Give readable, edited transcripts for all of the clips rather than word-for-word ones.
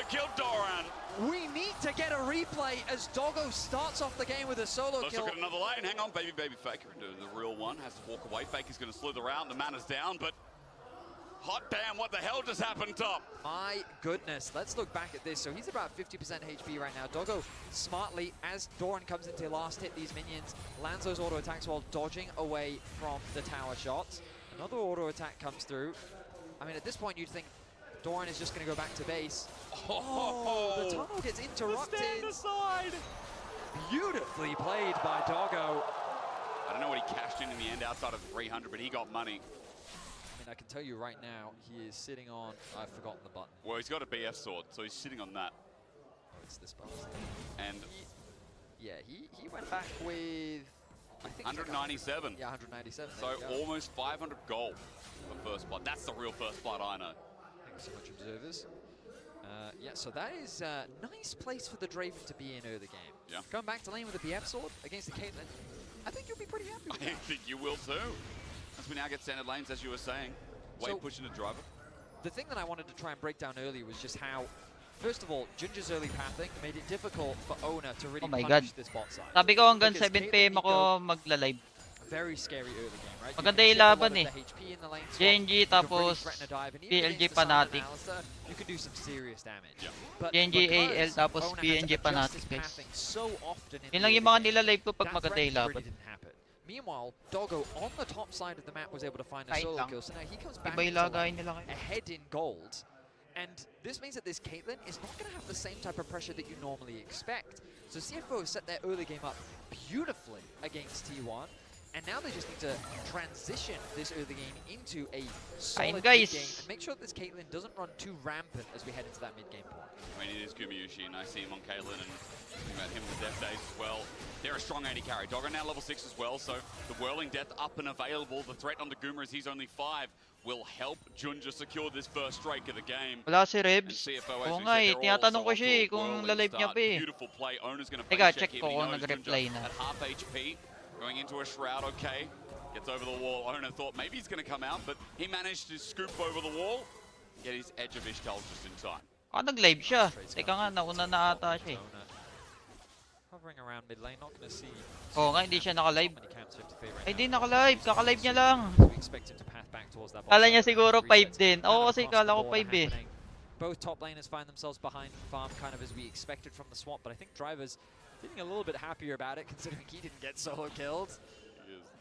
kill, Doran. We need to get a replay as Doggo starts off the game with a solo Let's kill. look at another lane. Hang on, baby Faker. The real one has to walk away. Faker's going to slither out. The mana's down, but hot damn, what the hell just happened, Top? My goodness, let's look back at this. So he's about 50% HP right now. Doggo smartly, as Doran comes into last hit these minions, lands those auto attacks while dodging away from the tower shots. Another auto attack comes through. I mean, at this point, you'd think Doran is just going to go back to base. Oh, the tunnel gets interrupted. Stand aside. Beautifully played by Doggo. I don't know what he cashed in the end outside of 300, but he got money. I mean, I can tell you right now, he is sitting on, I've forgotten the button. Well, he's got a BF sword, so he's sitting on that. Oh, it's this button. And he went back with, I think 197. Yeah, 197. So almost 500 gold for first blood. That's the real first blood I know. Thanks so much, observers. Yeah, so that is a nice place for the Draven to be in early game. Yeah. Going back to lane with a BF sword against the Caitlyn, I think you'll be pretty happy with that. I think you will too. As we now get standard lanes, as you were saying. Way pushing the driver. The thing that I wanted to try and break down earlier was just how, first of all, Junja's early pathing made it difficult for Ona to really punish this bot side. Sabi ko hanggang 7 PM ako magla-live. Very scary early game, right? Maganda yung laban eh. GNG tapos PLG Fnatic. You can do some serious damage. GNG AL tapos PNG Fnatic, guys. Yun lang yung mga nila-live ko pag maganda yung laban. Meanwhile, Doggo on the top side of the map was able to find a solo kill, so now he comes back ahead in gold. And this means that this Caitlyn is not going to have the same type of pressure that you normally expect. So CFO set their early game up beautifully against T1. And now they just need to transition this early game into a solid mid game and make sure that this Caitlyn doesn't run too rampant as we head into that mid game point. I mean, it is Gumayushi, and I see him on Caitlyn and thinking about him in the Death Days as well. They're a strong AD carry. Doggo now level 6 as well, so the Whirling Death up and available. The threat on the Guma as he's only 5 will help Junja secure this first strike of the game. Wala si Rebs. Oo nga eh, tinatanong ko siya eh kung lalive niya pa eh. Beautiful play. Owner's gonna Teka, check ko kung nag-reply na. At half HP. Going into a shroud, okay. Gets over the wall. Owner thought maybe he's going to come out, but he managed to scoop over the wall. Get his Edge of Ishtal just in time. Nag-live siya. Teka nga, nauna na ata siya eh. Hovering around mid lane, not going to see. Oo nga, hindi siya naka-live. Ay, di naka-live. Kaka-live niya lang. Kala niya siguro 5 din. Oo, kasi kala ko 5 eh. Both top laners find themselves behind farm kind of as we expected from the swamp, but I think Driver's feeling a little bit happier about it, considering he didn't get solo killed.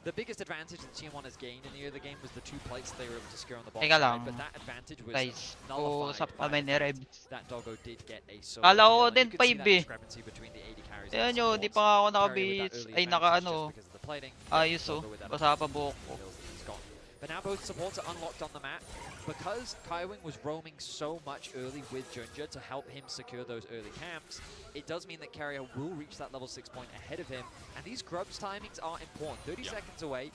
The biggest advantage that T1 has gained in the early game was the 2 plates they were able to secure on the bottom side, but that advantage was nullified by the fact that Doggo did get a solo Kala ko kill. din 5 eh. Ayan nyo, di pa ako naka-beats. Ay, naka-ano. Ayos oh. Basa pa buhok ko. But now both supports are unlocked on the map. Because Kaiwing was roaming so much early with Junja to help him secure those early camps, it does mean that Carrier will reach that level 6 point ahead of him. And these grubs timings are important. 30 seconds away.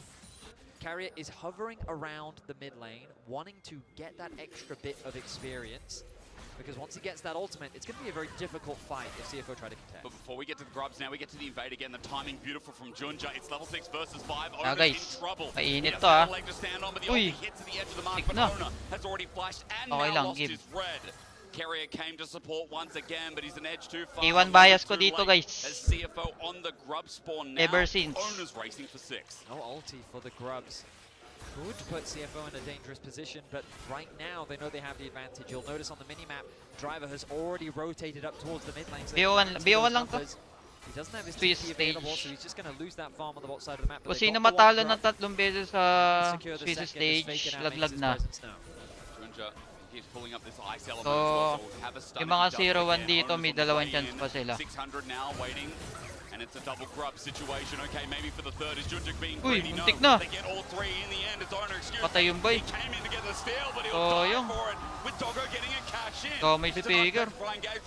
Carrier is hovering around the mid lane, wanting to get that extra bit of experience. Because once he gets that ultimate, it's going to be a very difficult fight if CFO try to contest. But before we get to the grubs, now we get to the invade again. The timing beautiful from Junja. It's level 6 versus 5. Ona in trouble. Mainit to ah. Uy! Hit to the edge of the mark, but Ona has already flashed and now lost his red. Carrier came to support once again, but he's an edge too far. Iwan bias ko dito, guys. As CFO on the grub spawn now. Ever since. Ona's racing for 6. No ulti for the grubs. Could put CFO in a dangerous position, but right now they know they have the advantage. You'll notice on the mini-map, Driver has already rotated up towards the mid lane. So BO1 lang to. He doesn't have his TP available, so he's just going to lose that farm on the bot side of the map. Kung sino matalo ng 3 beses sa Swiss stage, laglag na. Junja keeps pulling up this ice element so, as well, so have a yung mga 0-1 dito, may 2 chance pa sila. 600 now waiting. And it's a double grub situation. Okay, maybe for the third is Junja being Uy, greedy. No, na. they get all 3 in the end. It's Owner excuse. Patay yung boy. He came in to get the steal, but he'll die for it. With Doggo getting a cash in. May speaker.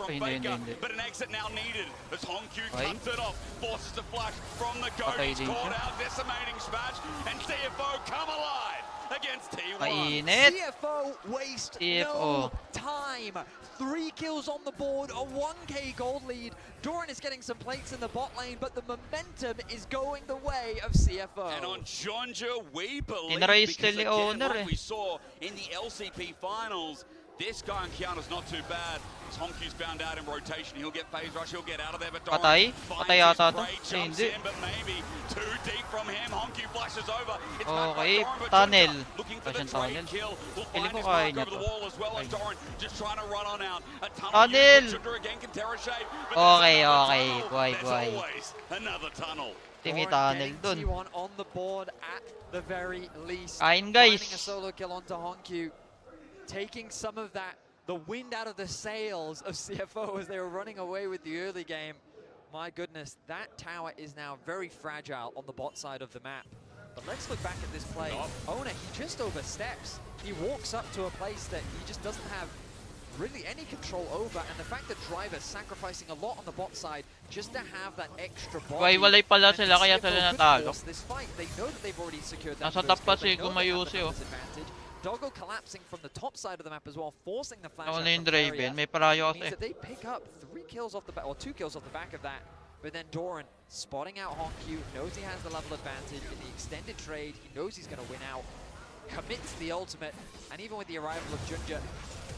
Hindi. But an exit now needed as Hongq cuts it off. Forces to flash from the goat. He's caught out. Decimating smash. And CFO come alive against T1. Mainit. CFO waste no time. 3 kills on the board, a 1k gold lead. Doran is getting some plates in the bot lane, but the momentum is going the way of CFO. And on Junja, we believe, because again, like we saw in the LCP finals, This guy on Kiana's not too bad. Honkyu's found out in rotation. He'll get phase rush. He'll get out of there. But Doran Patay? finds Patay his yata to. prey, Ay, jumps hindi. in, but maybe too deep from him. Honky flashes over. It's back by Okay, Doran, but tunnel. Junja looking for the Passion trade tunnel. kill. Will Feeling find ko his kaya mark niya over the to. wall as well. And Ay. Doran just trying to run on out. A Tunnel! Junja again can Terra shade. But Okay, there's another okay. tunnel. Buhay, There's buhay. always another tunnel. Timi Doran tunnel getting dun. T1 on the board at the very least. Kain, guys. Finding a solo kill onto Honkyu, taking some of the wind out of the sails of CFO as they were running away with the early game. My goodness, that tower is now very fragile on the bot side of the map. But let's look back at this play. Ona, he just oversteps. He walks up to a place that he just doesn't have really any control over, and the fact that Driver's sacrificing a lot on the bot side just to have that extra body. Walay pala and sila, kaya CFO sila could natalo. force this fight. They know that they've already secured that Nasa first top pa kill. They si know they have Gumayusi, the oh. numbers advantage. Doggo collapsing from the top side of the map as well, forcing the flash Ako out na yung from Carrier. Draven. May parayo Means kasi. that they pick up 3 kills off the back, or 2 kills off the back of that. But then Doran spotting out Honkyu, knows he has the level advantage in the extended trade. He knows he's going to win out, commits the ultimate, and even with the arrival of Junja,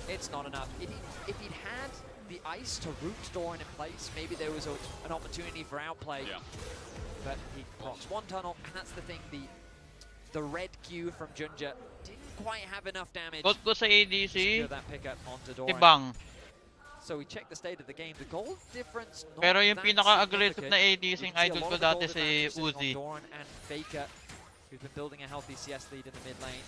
it's not enough. If he'd had the ice to root Doran in place, maybe there was an opportunity for outplay. Yeah. But he procs one tunnel, and that's the thing. The red Q from Junja didn't quite have enough damage Got ko sa to ADC. secure that pickup onto Doran. Ibang. So we check the state of the game. The goal difference not Pero yung that pinaka-aggressive significant. na We ADC can ng see a idol lot ko of the dati gold si advantage sitting on Uzi. Doran and Faker, who's been building a healthy CS lead in the mid lane.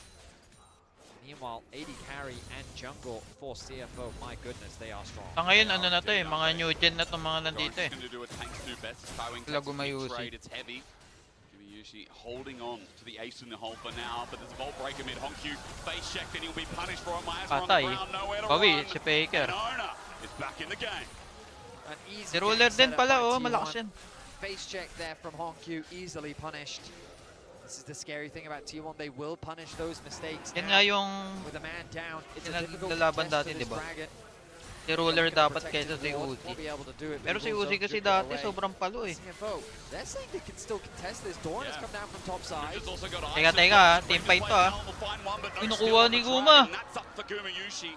Meanwhile, AD carry and jungle for CFO. My goodness, they are strong. Sa ngayon, ano na to eh, mga new gen na itong mga nandito eh. Doran's going to do what tanks do best. Skywing Sila takes a big Gumayusi. trade. It's heavy. Gumayusi holding on to the ace in the hole for now, but there's a Vault Breaker mid. Honkyu face checked and he'll be punished for it. Miasma on the Patay. ground, nowhere to Bawi, run. si Faker. And Ona is back in the game. An easy Si Ruler game din set up pala, by oh, T1. malakas yan. Face check there from Honkyu, easily punished. This is the scary thing about T1. They will punish those mistakes. Yan now. nga yung With a man down, it's a Yan ang difficult lalaban test dati, for this diba? Dragon. si Ruler Gonna dapat protect kaysa his si ward, Uzi. won't be able to do it, but Pero he si will Uzi zone kasi dribble dati away. sobrang palo eh. CFO, they're saying they can still contest this. Doran has Yeah. come down from top side. Junja's also got Teka, ice. teka, team fight to, ah. Will find one, but no Kinukuha steal on ni the Guma. Dragon. That's up for Gumayusi.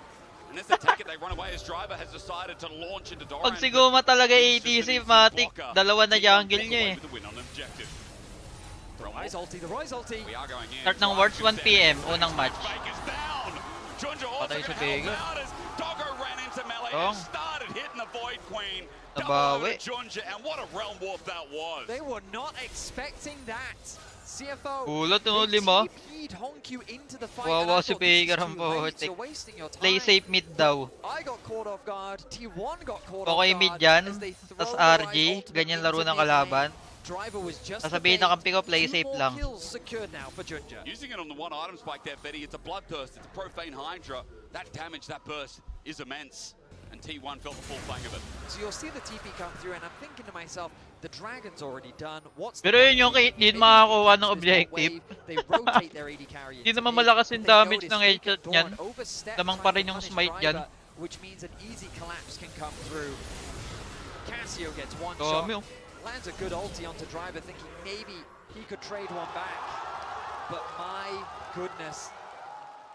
And as they take it, they run away as Driver has decided to launch into Doran. Pag si Guma talaga ADC, matik, dalawa na jungle niya eh. The Rise ulti, the Rise ulti. We are going in. Start ng Worlds 1 PM, unang match. Faker's down. Junja also Patay si gonna help Faker. out as Doggo ran into melee Oh. and started hitting the Void Queen. Nabawi. Double over to Junja, and what a realm warp that was. They were not expecting that. CFO, Gulat no, they lima. TP'd Honkyu into the fight. Wawa and I si thought, this is Faker ang too late, putik. you're wasting your time. Play safe mid daw. I got caught off guard. T1 got caught Okay off mid guard yan, as they throw tas the Rise RG, ultimate ganyan into laro ng mid lane. kalaban. Driver was just Sasabihin the ng bait. kampi ko, play 2 safe more lang. kills secured now for Junja. Using it on the one item spike there, Betty, it's a Bloodthirst, it's a Profane Hydra. That damage, that burst is immense. And T1 felt the full fang of it. So you'll see the TP come through, and I'm thinking to myself, the Dragon's already done. What's Pero the yun yung point? kahit din Maybe makakuha ng this objective. wave, They rotate their AD carry. Hindi into naman mid, malakas but yung they damage notice ng Faker headshot Doran niyan. overstepped Lamang trying pa to rin yung punish smite dyan. Driver, which means an easy collapse can come through. Cassio gets one Dami, shot, oh. lands a good ulti onto Driver, thinking maybe he could trade one back. But my goodness,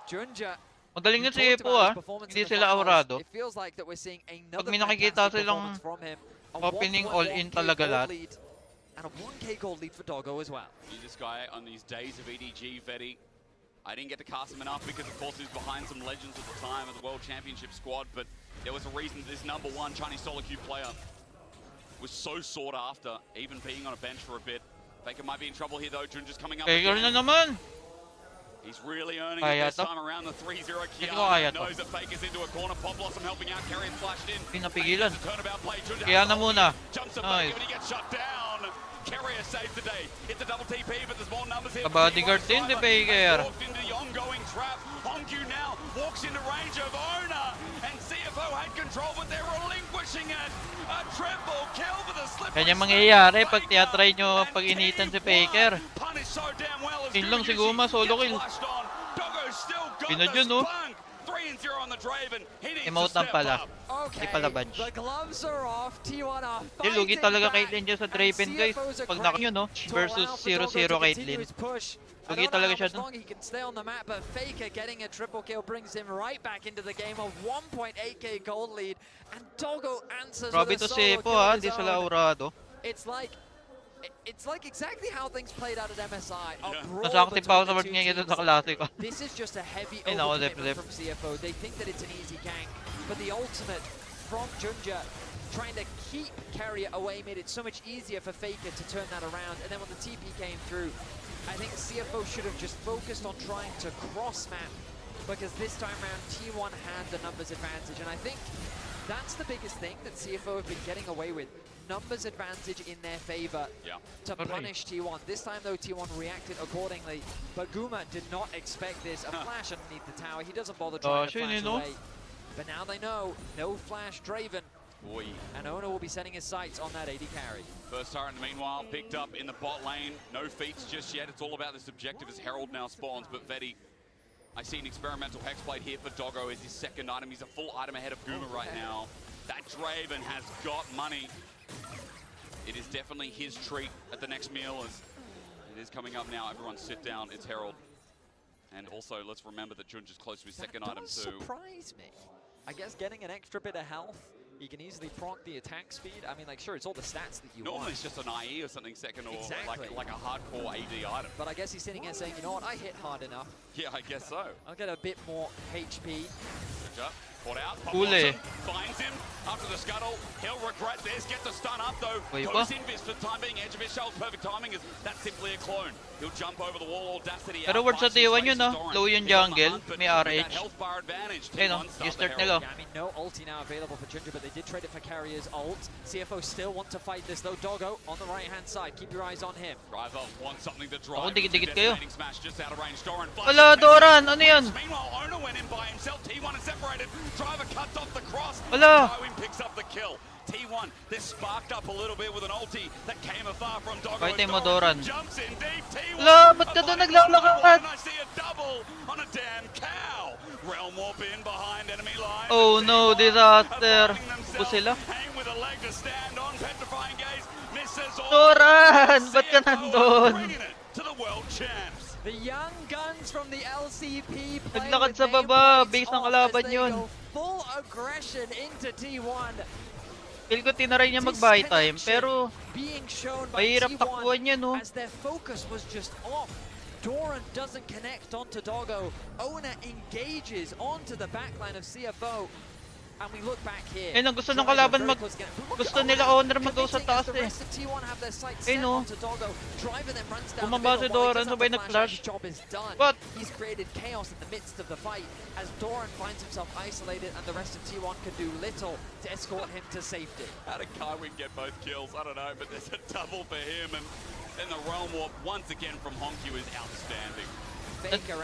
Junja. Magaling You yung talked CFO about ah. his performance Hindi in the sila finals. aurado. It feels like that we're seeing another may nakikita fantastic silang performance from him. A opening 1.1 all-in K talaga gold lahat. lead, and a 1K gold lead for Doggo as well. This guy on these days of EDG, Vetty. I didn't get to cast him enough because, of course, he was behind some legends at the time of the World Championship squad, but there was a reason this #1 Chinese solo queue player was so sought after, even being on a bench for a bit. Faker might be in trouble here, though. Junja's coming up Faker again. na naman. He's really earning Kaya it this to? time around the 3-0 Hindi ko kaya Kiana. to. Knows that Faker's into a corner. Pop Blossom helping out. Carrier's flashed in. Pinapigilan. It's a turnabout play. Junja Kaya has na the muna. ulti. Jumps at Nice. Faker, but he gets shut down. Carrier saves the day. It's a double TP, but there's more numbers here. Bodyguard din si Faker. Walked into the ongoing trap. Honkyu now walks into range of Ona, and CFO had control, but they're relinquishing it. A triple kill for the slippery Ganyan snake mangyayari of pag Faker. tinatry nyo And pag initan si T1 Faker. punished so damn well as Yun lang si Gumayusi Guma, solo gets kill. flashed on. Doggo still got Pinod the yun, no? spunk. 3-0 on the Draven. He needs to Emote lang step pala. up. Okay, Di pala bunch. the gloves are off. T1 are Di, lugi fighting talaga back. Caitlyn dyan sa Draven, And guys. CFOs are Pag great nyo, no? to Versus allow for Doggo 0-0 to continue Caitlyn. his push. I Lugi don't know talaga how siya much dun. longer he can stay on the map, but Faker getting a triple kill brings him right back into the game. A 1.8k gold lead, and Doggo answers Grabe with a to solo CFO kill ha, of di his sila own. aurado. It's like exactly how things played out at MSI. A Yeah. brawl Nasa-active pa ako sa between word the two ngayon teams. sa klase ko. This is just a heavy Ay, nako, overcommitment lip. from CFO. They think that it's an easy gank, but the ultimate from Junja trying to keep Carrier away made it so much easier for Faker to turn that around. And then when the TP came through, I think CFO should have just focused on trying to cross-map, because this time around T1 had the numbers advantage, and I think that's the biggest thing that CFO have been getting away with. Numbers advantage in their favor to punish T1. This time though, T1 reacted accordingly, but Guma did not expect this. A flash underneath the tower. He doesn't bother trying to flash away. But now they know, no flash Draven. Boy. And Ona will be setting his sights on that AD carry. First turret, meanwhile, picked up in the bot lane. No feats just yet. It's all about this objective as Herald now spawns, but Veti, I see an experimental hexblade here for Doggo as his second item. He's a full item ahead of Guma right now. That Draven has got money. It is definitely his treat at the next meal as it is coming up now. Everyone sit down, it's Herald. And also, let's remember that Junja's close to his second item too. Surprise me. I guess getting an extra bit of health, you can easily proc the attack speed. I mean, like, sure, it's all the stats that you want. Normally it's just an IE or something second, or Exactly. like a hardcore AD item. But I guess he's sitting here saying, you know what, I hit hard enough. Yeah, I guess so. I'll get a bit more HP. Junja, caught out. Cool, eh? Finds him after the scuttle. He'll regret this. Get the stun up though. Wait, Goes what? Invis for the time being. Edge of his shell's perfect timing is that's simply a clone. He'll jump over the wall. Audacity. Pero word sa T1 yun, no? Low yung jungle, may RH. Hey, no? U-start nila. Yeah, I mean, no ulti now available for Junja, but they did trade it for Carrier's ult. CFO still want to fight this though. Doggo on the right-hand side. Keep your eyes on him. Driver wants something to drive. Ako, dikit-dikit kayo. Smash just out of range. Doran Wala, Doran! Ano yan? Meanwhile, Ona went in by himself. T1 is separated. Driver cuts off the cross. Wala! Tywin picks up the kill. T1, they're sparked up a little bit with an ulti that came afar from Doggo. Fighting mo, Doran. Jumps in deep. T1. Wala, ba't ka doon naglalakad? And I see a double on a damn cow. Realm warp in behind enemy line. Oh no, disaster. Bus sila. Hang with a leg to stand on. Petrifying gaze. Misses all. Doran! Ba't ka CFO nandun? bringing it to the world champs. The young guns from the LCP play Naglakad with sa baba, nameplates base ng off kalaban as they yun. go full aggression into T1. Feel ko tinaray niya mag-buy time, pero being shown by mahirap T1 takbuhan niya, no? as their focus was just off. Doran doesn't connect onto Doggo. Ona engages onto the backline of CFO. And we look back here. Ayun ang gusto ng kalaban gusto nila owner mag-go sa taas eh. Ayun no. Bumaba si Doran, sabay nag-flash. What? He's created chaos in the midst of the fight as Doran finds himself isolated and the rest of T1 can do little to escort him to safety. How did Kywin get both kills? I don't know, but there's a double for him, and then the Realm Warp once again from Honky is outstanding.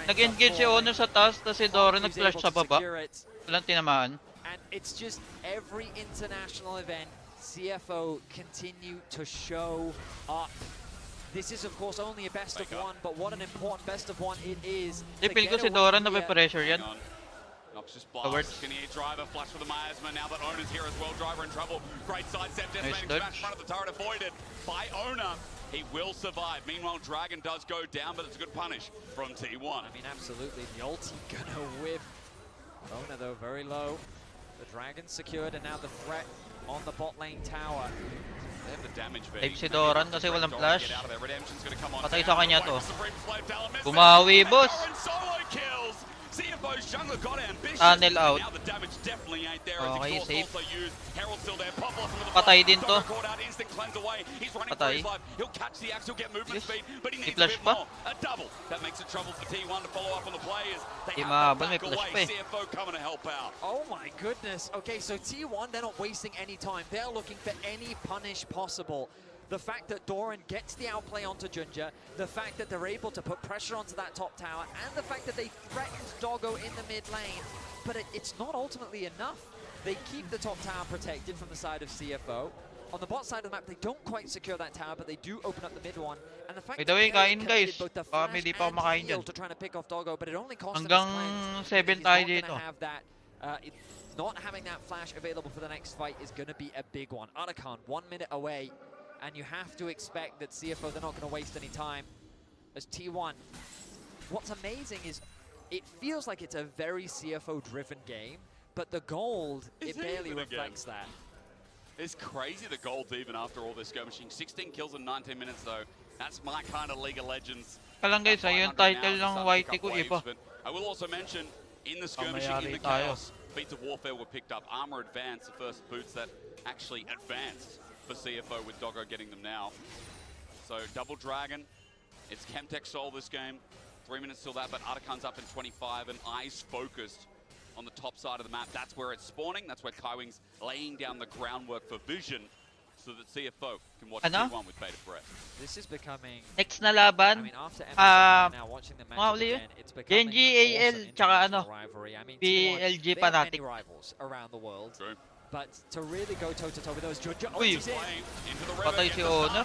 Nag-engage si owner sa taas, tapos si Doran nag-flash sa baba. Walang tinamaan. And it's just every international event, CFO continue to show up. This is of course only a best of one, but what an important best of one it is. Feel ko si Doran na may pressure yan. Noxious blast, Skinny driver, flash for the miasma, now that Ona's here as well, driver in trouble. Great sidestep, decimating smash, front of the turret avoided by Ona. He will survive. Meanwhile, Dragon does go down, but it's a good punish from T1. I mean, absolutely, the ulti gonna whip. Ona though, very low. The Dragon secured, and now the threat on the bot lane tower. They have the damage Type si Doran kasi walang flash. Redemption's gonna come on. Patay sa kanya to. Bumawi, boss. Solo kills. CFO's jungler got ambitious. Tunnel out. Now the damage definitely ain't there. Okay, safe. Also used. Herald still there. Pop off into the Patay din to. Caught out, instant cleanse away. He's running for Patay. his life. He'll catch the axe, he'll get movement speed, but he needs a flash bit pa? more. A double. That makes it trouble for T1 to follow up on the players. They Di have to mahabol, may back flash away. pa eh. CFO coming to help out. Oh my goodness. Okay, so T1, they're not wasting any time. They're looking for any punish possible. The fact that Doran gets the outplay onto Junja, the fact that they're able to put pressure onto that top tower, and the fact that they threatened Doggo in the mid lane, but it's not ultimately enough. They keep the top tower protected from the side of CFO. on the bot side of the map, they don't quite secure that tower, but they do open up the mid one. And the fact By that the way, Carrier kain committed guys. both the Baka flash hindi pa ako and makain heal dyan. to trying to pick off Doggo, but it only cost him his Hanggang cleanse. 7 He's tayo not dito. gonna have that. Not having that flash available for the next fight is going to be a big one. Arakan, 1 minute away, and you have to expect that CFO, they're not going to waste any time. As T1, what's amazing is it feels like it's a very CFO-driven game, but the gold, it barely reflects that. It's crazy the gold even after all this skirmishing. 16 kills in 19 minutes though. That's my kind of League of Legends. Kalang guys, yung title ng YT ko iba. I will also mention, in the skirmishing, in the tayo. chaos, feats of warfare were picked up. Armor advanced, the first boots that actually advanced for CFO with Doggo getting them now. So double dragon, it's Chemtech Soul this game. 3 minutes till that, but Arakan's up in 25 and eyes focused on the top side of the map. That's where it's spawning. That's where Kaiwing's laying down the groundwork for vision so that CFO can watch T1 with bated breath. This is becoming... Next na laban, I mean, after MSN, now watching the match uli again, it's becoming Genji, an AL, awesome tsaka international rivalry. I mean, PLG T1, they have many Fnatic. rivals around the world. True. But to really go toe-to-toe with those Junja... Uy. he's in. Patay si Honor.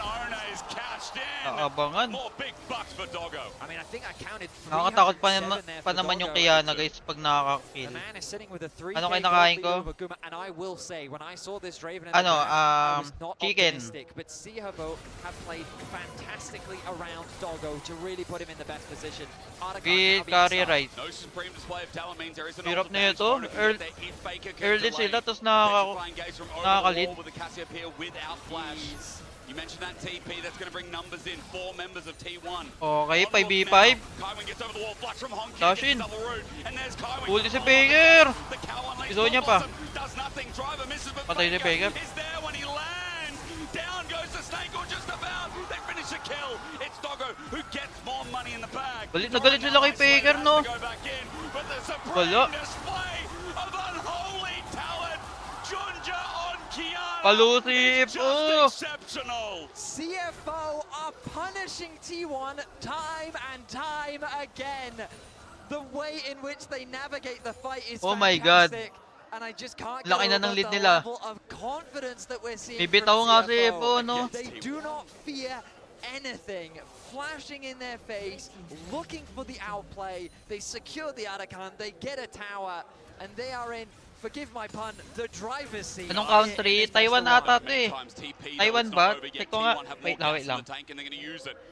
Naabangan. More big bucks for Doggo. I mean, I think I counted 307 Nakakatakot there pa for naman yung Doggo. Kiana guys pag The nakaka-kill. man is sitting with a 3K Ano kayo gold nakain lead ko? over Guma, and I will say, when I saw this Draven in the Ano, back, I was not chicken. optimistic, but CFO have played fantastically around Doggo to really put him in the best position. Article With now being carry stuck. right. No supreme display of talent means there is an Hirap na ultimate ito. bonus if they hit Faker can Early delay. sila, tapos Petrifying gaze from over the nakaka-lead. wall with the Cassiopeia without flash. You mentioned that TP, that's going to bring numbers in. 4 members of T1. Okay, On the look 5v5. now. Kaiwing gets over the wall, flash from Honky, Dash gets in. double root, and there's Kaiwing. Ulti si Faker. The cow unleashed Iso niya pa. Blossom does nothing. Driver misses, but Patay si Faker Faker. is there when he lands. Down goes the snake, or just about. They finish the kill. It's Doggo who gets more money in the bag. Galit na galit sila kay Faker, no? Go back in, but the supreme Wala. display of unholy talent. Junja on Kiana. Palusip. It's Oh. just exceptional. CFO are punishing T1 time and time again. The way in which they navigate the fight is Oh my God. fantastic. And I just can't get Laki na over ng lead the nila. level of confidence that we're seeing Bibitaw from nga CFO. si CFO, no? They do not fear anything. Flashing in their face, looking for the outplay. They secure the Arakan, they get a tower, and they are in, forgive my pun, the driver's seat. Anong country? Taiwan ata to eh. Taiwan ba? Check ko nga. Wait lang.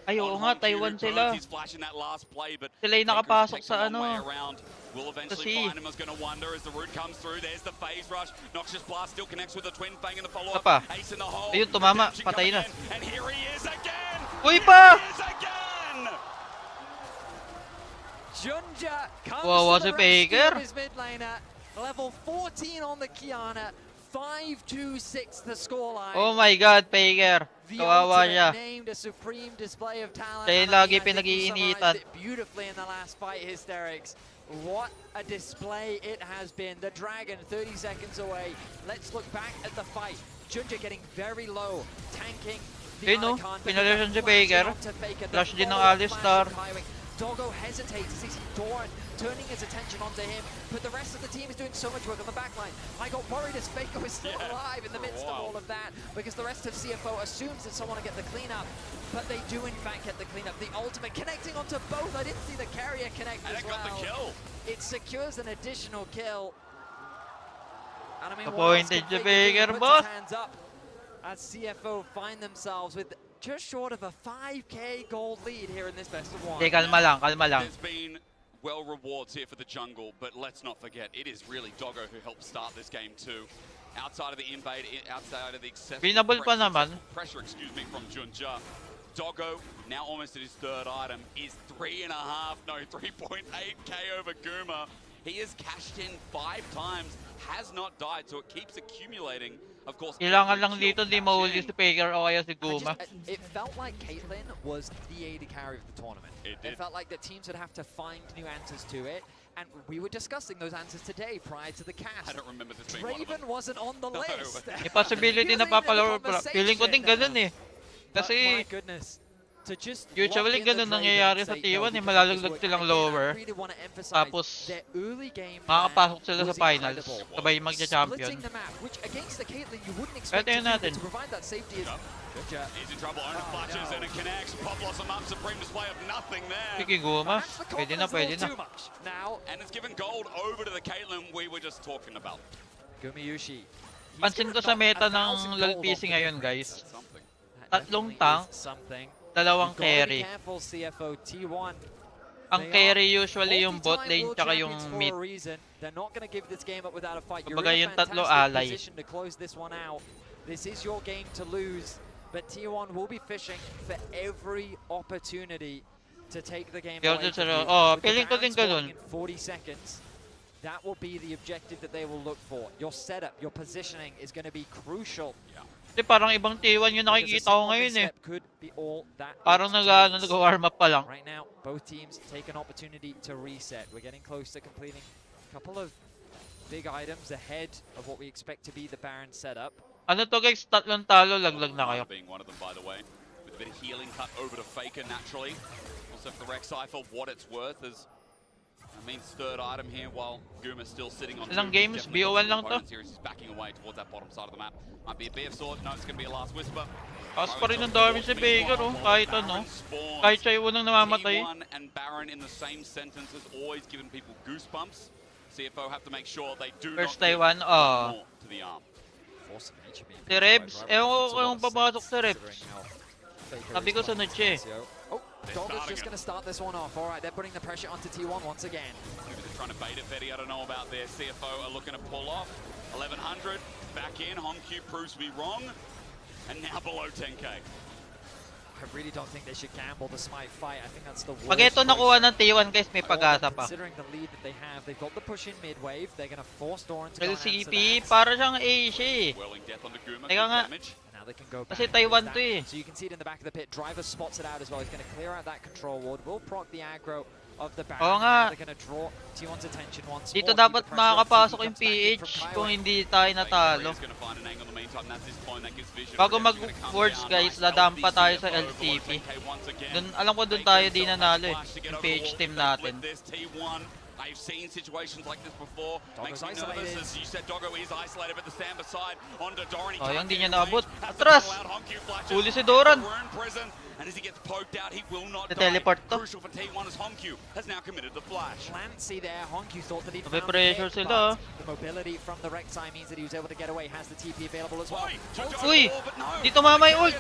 Ay, oo nga, Taiwan sila. Sila yung nakapasok sa ano. Will eventually C. find him. I was going to wonder as the root comes through. There's the phase rush. Noxious Blast still connects with the Twin Fang in the follow-up. Apa. Ace in the hole. Ayun, tumama. Redemption Patay coming na. in. And here he is again. Uy pa! He is again. Junja comes Wow, to the si rescue Faker. of his mid laner. Level 14 on the Kiana. 5-2-6 the scoreline. Oh my God, Faker. The Kawawa ultimate siya. named a supreme display of talent. Siya yung and I lagi mean, I think you pinag-iinitan. summarized it beautifully in the last fight, Hysterics. What a display it has been. The Dragon 30 seconds away. Let's look back at the fight. Junja getting very low, tanking the Ayun, no? Icon. Pinalisan si Faker. Flash din ng Alistar. Doggo hesitates as he sees Doran turning his attention onto him, but the rest of the team is doing so much work on the backline. I got worried as Faker was still alive in the midst of all of that, because the rest of CFO assumes that someone will get the cleanup, but they do in fact get the cleanup. The ultimate connecting onto both. I didn't see the carrier connect And as it got the well. kill. It secures an additional kill. And I mean, Appointed what else can to Faker do? Faker, Puts boss. his hands up as CFO find themselves with just short of a 5K gold lead here in this best of one. Okay, kalma lang, kalma lang. There's been well rewards here for the jungle, but let's not forget, it is really Doggo who helped start this game too. Outside of the invade, outside of the excessive Winnable pa naman. pressure, from Junja, Doggo, now almost at his third item, is 3.8k over Guma. He has cashed in 5 times, has not died, so it keeps accumulating. Of course, Kailangan every lang kill dito di cash mahuli in. si Faker o kaya si I Guma. it felt like Caitlyn was the AD carry of the tournament. It did. felt like the teams would have to find new answers to it, and we were discussing those answers today prior to the cast. I don't remember this being one of them. Draven wasn't on the No. list. May possibility He na wasn't even in the papalaro. Feeling ko din ganun eh. But my Kasi goodness. to just Usually ganun nangyayari sa T1 eh, malalaglag silang lower. Tapos makakapasok sila sa finals, sabay magcha-champion. Ito yun natin. Sige, Guma. Pwede na, pwede na. And it's given gold over to the Caitlyn we were just talking about. Gumiyushi. Pansin ko sa meta ng LoLPC ngayon, guys. 3 tank, 2 carry. Ang carry usually yung bot lane tsaka yung mid. Kumbaga yung 3 alay. This is your game to lose, but T1 will be fishing for every opportunity to take the game away from you. Oh, feeling ko din ganun. 40 seconds. That will be the objective that they will look for. Your setup, your positioning is going to be crucial. Kasi parang ibang T1 yung nakikita ko ngayon eh. Parang nag-warm up pa lang. Right now, both teams take an opportunity to reset. We're getting close to completing a couple of big items ahead of what we expect to be the Baron setup. Ano to guys, 3 talo, laglag na kayo. Being one of them, by the way, with a bit of healing cut over to Faker naturally. Also for the Rek'Sai for what it's worth is, I mean, third item here while Guma's still sitting on. Ilang games? BO1 lang to? He's backing away towards that bottom side of the map. Might be a BF sword. No, it's going to be a last whisper. Taas pa rin ang damage si Faker, oh. Kahit ano. Kahit siya yung unang namamatay. T1 and Baron in the same sentence has always given people goosebumps. CFO have to make sure they do First not Taiwan, more to the arm. Si Rebs, ewan ko kung papasok si Rebs. Sabi ko sunod siya eh. Oh, Dogger's just going to start this one off. All right, they're putting the pressure onto T1 once again. Maybe they're trying to bait it, Fetty. I don't know about their CFO are looking to pull off. 1100 back in. Honq proves to be wrong. And now below 10k. I really don't think they should gamble the smite fight. I think that's the worst. Pag ito nakuha ng T1 guys, may pag-asa pa. Considering the lead that they have, they've got the push in mid wave. They're going to force Doran to go and answer LCP, that. para siyang A siya eh. Whirling death onto Guma. Teka nga. Now they can go back. Kasi Taiwan to eh. So you can see it in the back of the pit. Driver spots it out as well. He's going to clear out that control ward. Will proc the aggro of the Baron. Oo nga. They're going to draw T1's attention once Dito more. dapat makakapasok yung PH kung hindi tayo natalo. Bago mag-words guys, dadaan pa tayo sa LCP. Dun, alam ko dun tayo di nanalo eh, yung PH team natin. I've seen situations like this before. Makes me nervous, as you said, Doggo is isolated, but the stand beside onto Doran. Oh, yung di niya naabot. Atras! Huli si Doran. And as he gets poked out, he will not die. Teleport to. Crucial for T1 as Honq has now committed the flash. Clancy there, Honq thought that he May found pressure it, sila. but the mobility from the Rek'Sai means that he was able to get away. Has the TP available as well. Uy! Di tumama yung ult!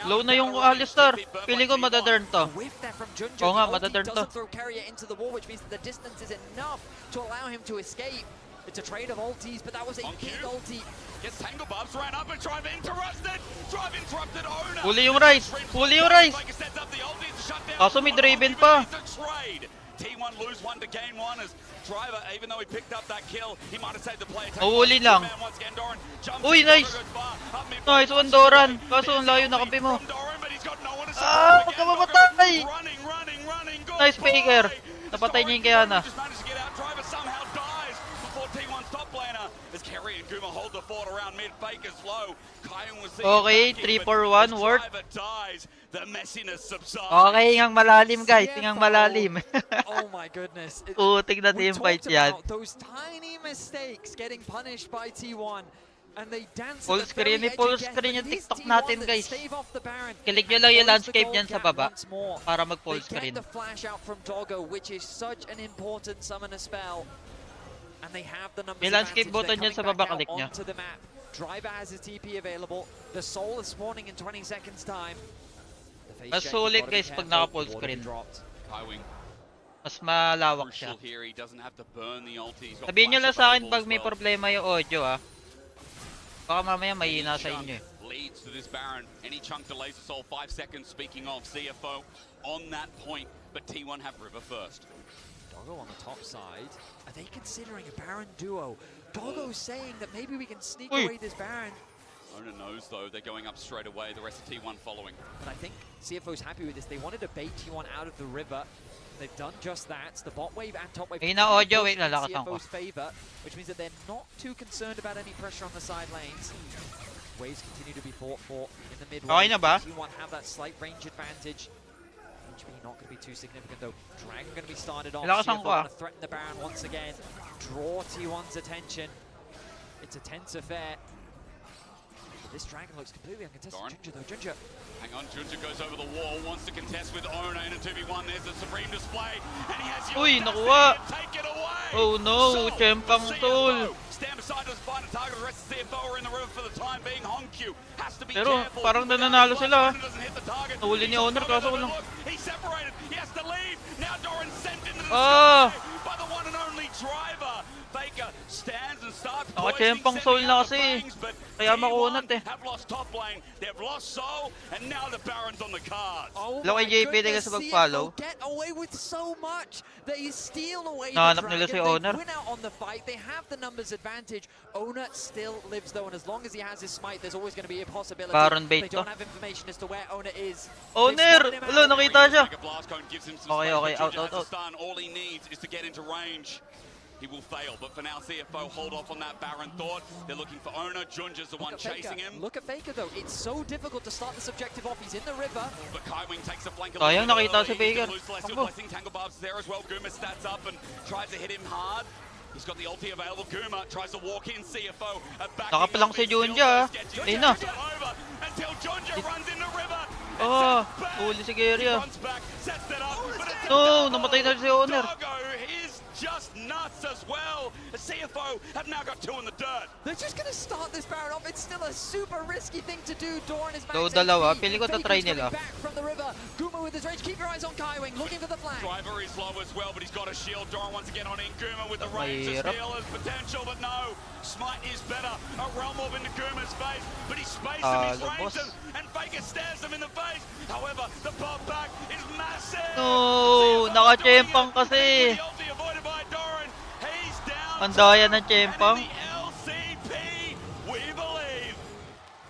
Low na yung Alistar. Feeling ko madaturn to. Oo nga, madaturn to. Doesn't throw Carrier into the wall, which means that the distance is enough to allow him to escape. It's a trade of ultis, but that was a big ulti. Gets Tangle Bubs, ran up and Drive interrupted! Drive interrupted owner! Huli yung Rice! Huli yung Rice! Kaso may Draven pa. T1 lose one to gain one as Driver, even though he picked up that kill, he might have saved the play. Huli lang. Uy, nice! Nice one, Doran. Kaso ang layo na kampi mo. Ah, huwag ka mamatay! Nice Faker. Napatay niya yung Kiana. Okay, 3-4-1, work. Okay, ingang malalim guys, ingang malalim. Oh my goodness. Utik na team fight yan. Those tiny mistakes getting punished by T1. And they dance full screen yung TikTok natin guys. Kilik nyo lang yung landscape dyan sa baba para mag full screen. They get the flash out from Doggo, which is such an important summoner spell. And they have the numbers. May landscape button dyan sa baba, kalik nyo. Driver has his TP available. The soul is spawning in 20 seconds time. Mas sulit guys pag naka full screen. Mas malawak siya. Sabihin nyo lang sa akin pag may problema yung audio ah. Baka mamaya mahina sa inyo eh. Leads to this Baron. Any chunk delays the soul 5 seconds. Speaking of CFO on that point, but T1 have River first. Doggo on the top side. Are they considering a Baron duo? Doggo's saying that maybe we can sneak away this Baron. Owner knows though, they're going up straight away. The rest of T1 following. And I think CFO's happy with this. They wanted to bait T1 out of the river. They've done just that. The bot wave and top wave. Audio, wait, lalakas ako. CFO's favor, which means that they're not too concerned about any pressure on the side lanes. waves continue to be fought for in the mid Okay na ba? T1 have that slight range advantage. HP not going to be too significant though. Dragon going to be started off. Nilakasan CFO ko, ah. going to threaten the Baron once again. Draw T1's attention. It's a tense affair. But this Dragon looks completely uncontested. Doran. Ginger though, Ginger. Hang on, Junja goes over the wall, wants to contest with Ona in a 2v1. There's a supreme display, and he has your Uy, audacity nakuha. to take it away. Oh no, So, Chempang the Soul. CFO stand beside us, find a target. The rest of the CFO are in the river for the time being. Hongq has to be Pero careful. parang nananalo sila. Doesn't hit the target. Nahuli ni He's Honor, got kaso it, walang- look, he's separated. He has to leave. Now Doran sent into the Ah. sky by the one and only driver. Faker stands and starts Naka-Chempang Soul na kasi. Kaya makunat eh. Have lost top lane, they've lost Soul, and now the Baron's on the cards. Oh Hello my kay JP, goodness, thank you sa pag-follow. CFO get away with so much. They steal away Nahanap the nila Dragon. si Honor. They win out on the fight. They have the numbers advantage. Ona still lives though, and as long as he has his smite, there's always going to be a possibility. Baron bait They to. don't have information as to where Ona is. Honor! They've spotted him Hello, out. nakita siya. Okay, Okay, out. All he needs is to get into range. He will fail, but for now, CFO hold off on that Baron thought. They're looking for Ona. Junja's the one Look at chasing Faker. him. Look at Faker though. It's so difficult to start this objective off. He's in the river. But Kaiwing takes the flank a Sayang, little bit nakita early. si Faker. He's gonna lose Celestial Takbo. Blessing. Tangle Barb's there as well. Guma stats up and tries to hit him hard. He's got the ulti available. Guma tries to walk in. CFO Nakapalang si Junja, ayun na. Over until Junja runs in the river. Oh, huli si Gary, ah. Runs back, sets that up, but it's No, namatay na si Honor. Doggo is just nuts as well. The CFO have now got two in the dirt. They're just going to start this Baron off. It's still a super risky thing to do. Doran is max So, dalawa. HP. Pili ko Faker's tatry coming nila. back from the river. Guma with his range. Keep your eyes on Kaiwing, looking for the flank. Driver is low as well, but he's got a shield. Doran once again on in. Guma with the range to Mahirap. steal his potential, but no. Smite is better. A realm orb into Guma's face, but he spaced him, he's Boss. ranged him, and Faker stares him in the face. However, the pop back is massive. No, naka-Chempang kasi. The ulti avoided by Doran. He's down. Ang daya ng And in Chempang. the LCP, we believe.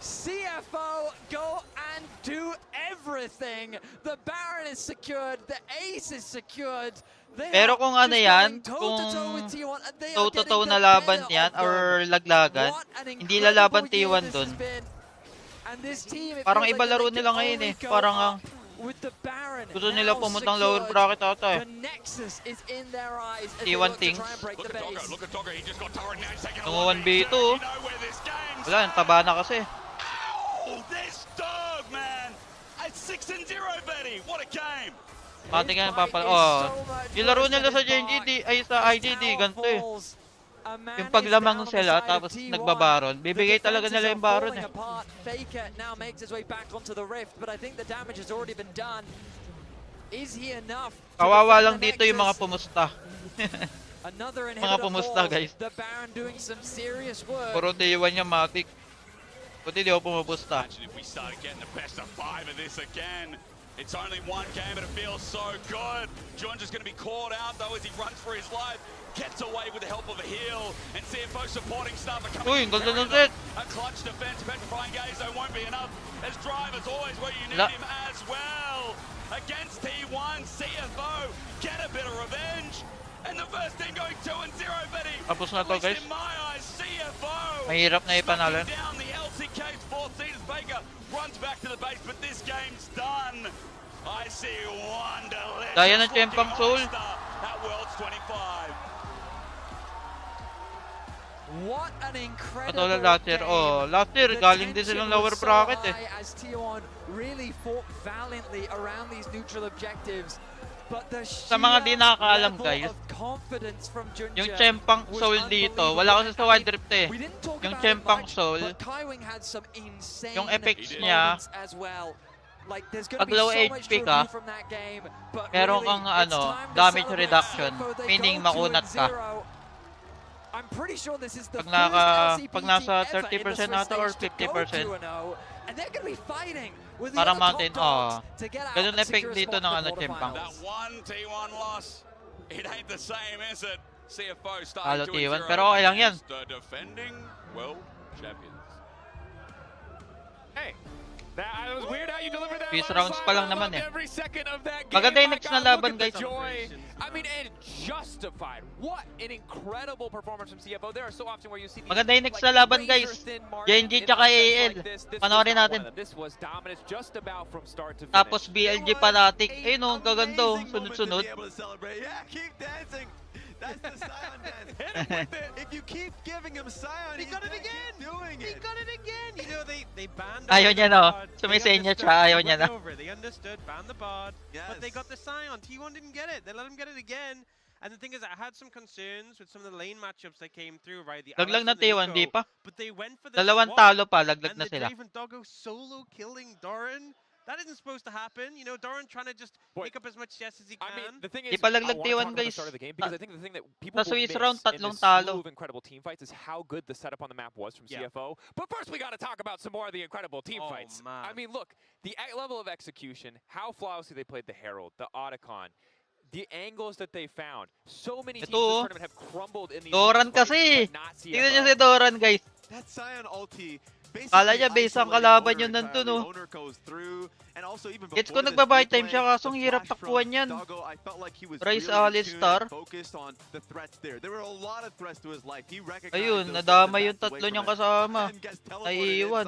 CFO go and do everything. The Baron is secured. The Ace is secured. They Pero are kung ano just yan, going toe-to-toe with T1, and they are toe-to-toe getting na the laban better yan of them. or laglagan, What an hindi incredible lalaban year T1 this dun. has been. And this team, it Parang feels iba like laro they nila can ngayon only eh. go Parang up with the Baron gusto nila now pumuntang lower secured. bracket ata eh. The Nexus is in their eyes as they T1 look to things. try and break Look the at Doggo, base. look at Doggo. He just got Torrent now. He's taking a Tungo lot. 1v2. You know where this game's Wala, yung taba na kasi. Ow! This dog, man! It's 6-0, Betty. What a game! Pati nga papal. This fight is Oh, so much yung laro worse nila than sa his JGD mark. ay sa As IGD tower ganito eh. falls, a man Yung is paglamang down on the sila side of tapos T1. nagbabaron, The bibigay talaga defenses nila are yung baron falling eh. apart. Faker now makes his way back onto the rift, but I think the damage has already been done. Is he enough to Kawawa defend lang the dito yung mga Nexus? pumusta. Another mga inhibitor pumusta, falls. guys. The Baron doing some serious work. Puro T1 yung matik. Buti di ako pumupusta. Imagine if we started getting the best of 5 of this again. It's only one game, but it feels so good. Junja's going to be caught out, though, as he runs for his life. Gets away with the help of a heal. And CFO supporting staff are coming. Uy, ang ganda ng set. A clutch defense. Petrifying gaze, though, won't be enough. As Driver's always where you need La- him as well. Against T1, CFO get a bit of revenge. And the first team going 2-0, Betty. Tapos na At to, least guys. in my eyes, CFO. Mahirap na ipanalo. Smacking down the LCK's fourth seed as Baker runs back to the base, but this game's done. I see one delicious Daya ng Chempang Soul. at Worlds 25. What an incredible Katulad last year. game. Oh, last year The galing din tension silang lower was so bracket eh. high as T1 really fought valiantly around these neutral objectives. But the Sa mga di nakakaalam, level guys, of confidence from Junja Yung Chempang was Soul dito, unbelievable. wala kasi sa I Wild mean, Rift eh. we didn't talk Yung about Chempang it much, Soul, but Kaiwing had some insane yung effects He did. niya, moments as well. Like there's gonna pag be low so much to HP ka, review from that game, but meron really, kang it's ano, time to damage celebrate reduction, CFO. They meaning go makunat ka. 2-0. I'm pretty sure this is the Pag first naka- LCP pag nasa team ever in the 30% Swiss ata or stage to go 50%. 2-0, and they're going to be fighting with the Parang other top Mountain, dogs to get out ganun and effect secure a dito spot ng in ano, the Chempang. That quarterfinals. one T1 loss, it ain't the same, is it? CFO Halo starting T1, 2-0 pero okay lang yan. against the defending world champions. Hey, That was weird how you delivered that. Fifth last rounds pa line. lang I naman loved eh. every second of that game. Maganda yung My next na God, look laban, at the guys. joy. I mean, and justified. What an incredible performance from CFO. There are so often where you see these, Maganda yung next na laban, guys. razor-thin margins JNG in tsaka upsets AL. like this. This was Panoorin not natin. one of them. This was dominance just about from start to finish. Tapos BLG Fanatic. Ayun o, ang gaganda o. Sunod-sunod. Yeah, keep dancing. That's the Scion dance. Hit him with it. If you keep giving him Scion, He got it again! Doing He it. got it again! You know, they banned Ayaw the niya, no? bod. They Sumisenya understood. siya, ayaw They niya went na. over it. They understood, banned the bod, but they Yes. got the Scion. T1 didn't get it. They let him get it again. And the thing is, I had some concerns with some of the lane matchups that came through, right? The Laglag na Alex and the T1, di Nico, pa. but they went for the Dalawang swap, talo pa, laglag and na the sila. Draven Doggo solo killing Doran. That isn't supposed to happen. You know, Doran trying to just Boy, pick up as much chess as he can. I mean, the thing Di is, pa I laglag wanna T1, talk about the guys. start of the game because I think the thing that people Sa will Swiss miss round, in tatlong this talo. slew of incredible team fights is how good the setup on the map was from Yeah. CFO. But first, we got to talk about some more of the incredible team Oh, fights. I man. mean, look, the level of execution, how flawlessly they played the Herald, the Otacon, the angles that they found. So many teams in Ito, this tournament have crumbled in these Doran fights, kasi. but not Tingnan niyo CFO. si Doran, guys. That Scion ulti. Kala niya base ang kalaban yun nandun, no? Gets ko nagbabayad time siya, kaso ang hirap takbuhan yan. Rise Alistar. Ayun, nadama yung tatlo niyang kasama. Naiiwan.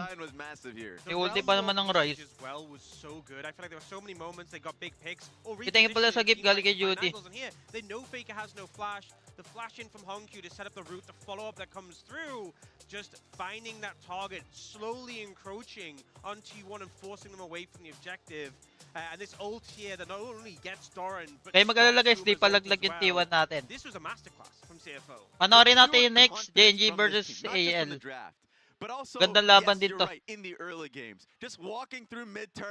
May ulti pa naman ng Rise. As well was so good. I feel like there were so many moments they got big picks. Tingin pala sa gift galing kay Judy. And here, they know Faker has no flash. The flash in from Hongq to set up the route, the follow-up that comes through. Just finding that target, slowly encroaching on T1 and forcing them away from the objective. And this ult here that not only gets Doran, but Kaya mag-alala guys, stops di Uma's pa ult laglag as yung well. T1 natin. This was a masterclass from CFO. Panoorin natin yung next, JNG versus AL. Gandang laban din to.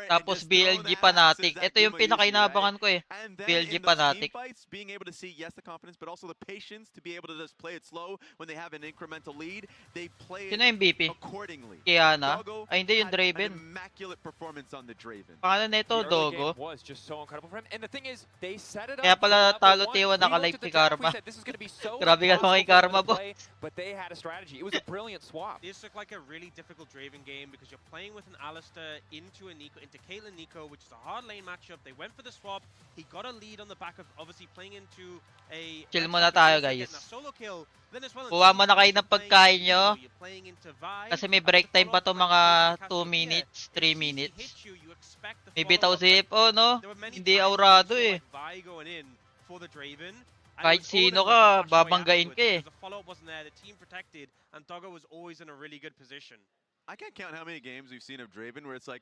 Tapos BLG Fanatic. Ito yung pinakainabangan ko eh. BLG Fanatic. Being able to see, yes, the confidence, but also the patience to be able to just play it slow when they have an incremental lead. They play Sino it MVP? accordingly. Kiana? Dogo Ay hindi, yung had an Draven. immaculate performance on the Draven. Pangalan na ito, The early Dogo. game was just so incredible for him. And the thing is, they set it up Kaya pala for talo level T1 one. We naka-live looked si at the draft, we Karma. said, this is gonna be so Grabe ka impossible naman kay for them Karma, to boss. play, but they had a strategy. It was a brilliant swap. This looked like a really difficult Draven game because you're playing with an Alistar into a Nico, into Caitlyn Nico, which is a hard lane matchup. They went for the swap. He got a lead on the back of obviously playing into a Chill muna tayo, guys. solo kill. Then as well, Kuha mo na kayo ng pagkain nyo. You're playing into Vi, Kasi may and break the time pa to follow-up mga from 2 Cassiopeia. minutes, As 3 soon as he minutes. hits you, you expect the May bitaw follow-up, but CFO, no? there were many Hindi times aurado where you eh. saw, like, Vi going in for the Draven. And Kahit it was all sino over ka, the flash away babanggain ka afterwards eh. because the follow-up wasn't there, the team protected, and Doggo was always in a really good position. I can't count how many games we've seen of Draven where it's like,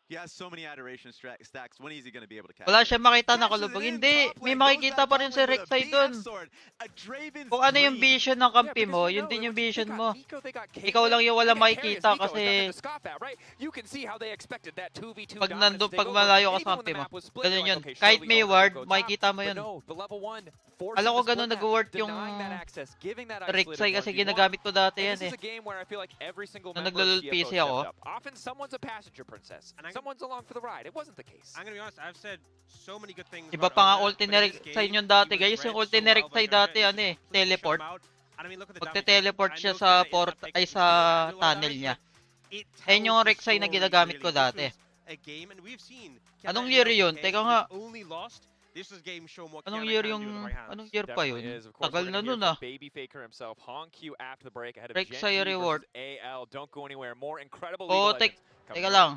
he has so many adoration stacks. When is he going to be able to catch? Wala siya makita na Catches kalubog. it in Hindi, top may lane, makikita goes pa back rin top sa lane with a Rek'Sai BF dun. sword. A Draven's Kung ano yung dream. vision ng kampi because mo, you yun know, din yung they vision got mo. Nico, they got Ikaw lang yung Caitlyn, wala they got makikita Carriers, Nico is kasi nothing to scoff at, right? You can see how they expected that 2v2 pag dominance nandun, to take pag over. malayo ka Even sa when kampi the mo. map was split, Ganun they're yun. like, okay, Kahit surely may Omen will ward, go top. makikita mo But yun. no, the level 1 forcing Alam ko the split ganun map, nag-ward yung denying that access, giving that Rek'Sai isolated kasi 1v1. ginagamit ko dati And yan this is eh. a game where I feel like every single Nung member of naglo-LOL CFO PC stepped ako. up. Often someone's a passenger princess, And I- someone's along for the ride. It wasn't the case. I'm gonna be honest, I've said so many good things. Iba about pa nga Omen, ulti but ni in this Rek'Sai game, yun dati, he was guys. read Yung so ulti ni well by Rek'Sai Jojo, dati, and he ano eh, just completely shut teleport. him out. And I mean, look at the damage. Magte-teleport I siya know sa Senna is port, that pick, ay he sa can do a lot of tunnel damage, niya. but it Ayun yung tells the Rek'Sai na story, ginagamit ko really. This dati. was a game, and we've seen Anong Kiana year and yun? Yoke Teka who's nga. only lost. This is game show what Anong Kiana year can yung, do with the right hands. anong year pa yun? Definitely is. Of course, Tagal we're na gonna hear nun from Baby Faker himself. Hongq after the break ahead of Rek'Sai Gen G reward. versus AL. Don't go anywhere. More incredible Oo, League of Legends coming teka your lang.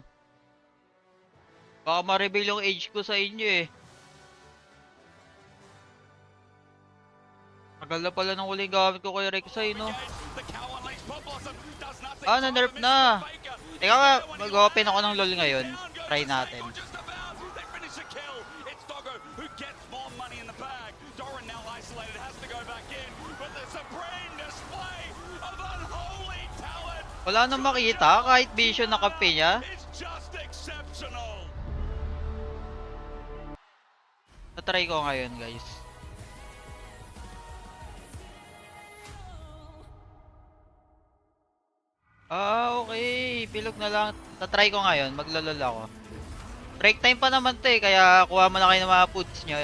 Baka ma-reveal yung age ko sa inyo eh. Tagal na pala ng huling gamit ko kay Rek'Sai, no? Ah, na-nerf na. Teka nga, mag-open ako ng LoL ngayon. Try natin. Wala nang makita kahit vision na kampi niya. Na-try ko ngayon, guys. Ah, okay. Pilog na lang. Na-try ko ngayon. Maglolol ako. Break time pa naman to eh. Kaya kuha mo na kayo ng mga foods nyo.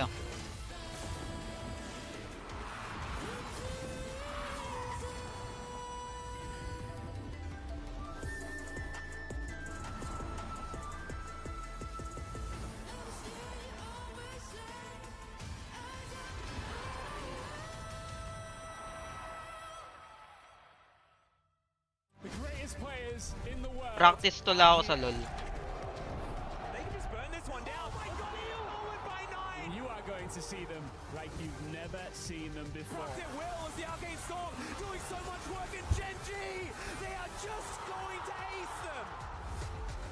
Practice to lang ako sa LoL. They can just burn this one down. Oh my god, forward by 9. You are going to see them like you've never seen them before. Blocked it well as the Arcane Storm doing so much work, and Genji, they are just going to ace them.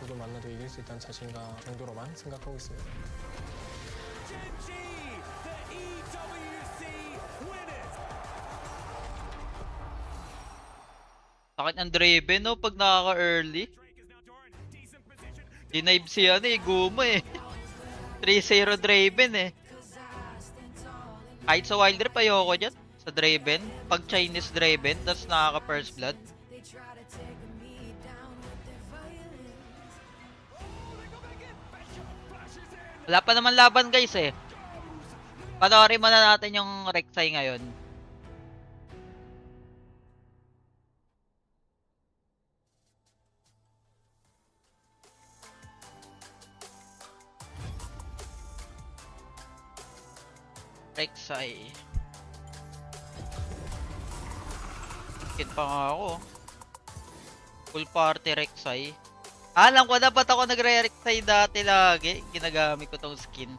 누구 만나도 이길 수 있다는 자신감 정도로만 생각하고 있습니다. Genji, the EWC winners. Sakit ng Draven, no? Pag nakaka-early. Drake is now Doran, decent position. Dinive siya eh, Guma eh. 3-0 Draven eh. Kahit sa Wild Rift, ayoko dyan. Sa Draven. Pag Chinese Draven, tas nakaka-first blood. Wala pa naman laban guys eh. Panoorin muna natin yung Rek'Sai ngayon. Rek'Sai. Skin pa nga ako. Full party Rek'Sai. Alam ko na ba't ako nagre-Rek'Sai dati lagi. Ginagamit ko tong skin.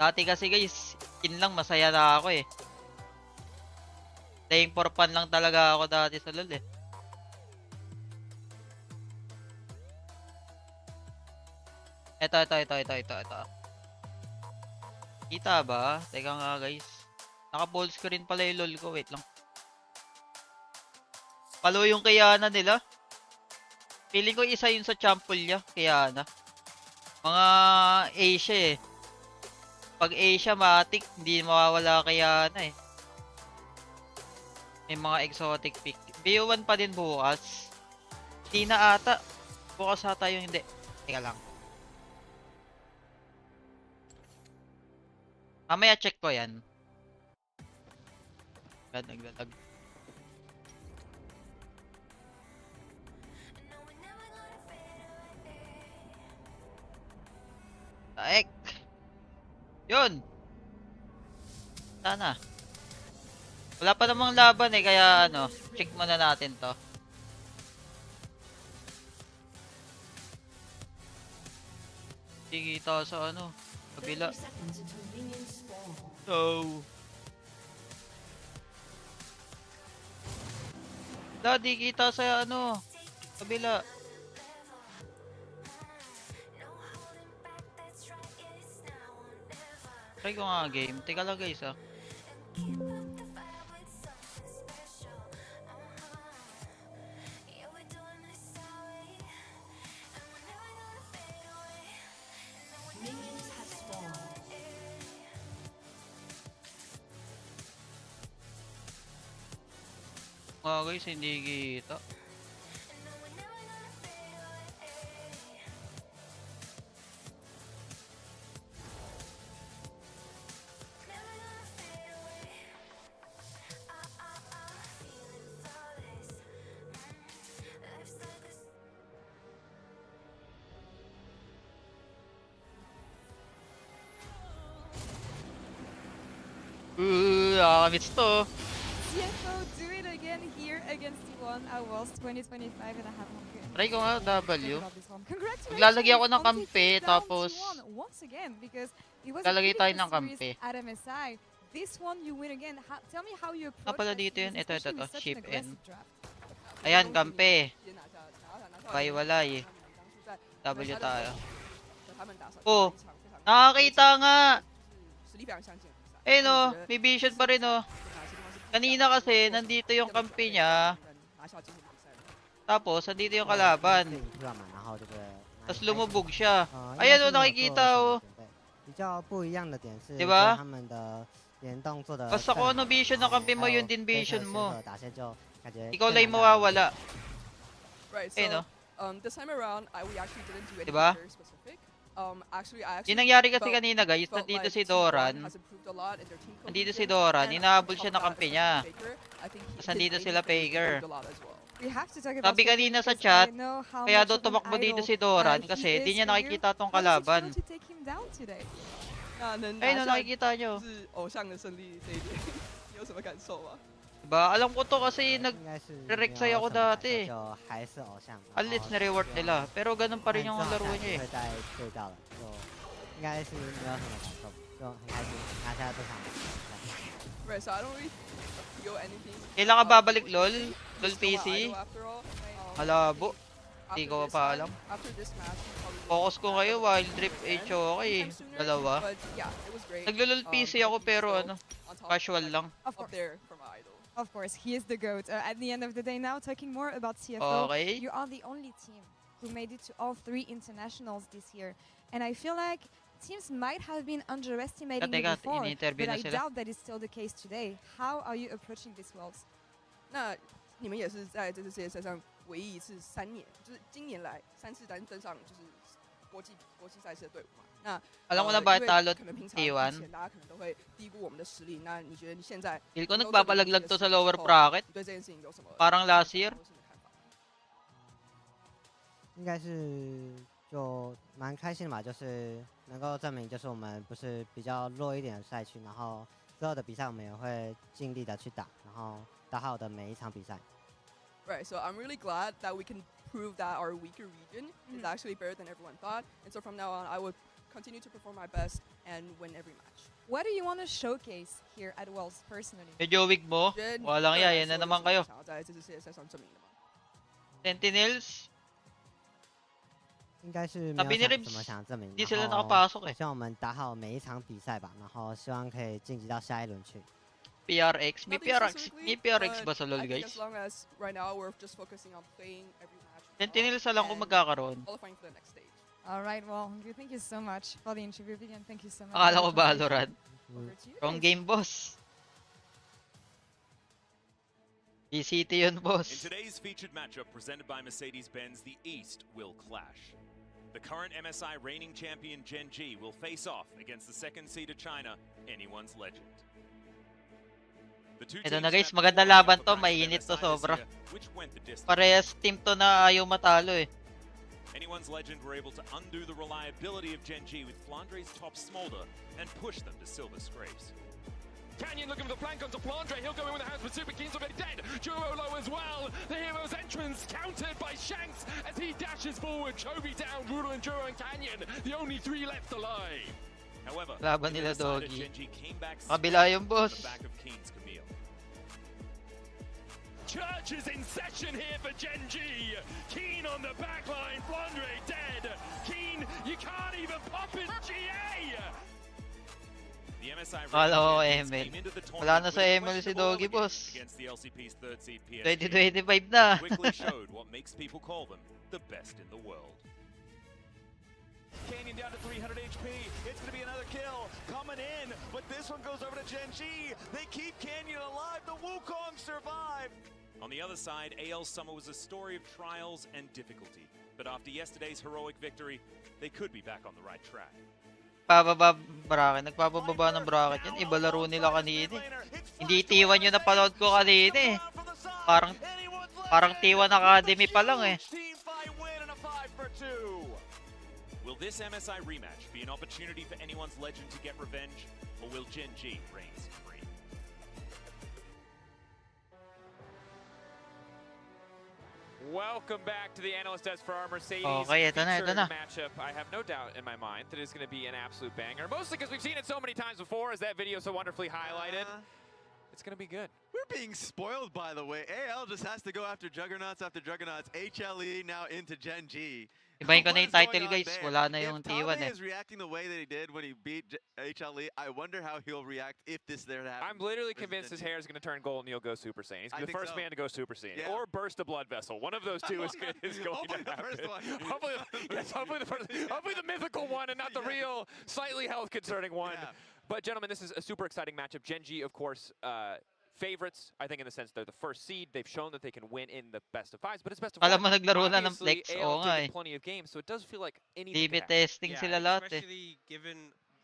Dati kasi guys, skin lang masaya na ako eh. Playing for fun lang talaga ako dati sa LoL eh. Ito. Kita ba? Teka nga guys. Naka-full screen pala yung LoL ko. Wait lang. Palo yung Kiana nila. Feeling ko isa yun sa Champolya. Kiana. Mga Asia eh. Pag Asia matik, hindi mawawala Kiana eh. May mga exotic pick. BO1 pa din bukas. Hindi na ata. Bukas ata yung hindi. Teka lang. Mamaya check ko yan. Naglalag. Taek. Yun. Sana. Wala pa namang laban eh, kaya ano, check muna natin to. Kikita sa ano, kabila. So. Di kita sa ano, kabila. Try ko nga game. Teka lang guys ah. Guys, hindi kita. Nakakamiss to. CFO do it again here against T1 at Worlds 2025 and I have not good. Try ko nga W. Congratulations! Maglalagay ako ng on kampe, taking down tapos T1 once again because it was lalagay a tayo pretty ng good series kampe. at MSI. This one you win again. Tell me how you approach Pala that dito yun. series, Ito. especially with such an Ship in. aggressive draft. Ayan, kampe. Walay. W tayo. Oh, nakakita nga. Eh no, may vision pa rin oh. Kanina kasi, nandito yung kampe niya. Tapos, nandito yung kalaban. Tapos lumubog siya. Ayan oh, nakikita oh. Diba? Basta kung ano vision ng kampe mo, yun din vision mo. Ikaw lang yung mawawala. Eh no. This time around, we actually didn't do anything Diba? very specific. Yung nangyari kasi kanina guys, nandito si Doran. Nandito si Doran, inahabol siya ng kampe niya. Tapos nandito sila Faker. Sabi kanina sa chat, kaya daw tumakbo dito si Doran kasi di niya nakikita tong kalaban. Ayun, nakikita nyo. Diba? Alam ko to kasi 应该是没 nag-Rek'Sai 有 ako 什么改 dati. 变，就还是偶像，然 At 后 least na-reward 希望 nila. Pero ganun pa 但 rin 之 yung 后下 laro 次 niya eh. 会再对到的，就应该是没有什么感受，就很开心拿下这场比赛。 Right, so I don't really feel anything. Kailan ka babalik, LOL? LOL He's still my PC? idol after all. Malabo. After Di ko this pa one, alam. After this match, we probably Focus ko will kayo, have Wild a Drip, again HOK eh. anytime sooner, Dalawa. But yeah, it was great. Naglo-LOL PC ako He's pero still ano, on top, casual like, lang. Of course. Up there for my idol. Of course, he is the GOAT. At the end of the day now, talking more about CFO, Okay. you are the only team who made it to all 3 internationals this year. And I feel like teams might have been underestimating you Teka, before, ini-interview but na I sila. doubt that is still the case today. How are you approaching this Worlds? 那你们也是在这次世界赛上唯一一次3年，就是今年来3次登上就是国际赛事的队伍嘛。那 Alam ko na bakit 因为 talo 可能平常 T1. 以前大家可能都会低估我们的实力，那你觉得你现在 Feel ko 能够证明自己 nagpapalaglag 的 to 实 sa 力 lower 之后 bracket. 你对这件事情有什么 Parang last year. 或是你的看法？应该是就蛮开心的嘛，就是能够证明，就是我们不是比较弱一点的赛区，然后之后的比赛我们也会尽力的去打，然后打好的每一场比赛。 Right, so I'm really glad that we can prove that our weaker region is actually better than everyone thought. And so from now on, I will continue to perform my best and win every match. What do you want to showcase here at Worlds personally? Medyo weak mo. 觉得你 Walang 个 iya, 人 yan na 来说有 naman 什么 kayo. 想要在这次世界赛上证明的吗？ Sentinels? 应该是没 Sabi 有 ni 什么 Ribs, 想证明， di sila 然后 nakapasok eh. 希望我们打好每一场比赛吧，然后希望可以晋级到下一轮去。 PRX? May Nothing PRX, specifically, may PRX but ba sa LoL, I think guys? as long as right now we're just focusing on playing every match. Sentinels na lang kung and magkakaroon. qualifying for the next stage. All right, well, thank you so much for the interview, and thank you so much. Akala for ko the conversation. Valorant. Over to you Wrong guys. game, boss. ECT yun, In boss. today's featured matchup presented by Mercedes-Benz, the East will clash. The current MSI reigning champion Gen G will face off against the second seeded China, Anyone's Legend. The two Ito teams na guys, met maganda before laban for to, practice mainit to MSI this sobra. year, which went the distance. Parehas team to na ayaw matalo eh. Anyone's Legend were able to undo the reliability of Gen G with Flandre's top smolder and push them to silver scrapes. Canyon looking for the flank onto Flandre. He'll go in with the hands, but Super Keen's already dead. Duo low as well. The hero's entrance countered by Shanks as he dashes forward. Chovy down, Rudel and Duo and Canyon. The only 3 left alive. However, Laban it nila, decided Doggy. Gen G came back Kabila strong yung on boss. the back of Keen's Camille. Church is in session here for Gen G. Keen on the back line. Flandre dead. Keen, you can't even pop his GA. The MSI Kala ko champions ML. came into the Wala tournament na sa with a ML si questionable Doggy, elegance boss. against the LCP's third seed PSG. 2025 na. Quickly showed what makes people call them the best in the world. Canyon down to 300 HP. It's going to be another kill coming in, but this one goes over to Gen G. They keep Canyon alive. The Wukong survived. On the other side, AL Summer was a story of trials and difficulty. But after yesterday's heroic victory, they could be back on the right track. Pababa bracket, nagpapababa ng bracket yan. Iba laro nila kanina eh. Hindi T1 yung napanood ko kanina eh. Parang T1 Academy pa lang eh. Will this MSI rematch be an opportunity for Anyone's Legend to get revenge, or will Gen G reign supreme? Welcome back to the Analyst Desk for our Mercedes Okay, ito na, ito featured na. matchup. I have no doubt in my mind that it's going to be an absolute banger, mostly because we've seen it so many times before, as that video so wonderfully highlighted. It's going to be good. We're being spoiled, by the way. AL just has to go after Juggernauts after Juggernauts. HLE now into Gen G. Ibahin ko What na yung is going title on guys, there? wala na yung If T1 Tame eh. is reacting the way that he did when he beat HLE, I wonder how he'll react if this there to happen. I'm literally versus convinced Gen his G. hair is going to turn gold and he'll go Super Saiyan. He's I gonna be the think first so. man to go Super Saiyan. Yeah. Or burst a blood vessel. One of those two is going Hopefully to the happen. first one. hopefully, yes, hopefully the mythical one and not the real, slightly health concerning one. Yeah. But gentlemen, this is a super exciting matchup. Gen G, of course, favorites, I think, in the sense they're the first seed. They've shown that they can win in the best of fives, but it's best of Alam one. mo, naglaro na ng Obviously, flex. AL Oo nga did eh. plenty of games, so it does feel like anything Limit could happen. testing sila lahat eh. Especially given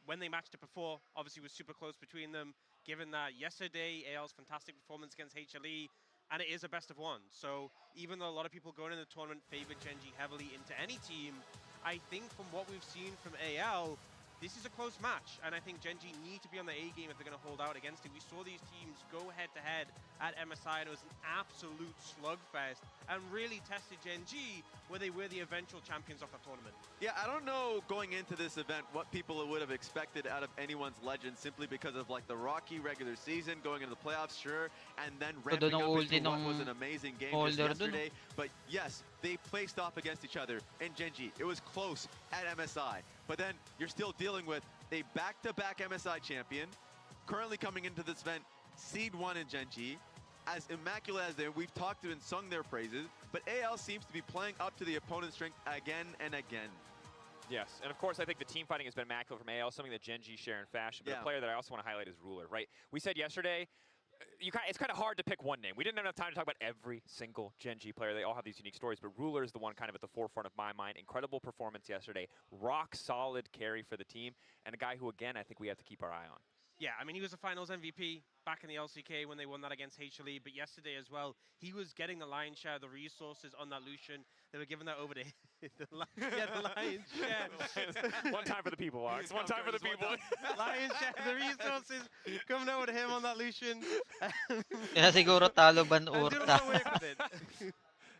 when they matched it before, obviously it was super close between them. Given that yesterday, AL's fantastic performance against HLE, and it is a best of one. So even though a lot of people going in the tournament favored Gen G heavily into any team, I think from what we've seen from AL, this is a close match, and I think Gen G need to be on the A game if they're going to hold out against it. We saw these teams go head-to-head at MSI, and it was an absolute slugfest, and really tested Gen G, where they were the eventual champions of the tournament. Yeah, I don't know going into this event what people would have expected out of anyone's legend, simply because of like the rocky regular season, going into the playoffs, sure, and then ramping up into what was an amazing game just yesterday. But yes, they faced off against each other in Gen G. It was close at MSI. But then you're still dealing with a back-to-back MSI champion, currently coming into this event, seed 1 in Gen G. As immaculate as they, we've talked to and sung their praises, but AL seems to be playing up to the opponent's strength again and again. Yes, and of course I think the team fighting has been immaculate from AL, something that Gen G share in fashion, but a player that I also want to highlight is Ruler, right? We said yesterday, it's kind of hard to pick one name. We didn't have enough time to talk about every single Gen G player. They all have these unique stories, but Ruler is the one kind of at the forefront of my mind. Incredible performance yesterday. Rock solid carry for the team, and a guy who, again, I think we have to keep our eye on. Yeah, I mean, he was the finals MVP back in the LCK when they won that against HLE, but yesterday as well, he was getting the lion's share of the resources on that Lucian. They were giving that over to him. the lion's share. One time for the people, Ox. One time for the people. Lion's share of the resources coming over to him on that Lucian. Kaya siguro talo Ban-Urta.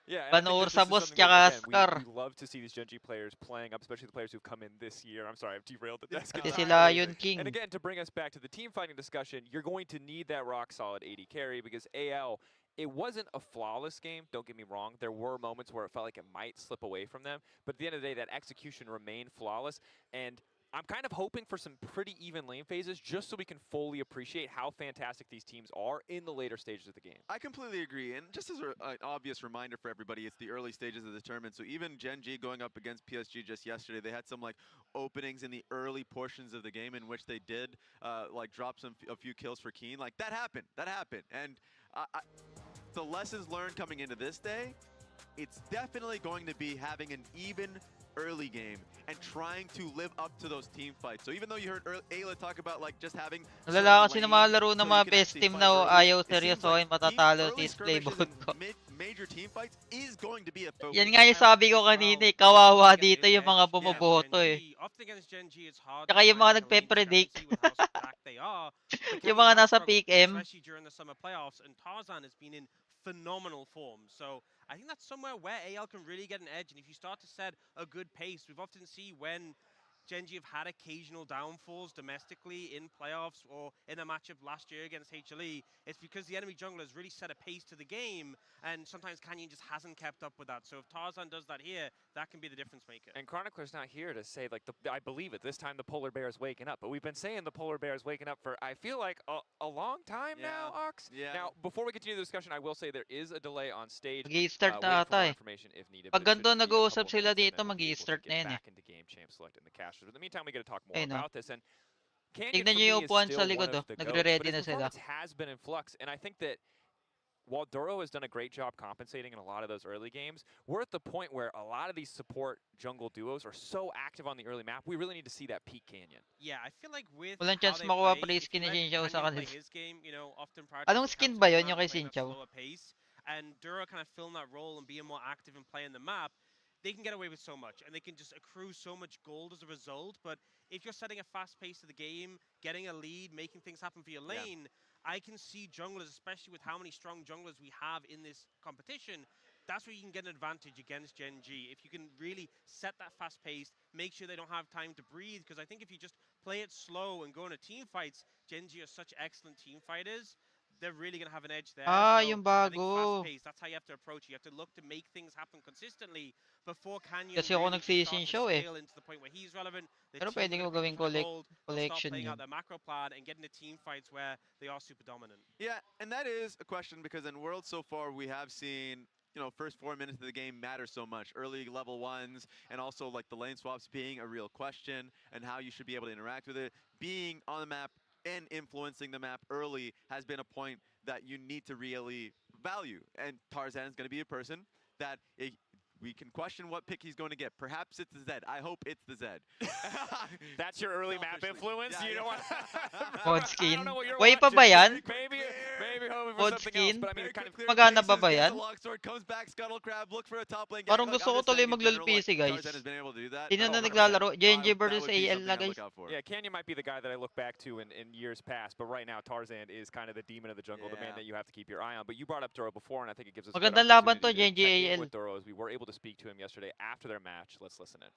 Yeah, Ban-Ur sa boss tsaka Scar. We love to see these Gen G players playing up, especially the players who've come in this year. I'm sorry, I've derailed the desk. Kasi sila Lion King. And again, to bring us back to the team fighting discussion, you're going to need that rock solid AD carry because AL, it wasn't a flawless game, don't get me wrong. There were moments where it felt like it might slip away from them, but at the end of the day, that execution remained flawless. And I'm kind of hoping for some pretty even lane phases just so we can fully appreciate how fantastic these teams are in the later stages of the game. I completely agree, and just as an obvious reminder for everybody, it's the early stages of the tournament, so even Gen G going up against PSG just yesterday, they had some like openings in the early portions of the game in which they did like drop a few kills for Keen. Like that happened, and the lessons learned coming into this day, it's definitely going to be having an even early game and trying to live up to those team fights. So even though you heard Ayla talk about like just having Nalala kasi ng mga laro ng mga best team na ayaw seryosohin matatalo si Playbook ko. Major team fights is going to be a focus. Yan nga yung sabi ko kanina, kawawa dito yung mga bumuboto eh. Tsaka yung mga nagpe-predict. Yung mga nasa peak M. Especially during the summer playoffs, and Tarzan has been in phenomenal form. So I think that's somewhere where AL can really get an edge, and if you start to set a good pace, we've often seen when Gen G have had occasional downfalls domestically in playoffs or in a matchup last year against HLE, it's because the enemy jungler has really set a pace to the game, and sometimes Canyon just hasn't kept up with that. So if Tarzan does that here, that can be the difference maker. And Chronicler's not here to say, like, I believe it, this time the Polar Bear is waking up. But we've been saying the Polar Bear is waking up for, I feel like, a long time now, Ox. Yeah. Now, before we continue the discussion, I will say there is a delay on stage. Mag-i-start na ata eh. Pag ganito nag-uusap sila dito, mag-i-start na yan eh. Back into game champ select in the casters. But in the meantime, we got to talk more about this. And tignan nyo yung upuan sa likod, nagre-ready na sila. Has been in flux, and I think that while Duro has done a great job compensating in a lot of those early games, we're at the point where a lot of these support jungle duos are so active on the early map, we really need to see that peak Canyon. Yeah, I feel like with walang chance makuha pa rin skin ni Xinqiao sa kanila. Anong Anong skin ba yun yung kay Xinqiao? And Duro kind of film that role and being more active and playing the map, they can get away with so much, and they can just accrue so much gold as a result. But if you're setting a fast pace to the game, getting a lead, making things happen for your lane, I can see junglers, especially with how many strong junglers we have in this competition, that's where you can get an advantage against Gen G. If you can really set that fast pace, make sure they don't have time to breathe, because I think if you just play it slow and go into team fights, Gen G are such excellent team fighters, they're really going to have an edge there. Yung bago. That's how you have to approach it. You have to look to make things happen consistently before Canyon Kasi ako nag-Xinqiao eh. into the point where he's relevant. Pero pwede ko gawing collection playing yun. out their macro plan and getting the team fights where they are super dominant. Yeah, and that is a question because in Worlds so far we have seen, you know, first 4 minutes of the game matter so much. Early level ones and also like the lane swaps being a real question and how you should be able to interact with it. Being on the map and influencing the map early has been a point that you need to really value. And Tarzan is going to be a person that we can question what pick he's going to get. Perhaps it's the Zed. I hope it's the Zed. That's your early map influence? Yeah, you don't want Mod skin. Way pa ba yan? Maybe hope for Pod something skin? else, but I mean, it kind of... Magana ba ba Gets yan? a longsword, comes back, Scuttle Crab, look for a top lane. Parang Like, gusto I'm ko just tuloy saying in mag-LOL general, like, PC, guys. Tarzan has been able to do that. Sino but na 100%. naglalaro? JNJ that versus would be AL something na, I'd guys. look out for. Yeah, Canyon might be the guy that I look back to in years past, but right now Tarzan is kind of the demon of the jungle, the man that you have to keep your eye on. But you brought up Duro before, and I think it gives us a good Magandang laban to, opportunity to check in JNJ with Duro, as we were able to speak to him yesterday after their match. Let's listen in.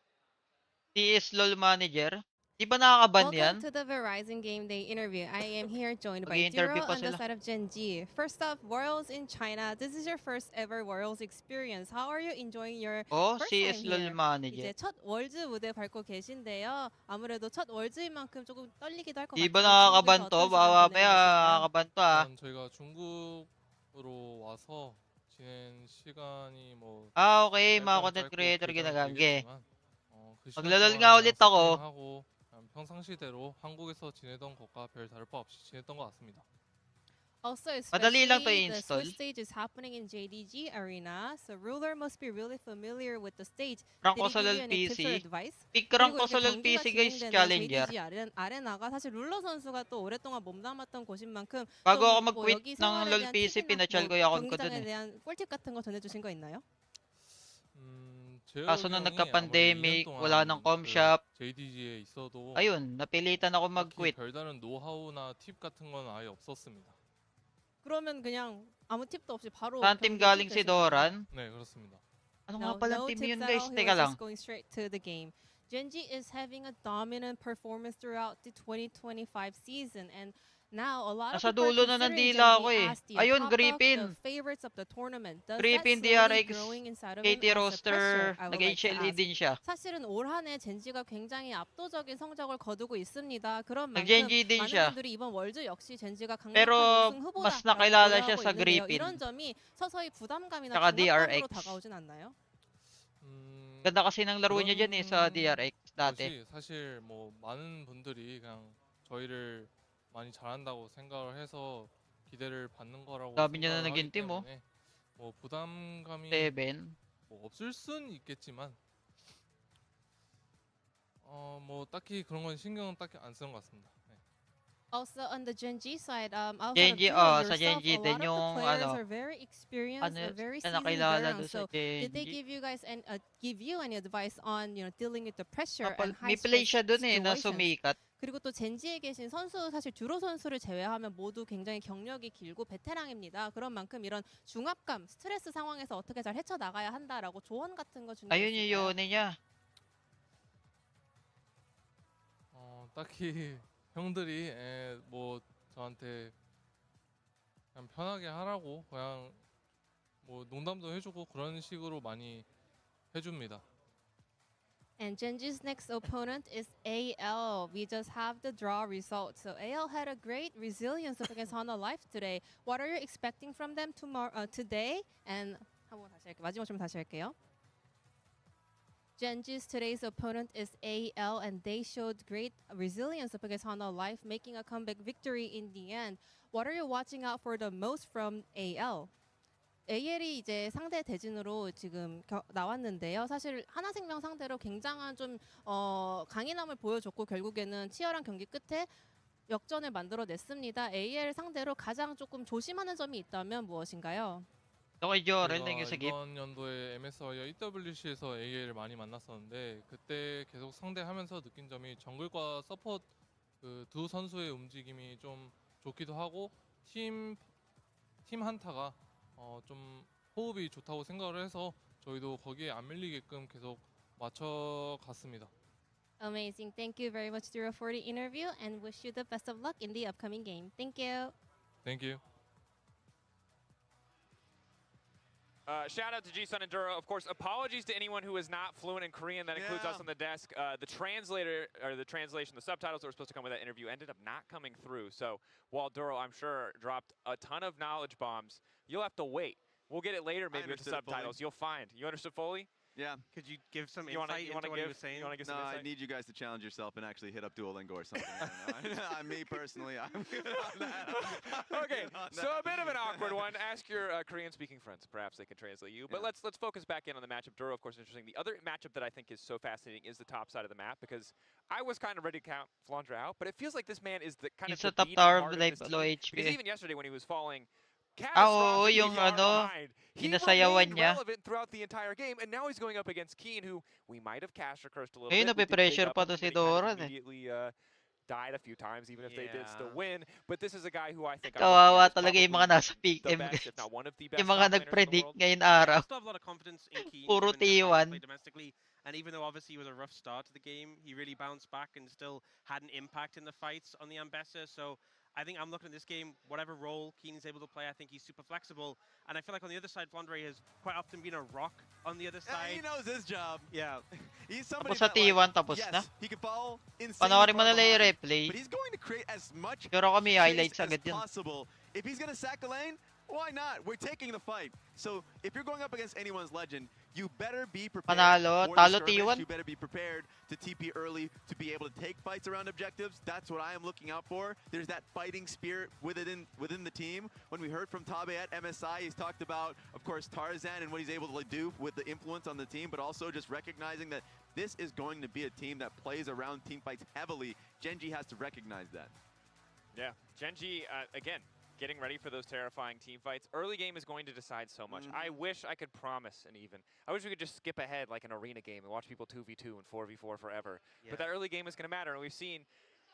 He is LOL manager. Di ba nakakaban yan? Welcome to the Verizon Game Day interview. I am here joined by Mag-i-interview Duro pa on the sila. side of Genji. First off, Worlds in China. This is your first ever Worlds experience. How are you enjoying your first He time is LOL here? manager. 이제 첫 월즈 무대 밟고 계신데요. 아무래도 첫 월즈인 만큼 조금 떨리기도 할 것 Di ba 같은데 nakakaban 중국에서 to? 어떤 시간 Baka 보내고 mamaya 계신가요? nakakaban to ah. 저희가 중국으로 와서 지낸 시간이 뭐 Okay, mga 짧다면 content 짧고 creator 길다면 ginagangge. 길겠지만 그 시간 Maglalol 동안 nga ulit ako. 스트리밍하고 평상시대로 한국에서 지내던 것과 별 다를 바 없이 지냈던 것 같습니다. Also, Madali lang to especially the i-install. Swiss stage is happening in JDG Arena, so Ruler must be really familiar with the stage. Rank Did ko he sa give LOL you any tips or PC. advice? Pick rank 그리고 ko sa 이렇게 LOL 경기가 PC guys, 진행되는 challenger. JDG 아레나가 사실 룰러 선수가 또 오랫동안 몸담았던 곳인 만큼 Bago ako 좀 mag-quit 여기 ng 생활에 LOL 대한 PC, 팁이나 pinachal ko yung account ko dun 경기장에 eh. 대한 꿀팁 같은 거 전해주신 거 있나요? Kaso nung nagka-pandemic, wala nang com shop. JDG에 있어도 Ayun, napilitan ako 딱히 mag-quit. 별다른 노하우나 팁 같은 건 아예 없었습니다. 그러면 그냥 아무 팁도 없이 바로 Saan team galing si Doran? 네, 그렇습니다. Ano No, nga palang no team tips yun at guys? all. He Teka was lang. just going straight to the game. Genji is having a dominant performance throughout the 2025 season, and now a lot of Nasa people dulo are na ng considering dila Genji ako eh. as the Ayun, top Griffin. of the favorites of the tournament. Does Griffin, that slowly DRX, growing inside of him KT as a roster, pressure? I would like to nag-HLE ask. din siya. 사실은 올 한해 젠지가 굉장히 압도적인 성적을 거두고 있습니다. 그런 만큼 nag-Genji din 많은 siya. 분들이 이번 월드 역시 젠지가 강력한 Pero 우승 mas 후보다라고 nakilala siya 고려하고 sa 있는데요. Griffin. 이런 점이 서서히 부담감이나 Tsaka 중압감으로 DRX. 다가오진 않나요? Ganda kasi ng laro niya dyan eh sa DRX dati. 것이 사실 뭐 많은 분들이 그냥 저희를 많이 잘한다고 생각을 해서 기대를 받는 거라고 Dami niya na 생각을 하기 naging team oh. 때문에 뭐 부담감이 7. 뭐 없을 순 있겠지만 뭐 딱히 그런 건 신경은 딱히 안 쓰는 것 같습니다. 네. Also on the Genji side, outside Genji, of Duo, sa yourself, Genji a din lot of yung, the players ano, are very experienced, are very na seasoned nakilala veterans. doon sa So did they Genji. give you guys and give you any advice on dealing with the pressure and high May play stress siya doon eh na situations? sumikat. 그리고 또 젠지에 계신 선수 사실 듀로 선수를 제외하면 모두 굉장히 경력이 길고 베테랑입니다. 그런 만큼 이런 중압감, 스트레스 상황에서 어떻게 잘 헤쳐나가야 한다라고 조언 같은 거 주는 게 Ayun yung 있을까요? yun niya. 딱히 형들이 뭐 저한테 그냥 편하게 하라고 그냥 뭐 농담도 해주고 그런 식으로 많이 해줍니다. And Genji's next opponent is AL. We just have the draw result. So AL had a great resilience up against Hana Life today. What are you expecting from them today? And 한번 다시 할게요. 마지막 질문 다시 할게요. Genji's today's opponent is AL, and they showed great resilience up against Hana Life, making a comeback victory in the end. What are you watching out for the most from AL? AL이 이제 상대 대진으로 지금 나왔는데요. 사실 하나생명 상대로 굉장한 좀 강인함을 보여줬고 결국에는 치열한 경기 끝에 역전을 만들어냈습니다. AL 상대로 가장 조금 조심하는 점이 있다면 무엇인가요? 이번 연도에 MSI와 EWC에서 AL을 많이 만났었는데 그때 계속 상대하면서 느낀 점이 정글과 서포트 그 두 선수의 움직임이 좀 좋기도 하고 팀 한타가 좀 호흡이 좋다고 생각을 해서 저희도 거기에 안 밀리게끔 계속 맞춰갔습니다. Amazing. Thank you very much, Duro, for the interview, and wish you the best of luck in the upcoming game. Thank you. Thank you. Shout out to G-Sun and Duro. Of course, apologies to anyone who is not fluent in Korean. That includes us on the desk. The translator, or the translation, the subtitles that were supposed to come with that interview ended up not coming through. So while Duro, I'm sure, dropped a ton of knowledge bombs, you'll have to wait. We'll get it later maybe with the subtitles. You'll find. You understood fully? Yeah. Could you give some You wanna- insight you wanna into what he give- was saying? you wanna give No, some I insight? need you guys to challenge yourself and actually hit up Duolingo or something. I don't know. Me personally, I'm good on that. Okay, so a bit of an awkward one. Ask your Korean-speaking friends. Perhaps they can translate you. But let's focus back in on the matchup. Duro, of course, interesting. The other matchup that I think is so fascinating is the top side of the map because I was kind of ready to count Flandre out, but it feels like this man is the kind He's of a top beating tower heart of of this low team. HP. Because even yesterday when he was falling Oo, catastrophically yung far ano, behind. He sinasayawan remained niya. relevant throughout the entire game, and now he's going up against Keen, who we might have cashed or cursed a little Ngayon, bit. We did big nape-pressure up pa on to him, si but he kind of Doran eh. immediately died a few times, even if they did still win. But this is a guy who I think I'm Kawawa looking at talaga as yung mga probably nasa the PM, best, if guys. not one of the best Yung mga top laners in the nag-predict world. ngayon Yeah, araw. I still have a lot of confidence in Keen, Puro given how he T1. played domestically. And even though obviously it was a rough start to the game, he really bounced back and still had an impact in the fights on the Ambessa. So I think I'm looking at this game, whatever role Keen is able to play, I think he's super flexible. And I feel like on the other side, Flandre has quite often been a rock on the other side. He knows his job. Yeah. He's somebody Tapos sa that, T1, tapos yes, na. he can fall insanely Panoorin mo far na lang yung behind, replay. but he's going to create as much Pero kami chase highlights as agad yun. possible. If he's going to sack a lane, why not? We're taking the fight. So if you're going up against anyone's legend, you better be prepared Panalo, for talo the skirmish. T1. You better be prepared to TP early to be able to take fights around objectives. That's what I am looking out for. There's that fighting spirit within the team. When we heard from Tabe at MSI, he's talked about, of course, Tarzan and what he's able to do with the influence on the team, but also just recognizing that this is going to be a team that plays around team fights heavily. Genji has to recognize that. Yeah, Genji, again, getting ready for those terrifying team fights. Early game is going to decide so much. I wish I could promise an even. I wish we could just skip ahead like an arena game and watch people 2v2 and 4v4 forever. But that early game is going to matter, and we've seen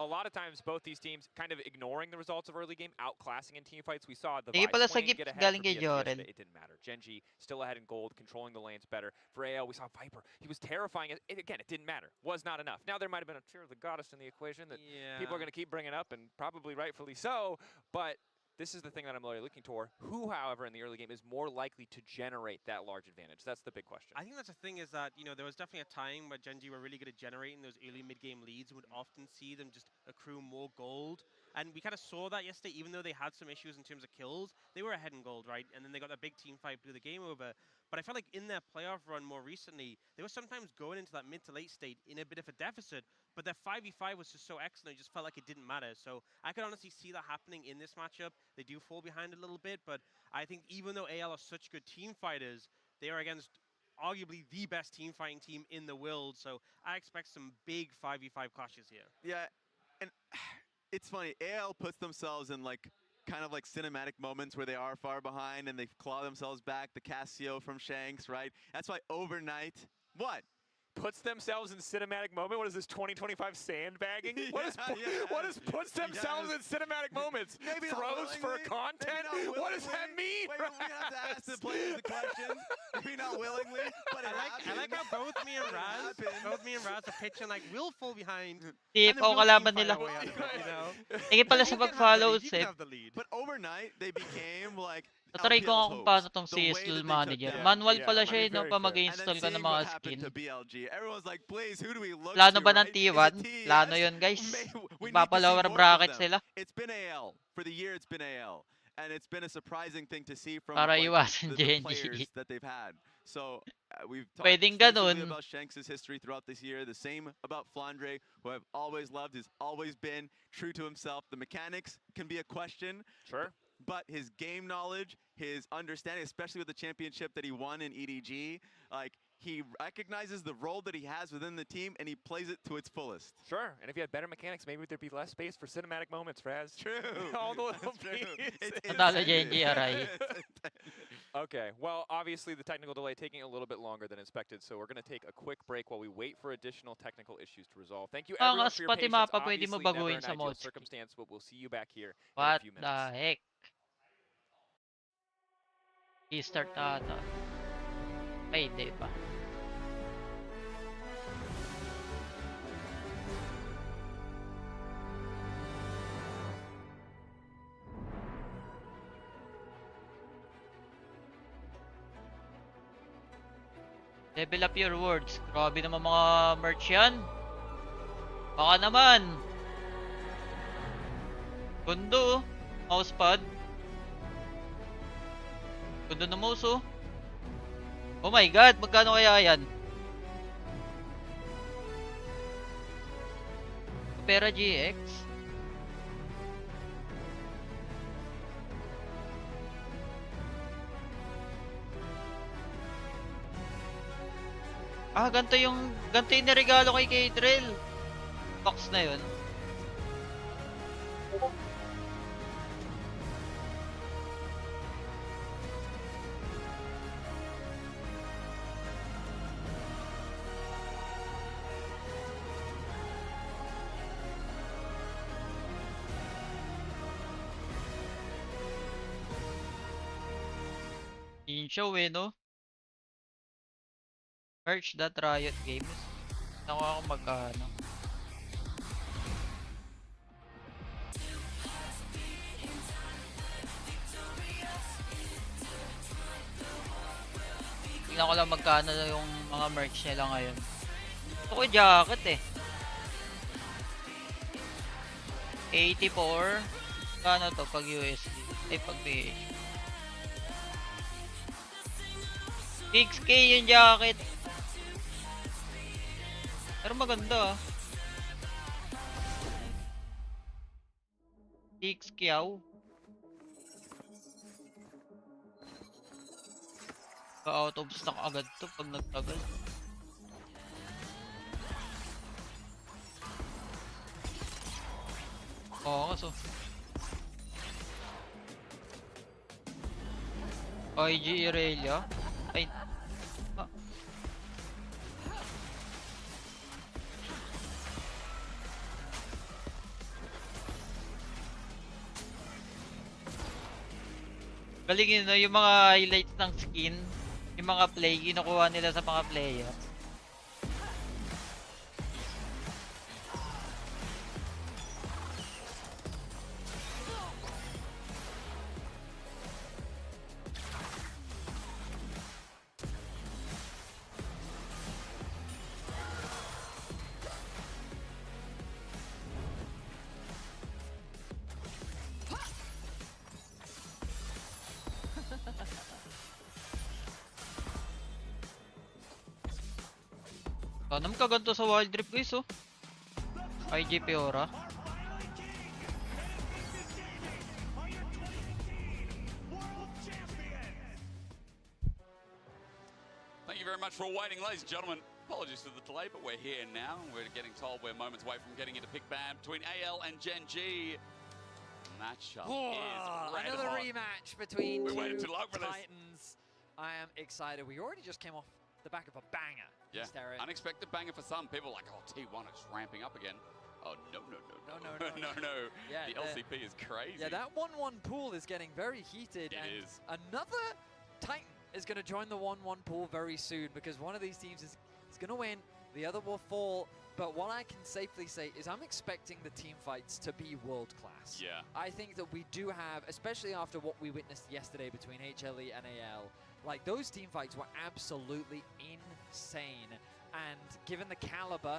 a lot of times both these teams kind of ignoring the results of early game, outclassing in team fights. We saw the Sige pala sa Vice gift get ahead galing for kay PSG Jorel. yesterday. It didn't matter. Genji still ahead in gold, controlling the lanes better. For AL, we saw Viper. He was terrifying. Again, it didn't matter. Was not enough. Now there might have been a Tear of the Goddess in the equation that people are going to keep bringing up, and probably rightfully so, but this is the thing that I'm really looking toward. Who, however, in the early game is more likely to generate that large advantage? That's the big question. I think that's the thing is that, there was definitely a time where Genji were really good at generating those early mid-game leads and would often see them just accrue more gold. And we kind of saw that yesterday, even though they had some issues in terms of kills, they were ahead in gold, right? And then they got a big team fight, blew the game over. But I felt like in their playoff run more recently, they were sometimes going into that mid to late state in a bit of a deficit, but their 5v5 was just so excellent, it just felt like it didn't matter. So I could honestly see that happening in this matchup. They do fall behind a little bit, but I think even though AL are such good team fighters, they are against arguably the best team fighting team in the world. So I expect some big 5v5 clashes here. Yeah, and it's funny, AL puts themselves in kind of like cinematic moments where they are far behind and they claw themselves back, the Casio from Shanks, right? That's why overnight, what? Puts themselves in cinematic moment? What is this, 2025 sandbagging? What is puts themselves in cinematic moments? Maybe throws for content? What does that mean? Wait, we have to ask the players the questions. Maybe not willingly, but I like how both me and Raz are pitching like we'll fall behind. CFO kalaban nila. Sige pala sa pag-follow, Sep. But overnight, they became like Tatry ko nga kung paano tong CSL manager. Manual pala siya, no? Pa mag-install ka ng mga skin. Plano ba ng T1? Plano yun, guys. Papalower bracket sila. It's been AL. For the year, it's been AL. And it's been a surprising thing to see from Para the players that they've had. So we've talked extensively about Shanks' history throughout this year. The same about Flandre, who I've always loved, has always been true to himself. The mechanics can be a question. Sure. But his game knowledge, his understanding, especially with the championship that he won in EDG, he recognizes the role that he has within the team and he plays it to its fullest. Sure, and if you had better mechanics, maybe there'd be less space for cinematic moments, Raz. True. All the little pieces. Okay, well, obviously the technical delay taking a little bit longer than expected, so we're going to take a quick break while we wait for additional technical issues to resolve. Thank you everyone for your patience. Obviously, never an ideal circumstance, but we'll see you back here in a few minutes. What the heck? I-start ata. Ay, hindi pa. Level up your words. Grabe naman mga merch yan. Baka naman. Gundo. Mousepad. Gundo na mouse, oh. Oh my god, magkano kaya yan? Opera GX. Ganito yung niregalo kay K-Drill. Box na yun. Clean show eh, no? Merch that Riot Games. Naku ako magkano. Tingnan ko lang magkano yung mga merch nila ngayon. Gusto ko jacket eh. 84. Kano to pag USD? Ay pag PH. 6K yung jacket. Pero maganda ah. 6K yaw. Out of stock agad to pag nagtagal. Oo, kaso. IG Irelia. Ay. Ah. Galing yun, no? Yung mga highlights ng skin. Yung mga play, kinukuha nila sa mga player. Tanam ka ganito sa Wild Rift guys oh. IG Peora. Thank you very much for waiting, ladies and gentlemen. Apologies for the delay, but we're here now. We're getting told we're moments away from getting into pick bam between AL and Gen G. Matchup is red another hot. rematch between We waited two too long for this. Titans. I am excited. We already just came off the back of a banger. Yeah, unexpected banger for some people. Like, oh, T1 is ramping up again. Oh no. Yeah, the LCP is crazy. Yeah, that 1-1 pool is getting very heated. It and is. Another Titan is going to join the 1-1 pool very soon because one of these teams is going to win, the other will fall. But what I can safely say is I'm expecting the team fights to be world class. Yeah. I think that we do have, especially after what we witnessed yesterday between HLE and AL, like those team fights were absolutely insane. And given the caliber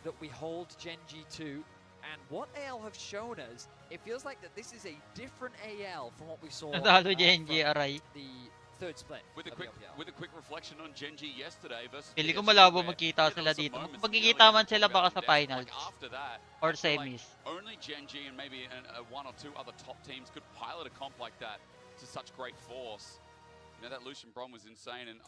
that we hold Gen G to and what AL have shown us, it feels like that this is a different AL from what we saw Natalo Gen G, aray. the third split. With a quick reflection on Gen G yesterday versus Pili ko PSG, malabo where, magkita there sila were some dito. moments Magkikita man sila about baka sa depth, finals. like after that, Or I feel like semis. only Gen G and maybe one or two other top teams could pilot a comp like that to such great force. You know, that Lucian Brom was insane, and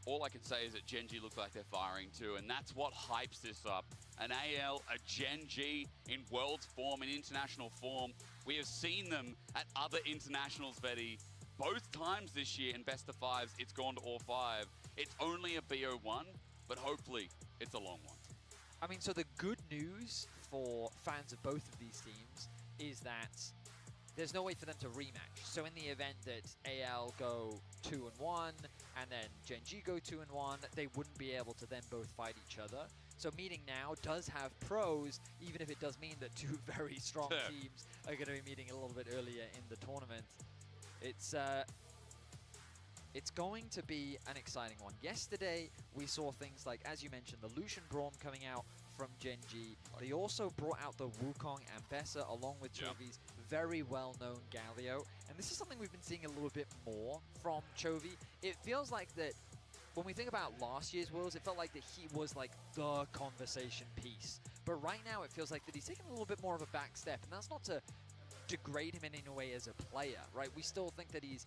all I can say is that Gen G look like they're firing too, and that's what hypes this up. An AL, a Gen G in Worlds form, in international form. We have seen them at other internationals, Vetty. Both times this year in best of fives, it's gone to all five. It's only a BO1, but hopefully it's a long one. I mean, so the good news for fans of both of these teams is that there's no way for them to rematch. So in the event that AL go 2-1 and then Gen G go 2-1, they wouldn't be able to then both fight each other. So meeting now does have pros, even if it does mean that two very strong teams are going to be meeting a little bit earlier in the tournament. It's going to be an exciting one. Yesterday, we saw things like, as you mentioned, the Lucian Braum coming out from Gen G. They also brought out the Wukong Ambessa along with Chovy's very well-known Galio. And this is something we've been seeing a little bit more from Chovy. It feels like that when we think about last year's Worlds, it felt like that he was like the conversation piece. But right now, it feels like that he's taken a little bit more of a back step. And that's not to degrade him in any way as a player, right? We still think that he's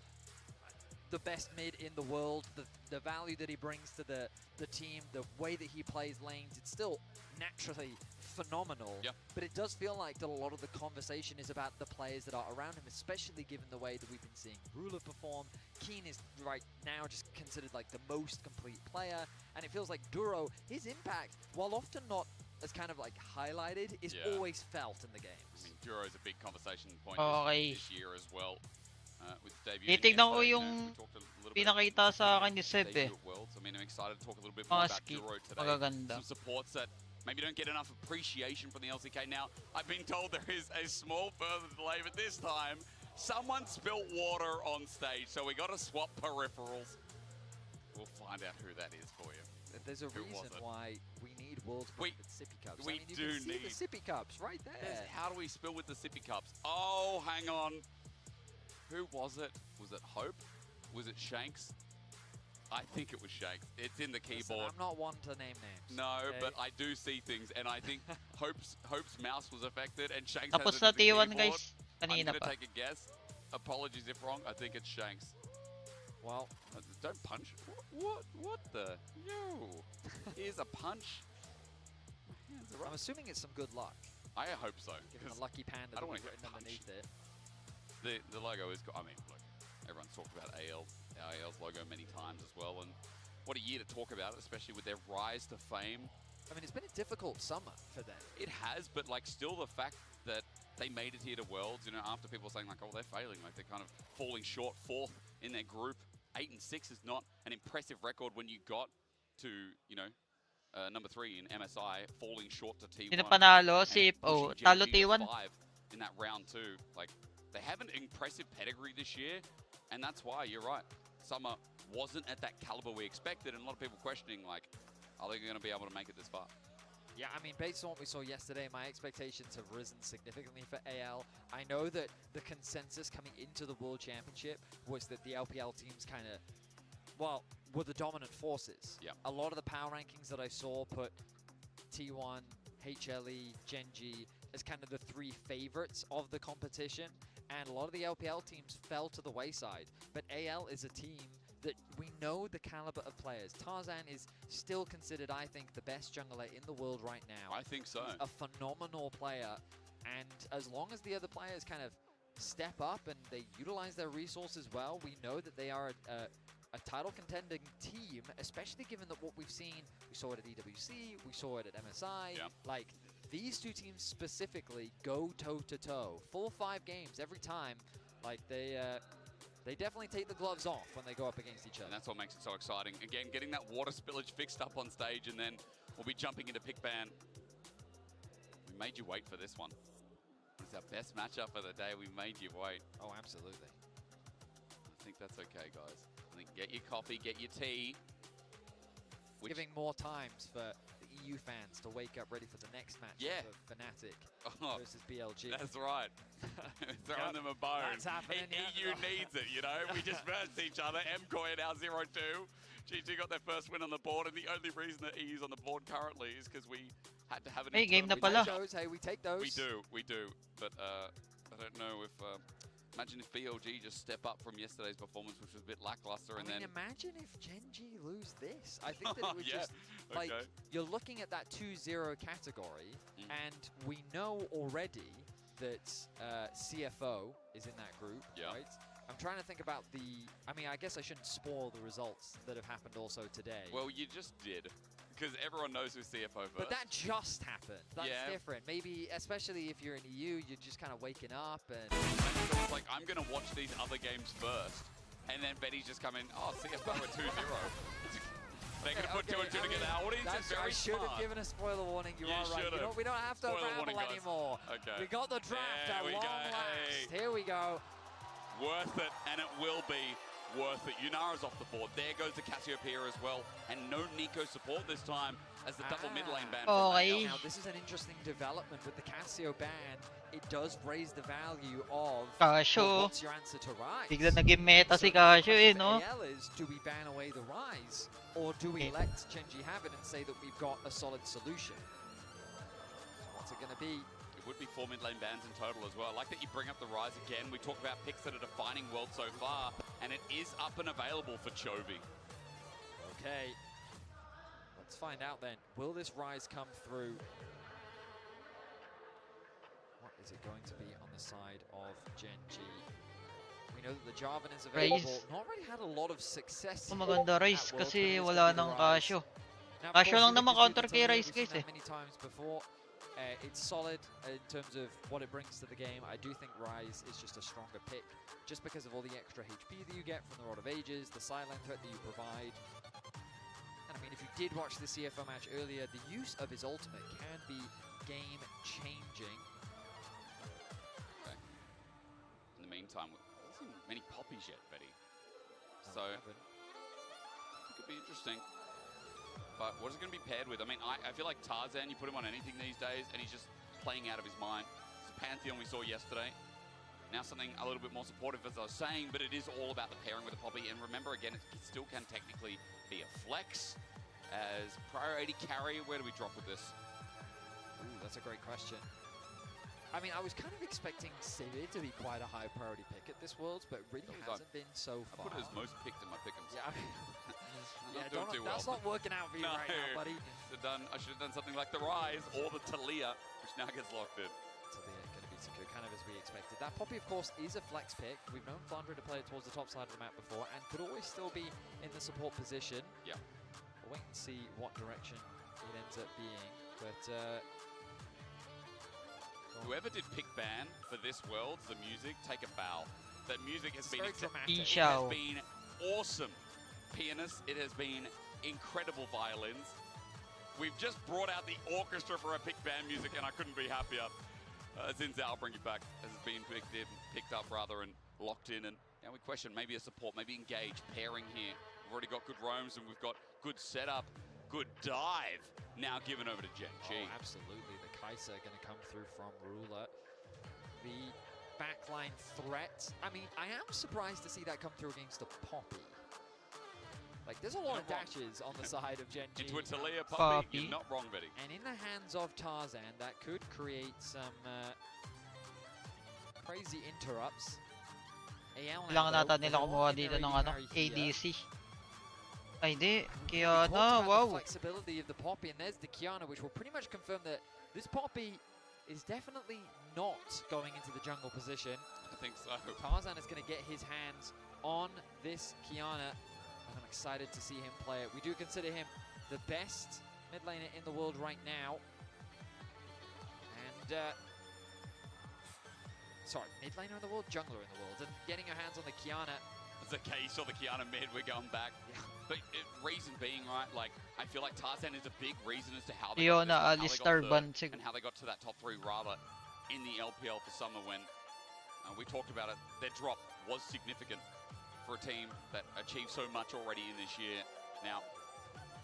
the best mid in the world, the value that he brings to the team, the way that he plays lanes, it's still naturally phenomenal. But it does feel like that a lot of the conversation is about the players that are around him, especially given the way that we've been seeing Ruler perform. Keen is right now just considered like the most complete player, and it feels like Duro, his impact, while often not as kind of like highlighted, is always felt in the games. I mean, Duro is a big conversation point this year as well. with debut. Titignan ko yung pinakita sa akin ni Seb eh. Worlds. I mean, I'm excited to talk a little bit more about Duro today. Magaganda. Some supports that maybe don't get enough appreciation from the LCK. Now, I've been told there is a small further delay, but this time, someone spilt water on stage, so we got to swap peripherals. We'll find out who that is for you. There's a reason why we need Worlds with sippy cups. We you do can see need the sippy cups right there. How do we spill with the sippy cups? Oh, hang on. Who was it? Was it Hope? Was it Shanks? I think it was Shanks. It's in the keyboard. Listen, I'm not one to name names. No, okay? but I do see things, and I think Hope's mouse was affected, and Shanks Tapos has it in the T1 keyboard. guys. I'm Kanina gonna pa. take a guess. Apologies if wrong. I think it's Shanks. Well, don't punch. What the? Yo, here's a punch. I'm assuming it's some good luck. I hope so. Given the lucky panda I don't that want to we've get written punched. underneath it. The logo is. I mean, look, everyone's talked about AL's logo many times as well, and what a year to talk about it, especially with their rise to fame. I mean, it's been a difficult summer for them. It has, but like still the fact that they made it here to Worlds, you know, after people saying like, oh, they're failing, like they're kind of falling short, fourth in their group. 8-6 is not an impressive record when you got to, you know, number 3 in MSI, falling short to T1. Sino panalo? CFO. Talo T1. In that round 2. Like, they have an impressive pedigree this year, and that's why, you're right, Summer wasn't at that caliber we expected, and a lot of people questioning, like, are they going to be able to make it this far? Yeah, I mean, based on what we saw yesterday, my expectations have risen significantly for AL. I know that the consensus coming into the World Championship was that the LPL teams kind of, well, were the dominant forces. Yeah. A lot of the power rankings that I saw put T1, HLE, Gen.G as kind of the 3 favorites of the competition, and a lot of the LPL teams fell to the wayside. But AL is a team that we know the caliber of players. Tarzan is still considered, I think, the best jungler in the world right now. I think so. He's a phenomenal player, and as long as the other players kind of step up and they utilize their resources well, we know that they are a title contending team, especially given that what we've seen, we saw it at EWC, we saw it at MSI, like these two teams specifically go toe-to-toe. 4-5 games every time, like they definitely take the gloves off when they go up against each other. And that's what makes it so exciting. Again, getting that water spillage fixed up on stage, and then we'll be jumping into pick ban. We made you wait for this one. It's our best matchup of the day. We made you wait. Oh, absolutely. I think that's okay, guys. I think get your coffee, get your tea. Giving more times for the EU fans to wake up ready for the next match of Fnatic versus BLG. That's right. Throwing them a bone. That's happening. EU needs it, you know. We just versed each other. MCOY now 0-2. G2 got their first win on the board, and the only reason that EU's on the board currently is because we had to have an game na pala. Hey, we take those. We do. But I don't know if... imagine if BLG just step up from yesterday's performance, which was a bit lackluster, I mean, imagine if Gen.G lose this. I think that it would just, like, you're looking at that 2-0 category, and we know already that CFO is in that group, right? I'm trying to think about I mean, I guess I shouldn't spoil the results that have happened also today. Well, you just did. Because everyone knows who CFO versus. But that just happened. That's different. Maybe, especially if you're in EU, you're just kind of waking up and... So it's like, I'm going to watch these other games first, and then Betty's just come in, oh, CFO at 2-0. They're going to put 2 and 2 together. Our audience is very I should smart. have given a spoiler warning. You are right. Should've. We don't have to Spoiler ramble warning, guys. anymore. Okay. We got the draft at long last. Here we go. Worth it, and it will be worth it. Yunara's off the board. There goes the Cassiopeia as well. And no Nico support this time as the double mid lane ban. Now, this is an interesting development with the Cassio ban. It does raise the value of Casio. What's your answer to Rise? Bigla naging meta si Casio no? AL is, do we ban away the Rise? Or do we let Gen.G have it and say that we've got a solid solution? What's it going to be? It would be 4 mid lane bans in total as well. I like that you bring up the Rise again. We talk about picks that are defining World so far, and it is up and available for Chovy. Okay. Let's find out then. Will this Rise come through? What is it going to be on the side of Gen.G? We know that the Jarvan is available. Not really had a lot of success. Maganda Rise kasi wala nang Casio. Casio lang naman counter kay Rise guys eh. Many times before. It's solid in terms of what it brings to the game. I do think Ryze is just a stronger pick, just because of all the extra HP that you get from the Rod of Ages, the sideline threat that you provide. And I mean, if you did watch the CFO match earlier, the use of his ultimate can be game-changing. Okay. In the meantime, there hasn't been many poppies yet, Betty. So, it could be interesting. But what is it going to be paired with? I mean, I feel like Tarzan, you put him on anything these days, and he's just playing out of his mind. It's the Pantheon we saw yesterday. Now something a little bit more supportive, as I was saying, but it is all about the pairing with the Poppy. And remember, again, it still can technically be a flex. As priority carry, where do we drop with this? Ooh, that's a great question. I mean, I was kind of expecting Sivir to be quite a high priority pick at this Worlds, but really hasn't been so far. I put it as most picked in my pick'ems. Yeah, That's not working out for you right now, buddy. I should have done something like the Ryze or the Talia, which now gets locked in. Talia going to be secure, kind of as we expected. That Poppy, of course, is a flex pick. We've known Flandre to play it towards the top side of the map before, and could always still be in the support position. Yeah. We'll wait and see what direction it ends up being, but. Whoever did pick ban for this Worlds, the music, take a bow. That music has been awesome. Pianists, it has been incredible violins. We've just brought out the orchestra for our pick ban music, and I couldn't be happier. Since I'll bring it back, as it's been picked up rather, and locked in. And now we question maybe a support, maybe engage, pairing here. We've already got good roams, and we've got good setup, good dive. Now given over to Gen G. Oh, absolutely. The Kai'Sa going to come through from Ruler. The backline threat. I mean, I am surprised to see that come through against a Poppy. Like, there's a lot of dashes on the side of Gen G. Into a Talia Poppy. You're not wrong, Betty. And in the hands of Tarzan, that could create some crazy interrupts. Kailangan nata nila kumuha dito ng ADC. Ay, di. Kiana, wow. The flexibility of the Poppy, and there's the Kiana, which will pretty much confirm that this Poppy is definitely not going into the jungle position. I think so. Tarzan is going to get his hands on this Kiana, and I'm excited to see him play it. We do consider him the best mid laner in the world right now. And, sorry, mid laner in the world? Jungler in the world. And getting your hands on the Kiana. It's okay, you saw the Kiana mid, we're going back. Yeah. But reason being, right, like, I feel like Tarzan is a big reason as to how they Yo, got and how they got to that top 3 rather in the LPL for summer when we talked about it. Their drop was significant for a team that achieved so much already in this year. Now,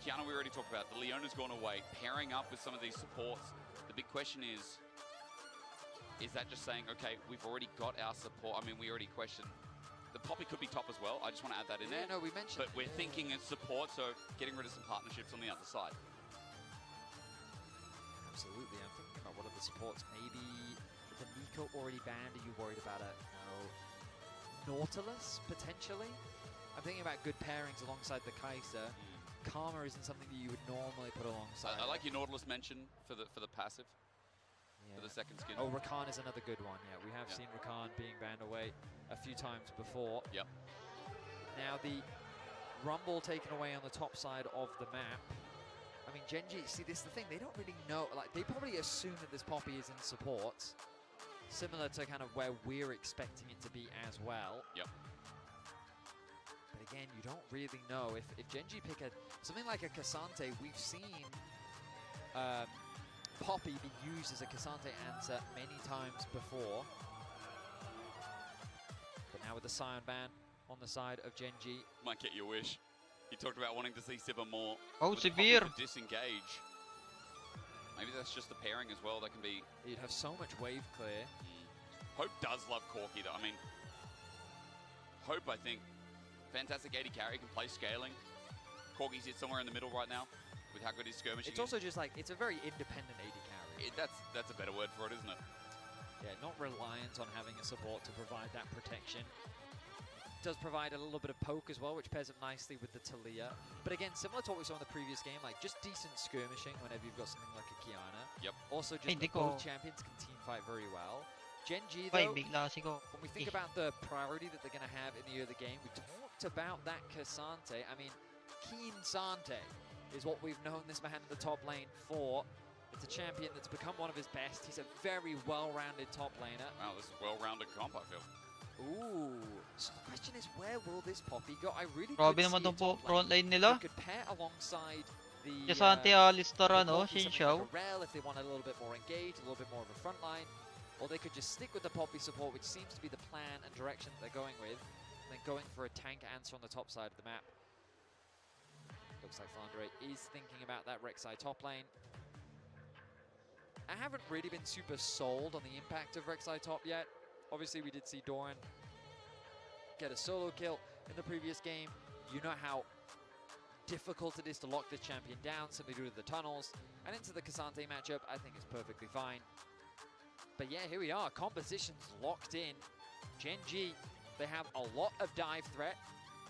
Kiana, we already talked about. The Leona's gone away, pairing up with some of these supports. The big question is that just saying, okay, we've already got our support? I mean, we already questioned. The Poppy could be top as well. I just want to add that in there. No, we mentioned. But we're thinking as support, so getting rid of some partnerships on the other side. Absolutely. I'm thinking about what are the supports. Maybe the Nico already banned. Are you worried about it? No. Nautilus, potentially? I'm thinking about good pairings alongside the Kai'Sa. Karma isn't something that you would normally put alongside. I like your Nautilus mention for the passive. For the second skin. Oh, Rakan is another good one. Yeah, we have seen Rakan being banned away a few times before. Yep. Now the Rumble taken away on the top side of the map. I mean, Gen G, see, this is the thing. They don't really know. Like, they probably assume that this Poppy is in support, similar to kind of where we're expecting it to be as well. Yep. But again, you don't really know if Gen G pick something like a Cassante. We've seen. Poppy be used as a Cassante answer many times before. But now with the Scion ban on the side of Gen G. Might get your wish. You talked about wanting to see Sivir more. Oh, Sivir! Disengage. Maybe that's just the pairing as well. That can be... You'd have so much wave clear. Hope does love Corki though. I mean, Hope, I think, fantastic AD carry, can play scaling. Corki's hit somewhere in the middle right now. With how good his skirmishing It's also just like, it's a very independent AD carry. That's a better word for it, isn't it? Yeah, not reliant on having a support to provide that protection. Does provide a little bit of poke as well, which pairs up nicely with the Talia. But again, similar to what we saw in the previous game, like just decent skirmishing whenever you've got something like a Kiana. Yep. Also just both champions can team fight very well. Gen G though, when we think about the priority that they're going to have in the early game, we talked about that Cassante. I mean, Keen Sante is what we've known this man in the top lane for. It's a champion that's become one of his best. He's a very well-rounded top laner. Wow, this is well-rounded comp, I feel. Ooh. So the question is, where will this Poppy go? I really Grabe could naman see a tong top front lane that nila. could pair alongside the Jasante, Alistar, the ano, Poppy, something Xin like a Rel if they want a little bit more engaged, a little bit more of a front line. Or they could just stick with the Poppy support, which seems to be the plan and direction that they're going with. And then going for a tank answer on the top side of the map. Looks like Flandre is thinking about that Rek'Sai top lane. I haven't really been super sold on the impact of Rek'Sai top yet. Obviously, we did see Doran get a solo kill in the previous game. You know how difficult it is to lock this champion down simply due to the tunnels. And into the K'Sante matchup, I think it's perfectly fine. But yeah, here we are. Composition's locked in. Gen G, they have a lot of dive threat.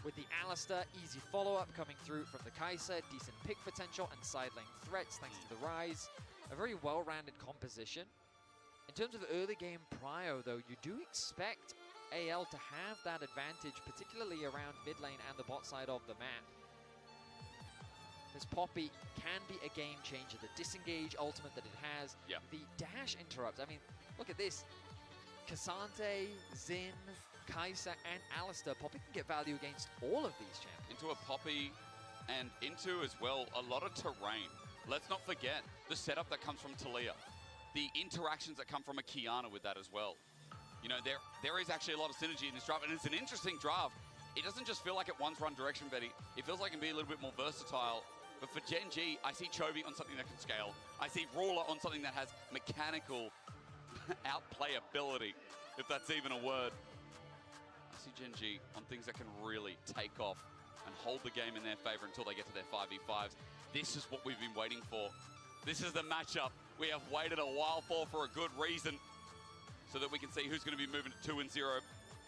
With the Alistar, easy follow-up coming through from the Kai'Sa, decent pick potential and side lane threats thanks to the Rise. A very well-rounded composition. In terms of early game prio though, you do expect AL to have that advantage, particularly around mid lane and the bot side of the map. This Poppy can be a game changer. The disengage ultimate that it has, the dash interrupts. I mean, look at this. K'Sante, Xin, Kai'Sa and Alistar. Poppy can get value against all of these champions. Into a Poppy and into as well a lot of terrain. Let's not forget the setup that comes from Talia. The interactions that come from a Kiana with that as well. You know, there is actually a lot of synergy in this draft, and it's an interesting draft. It doesn't just feel like it one's run direction, Betty. It feels like it can be a little bit more versatile. But for Gen G, I see Chovy on something that can scale. I see Ruler on something that has mechanical outplay ability, if that's even a word. I see Gen G on things that can really take off and hold the game in their favor until they get to their 5v5s. This is what we've been waiting for. This is the matchup we have waited a while for a good reason, so that we can see who's going to be moving to 2-0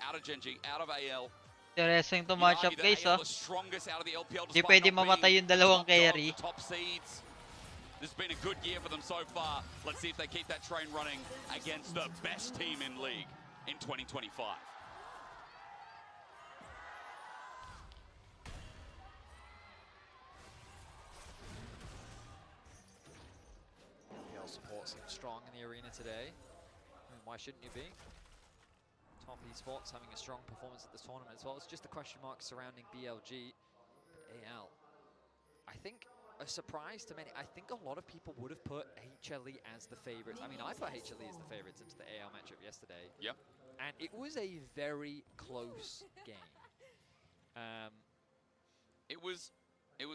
out of Gen G, out of AL. Interesting to matchup, guys, the strongest out of the LPL. Di pwede mamatay yung dalawang carry. Top seeds. This has been a good year for them so far. Let's see if they keep that train running against the best team in league in 2025. LPL support seems strong in the arena today. I mean, why shouldn't you be? Top esports having a strong performance at this tournament as well. It's just the question mark surrounding BLG. AL, I think a surprise to many. I think a lot of people would have put HLE as the favorites. I mean, I put HLE as the favorites into the AL matchup yesterday. Yep. And it was a very close game. It was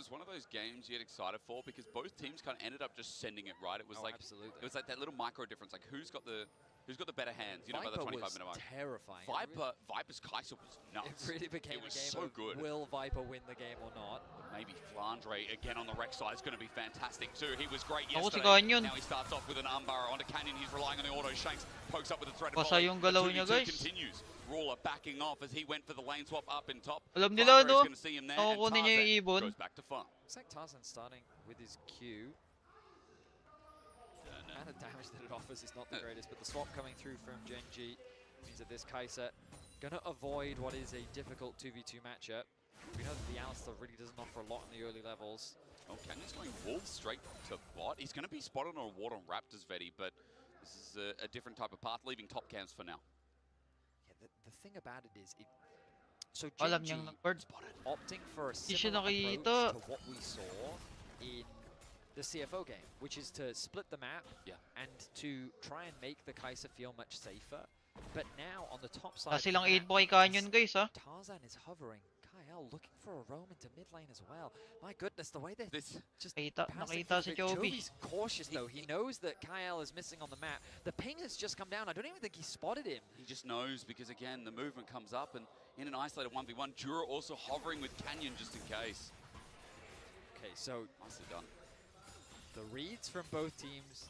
one of those games you get excited for because both teams kind of ended up just sending it right. It was absolutely. It was like that little micro difference, like who's got the better hands, you know, by the 25-minute mark. Terrifying. Viper's Kai'Sa was nuts. It really became it was a game so of good. Will Viper win the game or not? But maybe Flandre again on the Rek'Sai is going to be fantastic too. He was great Ako si yesterday. Ganyan. Now he starts off with an armbar onto Canyon. He's relying on the auto. Shanks pokes up with a threat. Basa yung galaw niya, guys. Continues. Ruler backing off as he went for the lane swap up in top. Alam nila, no? Going to see him there, and Nakukunin niya yung ibon. goes back to farm. Looks like Tarzan starting with his Q. The amount of damage that it offers is not the greatest, but the swap coming through from Gen G means that this Kai'Sa gonna avoid what is a difficult 2v2 matchup. We know that the Alistar really doesn't offer a lot in the early levels. Oh, Canyon's going Wolves straight to bot. He's going to be spotted on a ward on Raptors, Vetty, but this is a different type of path, leaving top cams for now. Yeah, the thing about it is, so Gen G opting for a similar approach to what we saw in the CFO game, which is to split the map and to try and make the Kai'Sa feel much safer. But now on the top side, silang 8 po kay Canyon, guys, ha? Tarzan is hovering. Kyle looking for a roam into mid lane as well. My goodness, the way they're just nakita si Chovy. Chovy's cautious though. He knows that Kyle is missing on the map. The ping has just come down. I don't even think he spotted him. He just knows because again, the movement comes up and in an isolated 1v1, Jura also hovering with Canyon just in case. Okay, so nicely done. The reads from both teams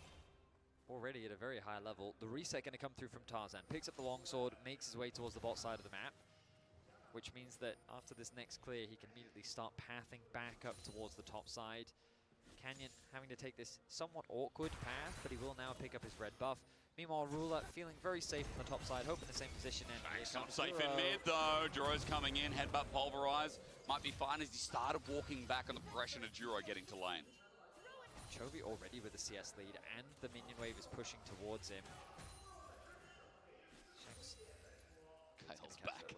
already at a very high level. The reset going to come through from Tarzan. Picks up the longsword, makes his way towards the bot side of the map, which means that after this next clear, he can immediately start pathing back up towards the top side. Canyon having to take this somewhat awkward path, but he will now pick up his red buff. Meanwhile, Ruler feeling very safe on the top side, hoping the same position. And He's not safe in mid though. Duro's coming in, headbutt pulverize. Might be fine as he started walking back on the progression of Duro getting to lane. Chovy already with the CS lead, and the minion wave is pushing towards him. Shanks. Kyle's back.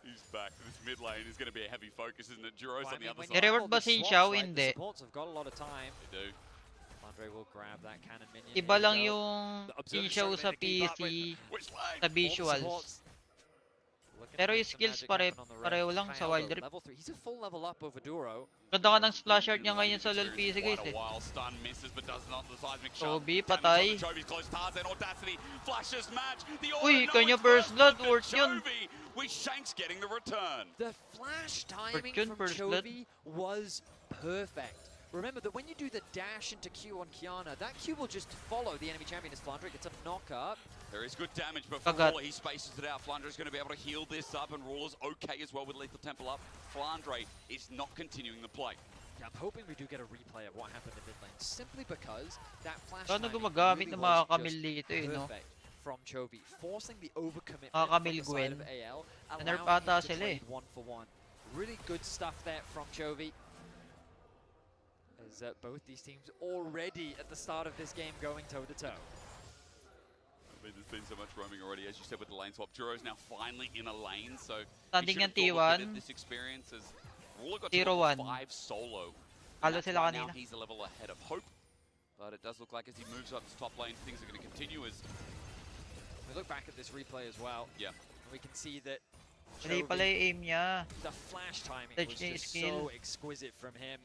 He's back. This mid lane is going to be a heavy focus, isn't it? Juro's Well, on the other side. I-reward ba si Xiao? The Hindi. supports have got a lot of time. They do. Andre will grab that cannon minion. Iba lang yung Xiao sa PC, sa visuals. Pero yung skills pareho lang sa Wild Rift. He's a full level up over Duro. Ganda ka ng splash art niya ngayon sa LoL PC guys eh. Chovy, patay. Uy, kanya first blood, worth yun. With Shanks getting the return. The flash timing from Chovy was perfect. Remember that when you do the dash into Q on Kiana, that Q will just follow the enemy champion as Flandre gets a knock up. There is good damage, but for Ruler, he spaces it out. Flandre is going to be able to heal this up, and Ruler's okay as well with Lethal Temple up. Flandre is not continuing the play. Yeah, I'm hoping we do get a replay of what happened in mid lane, simply because that flash Paano timing gumagamit really ng mga was Camille just dito eh, no? perfect from Chovy, forcing the overcommitment Mga from Camille the side of Gwen. AL, Nerf allowing ata him to sila eh. trade 1-for-1. Really good stuff there from Chovy. As both these teams already at the start of this game going toe-to-toe. I mean, there's been so much roaming already, as you said, with the lane swap. Juro's now finally in a lane, so Standing he should have thought this experience as Ruler got to level 5 solo. Halo sila Now kanina. he's a level ahead of Hope, but it does look like as he moves up to top lane, things are going to continue as... We look back at this replay as well. Yeah. And we can see that Mali pala yung aim niya. the flash timing Touch was niya just skill. so exquisite from him.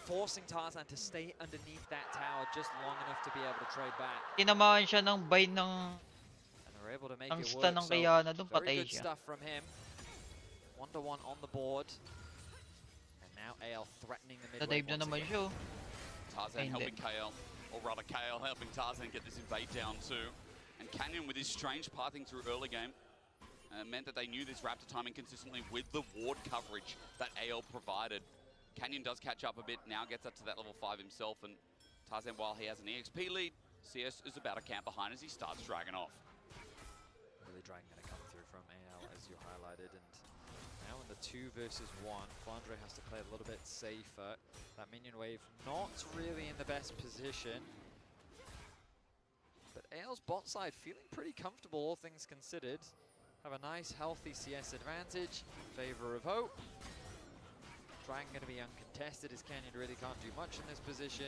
Forcing Tarzan to stay underneath that tower just long enough to be able to trade back. Tinamaan siya ng bind ng And they're able to make ang it stun work. ng Kiana doon, Very patay good siya. stuff from him. 1-1 on the board. And now AL threatening the mid Na-dive na naman siya. Tarzan helping KL, or rather KL helping Tarzan get this invade down too. And Canyon with his strange pathing through early game meant that they knew this raptor timing consistently with the ward coverage that AL provided. Canyon does catch up a bit, now gets up to that level 5 himself, and Tarzan, while he has an EXP lead, CS is about to camp behind as he starts dragging off. Really dragging going to come through from AL as you highlighted, and now in the 2 versus 1, Flandre has to play a little bit safer. That minion wave not really in the best position. But AL's bot side feeling pretty comfortable, all things considered. Have a nice, healthy CS advantage, favor of Hope. Dragon going to be uncontested as Canyon really can't do much in this position.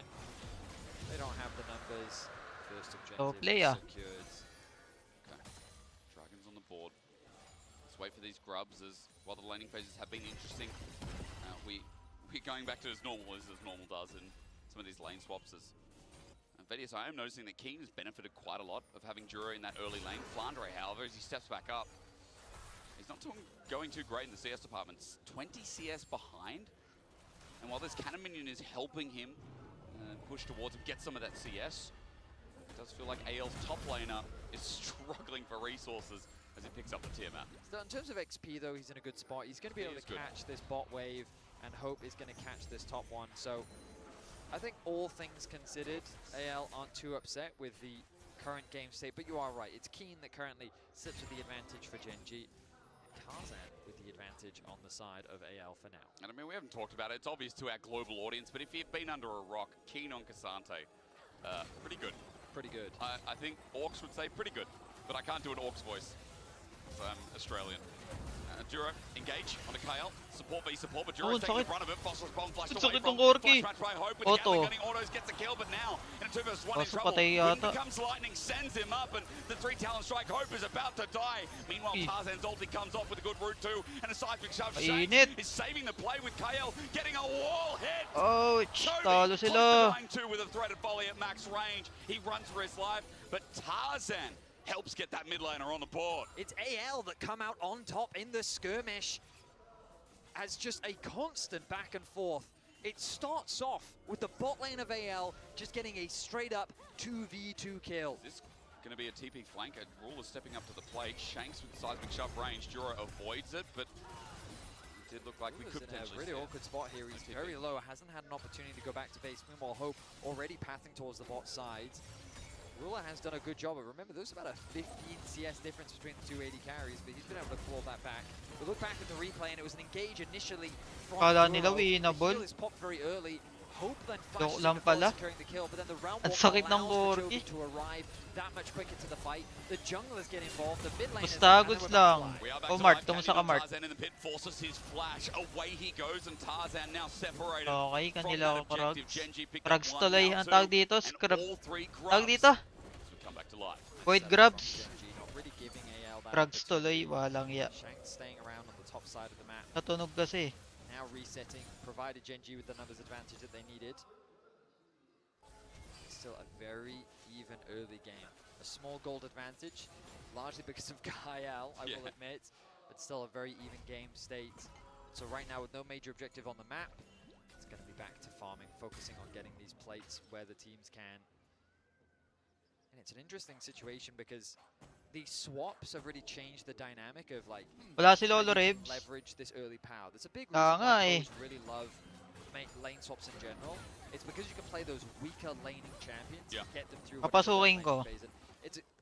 They don't have the numbers. First objective secured. Okay, Dragon's on the board. Let's wait for these grubs as, while the laning phases have been interesting, we're going back to as normal does in some of these lane swaps. Vedius, I am noticing that Keen has benefited quite a lot of having Juro in that early lane. Flandre, however, as he steps back up, he's not going too great in the CS department. 20 CS behind. And while this cannon minion is helping him push towards him, get some of that CS, it does feel like AL's top laner is struggling for resources as he picks up the tier map. So in terms of XP, though, he's in a good spot. He's going to be able to catch this bot wave, and Hope is going to catch this top one. So I think all things considered, AL aren't too upset with the current game state, but you are right. It's Keen that currently sits with the advantage for Gen G. Tarzan with the advantage on the side of AL for now. And I mean, we haven't talked about it. It's obvious to our global audience, but if you've been under a rock, Keen on Cassante, pretty good. Pretty good. I think Orcs would say pretty good, but I can't do an Orcs voice. So I'm Australian. Duro, engage on a KL. Support v support, but Duro's taking the brunt of it. Phosphorus bomb flashed away from flash match by Hope with the Gatling gunning autos, gets a kill, but now in a 2 vs 1 in trouble. Wind becomes lightning, sends him up, and the 3 talent strike. Hope is about to die. Meanwhile, Tarzan's ulti comes off with a good route too, and a seismic shove. Shanks is saving the play with KL, getting a wall hit. Oh, talo sila. 9-2 with a threaded volley at max range. He runs for his life, but Tarzan helps get that mid laner on the board. It's AL that come out on top in the skirmish as just a constant back and forth. It starts off with the bot lane of AL just getting a straight up 2v2 kill. Is this going to be a TP flanker? Ruler stepping up to the plate. Shanks with the seismic shove range. Duro avoids it, but it did look like we could potentially see a really awkward spot here. He's very low, hasn't had an opportunity to go back to base. Meanwhile, Hope already pathing towards the bot side. Ruler has done a good job, but remember, there's about a 15 CS difference between the two AD carries, but he's been able to claw that back. We look back at the replay, and it was an engage initially from Duro. Nila winnable. The heal is popped very early. Hope then Joke flashes lang in before pala. securing the kill, but then the round Ang walk sakit ng allows for Gorky. Chovy to arrive that much quicker to the fight. The junglers get involved, the mid laners, Basta, and then goods we're back to lang. live. We are back Oh, to Mart, live. kamusta Canyon ka, on Mart? Tarzan in the pit forces his flash. Away he goes, and Tarzan now separated Okay, from kanila that ako objective. Karags. Genji picked up Karags one, tuloy. now Ang two, tawag dito, and scrub. all three Tawag grubs. dito? So we come back to life. Void Setup grabs. from Genji, not really giving AL that Karags opportunity. tuloy. Walang ya. Shanks staying around on the top side of the map. Natunog kasi. Now resetting, provided Genji with the numbers advantage that they needed. Still a very even early game. A small gold advantage, largely because of Kyle, I will admit, but still a very even game state. So right now with no major objective on the map, it's going to be back to farming, focusing on getting these plates where the teams can. And it's an interesting situation because these swaps have really changed the dynamic of like, Wala si how Lolo you can Rebs. leverage this early power. There's a big Kaya reason nga why eh. pros really love lane swaps in general. It's because you can play those weaker laning champions and get them through. Papasukin ko.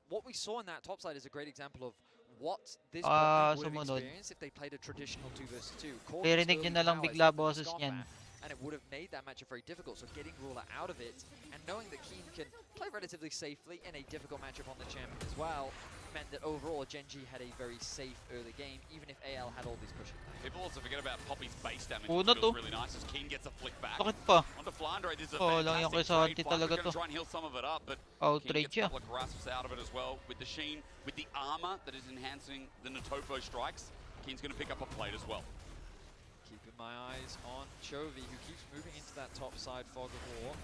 What we saw in that top side is a great example of what this would have sumunod. experienced if they played a traditional 2 versus 2. Ririnig nyo na lang bigla boses niyan. And it would have made that matchup very difficult. So getting Ruler out of it and knowing that Keen can play relatively safely in a difficult matchup on the champion as well meant that overall Genji had a very safe early game, even if AL had all these pushing lanes. People also forget about Poppy's base damage, Puno which to. feels really nice as Keen gets a flick back. Bakit pa? Onto Flandre, this is a Oh, lang yung kay fantastic Santi trade fight. talaga We're going to. to try and heal some of it up, but Outrage Keen gets a siya. couple of grasps out of it as well. With the Sheen, with the armor that is enhancing the Natopo strikes, Keen's going to pick up a plate as well. Keeping my eyes on Chovy, who keeps moving into that top side fog of war,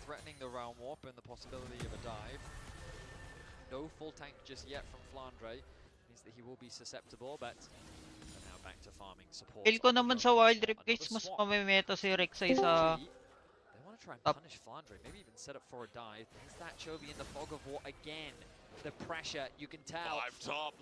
threatening the realm warp and the possibility of a dive. No full tank just yet from Flandre, means that he will be susceptible, but now back to farming support. Feel ko naman sa Wild Rift guys, mas mamimeta si Rek'Sai sa They want to try and punish Flandre, maybe even set up for a dive. There's that Chovy in the fog of war again. The pressure, you can tell.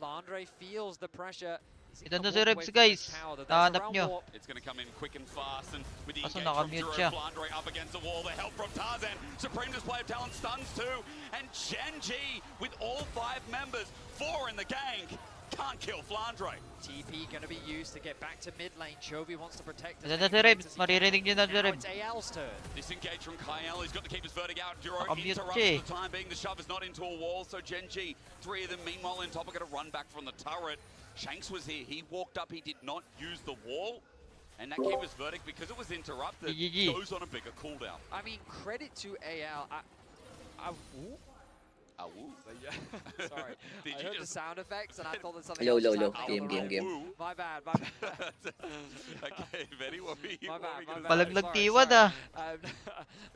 Flandre feels the pressure. Ito na si Rebs guys. Nahanap nyo. It's going to come in quick and fast, and with the Kaso engage from nakamute Duro, siya. Flandre up against the wall, the help from Tarzan. Supreme display of talent stuns too, and Genji with all 5 members, 4 in the gang, can't kill Flandre. TP going to be used to get back to mid lane. Chovy wants to protect Ito na si Rebs. Maririnig nyo na si Now Rebs. it's AL's turn. Disengage from Kyle, he's got to keep his verdict out. Duro Nakamute interrupts siya eh. for the time being. The shove is not into a wall, so Genji, 3 of them meanwhile in top are going to run back from the turret. Shanks was here, he walked up, he did not use the wall, and that gave his verdict because it was interrupted. GG. Goes on a bigger cooldown. I mean, credit to AL. Yeah. Sorry, Did I you heard the just- sound effects and I thought that something Low, else low, was low. happening on Game, the game, right. game. My bad. Okay, Benny, what were you, My what were bad, you my gonna bad. say? Palaglag Sorry, tiwad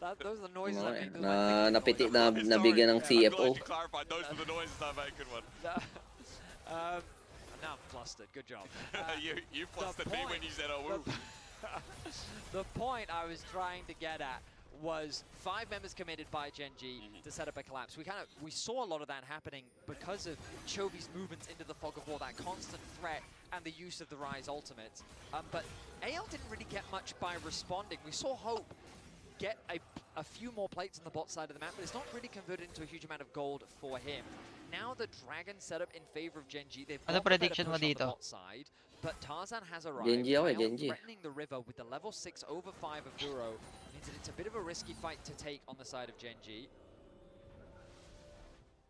sorry. Those are the noises I make. Napiti na nabigyan ng I'm CFO. glad you clarified. Those were the noises I made. Good one. Now I'm flustered. Good job. You flustered me when you said, oh, woo. The point I was trying to get at was 5 members committed by Genji to set up a collapse. We saw a lot of that happening because of Chovy's movements into the fog of war, that constant threat and the use of the Rise ultimate. But AL didn't really get much by responding. We saw Hope get a few more plates on the bot side of the map, but it's not really converted into a huge amount of gold for him. Now the Dragon set up in favor of Genji. They've Ano got the better prediction push mo on the dito? bot side, but Tarzan has arrived. Genji ako eh, Kyle Genji. threatening the river with the level 6 over 5 of Duro means that it's a bit of a risky fight to take on the side of Genji.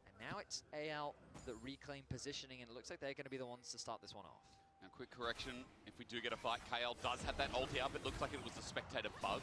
And now it's AL that reclaim positioning, and it looks like they're going to be the ones to start this one off. Now, quick correction, if we do get a fight, KL does have that ulti up. It looks like it was a spectator bug.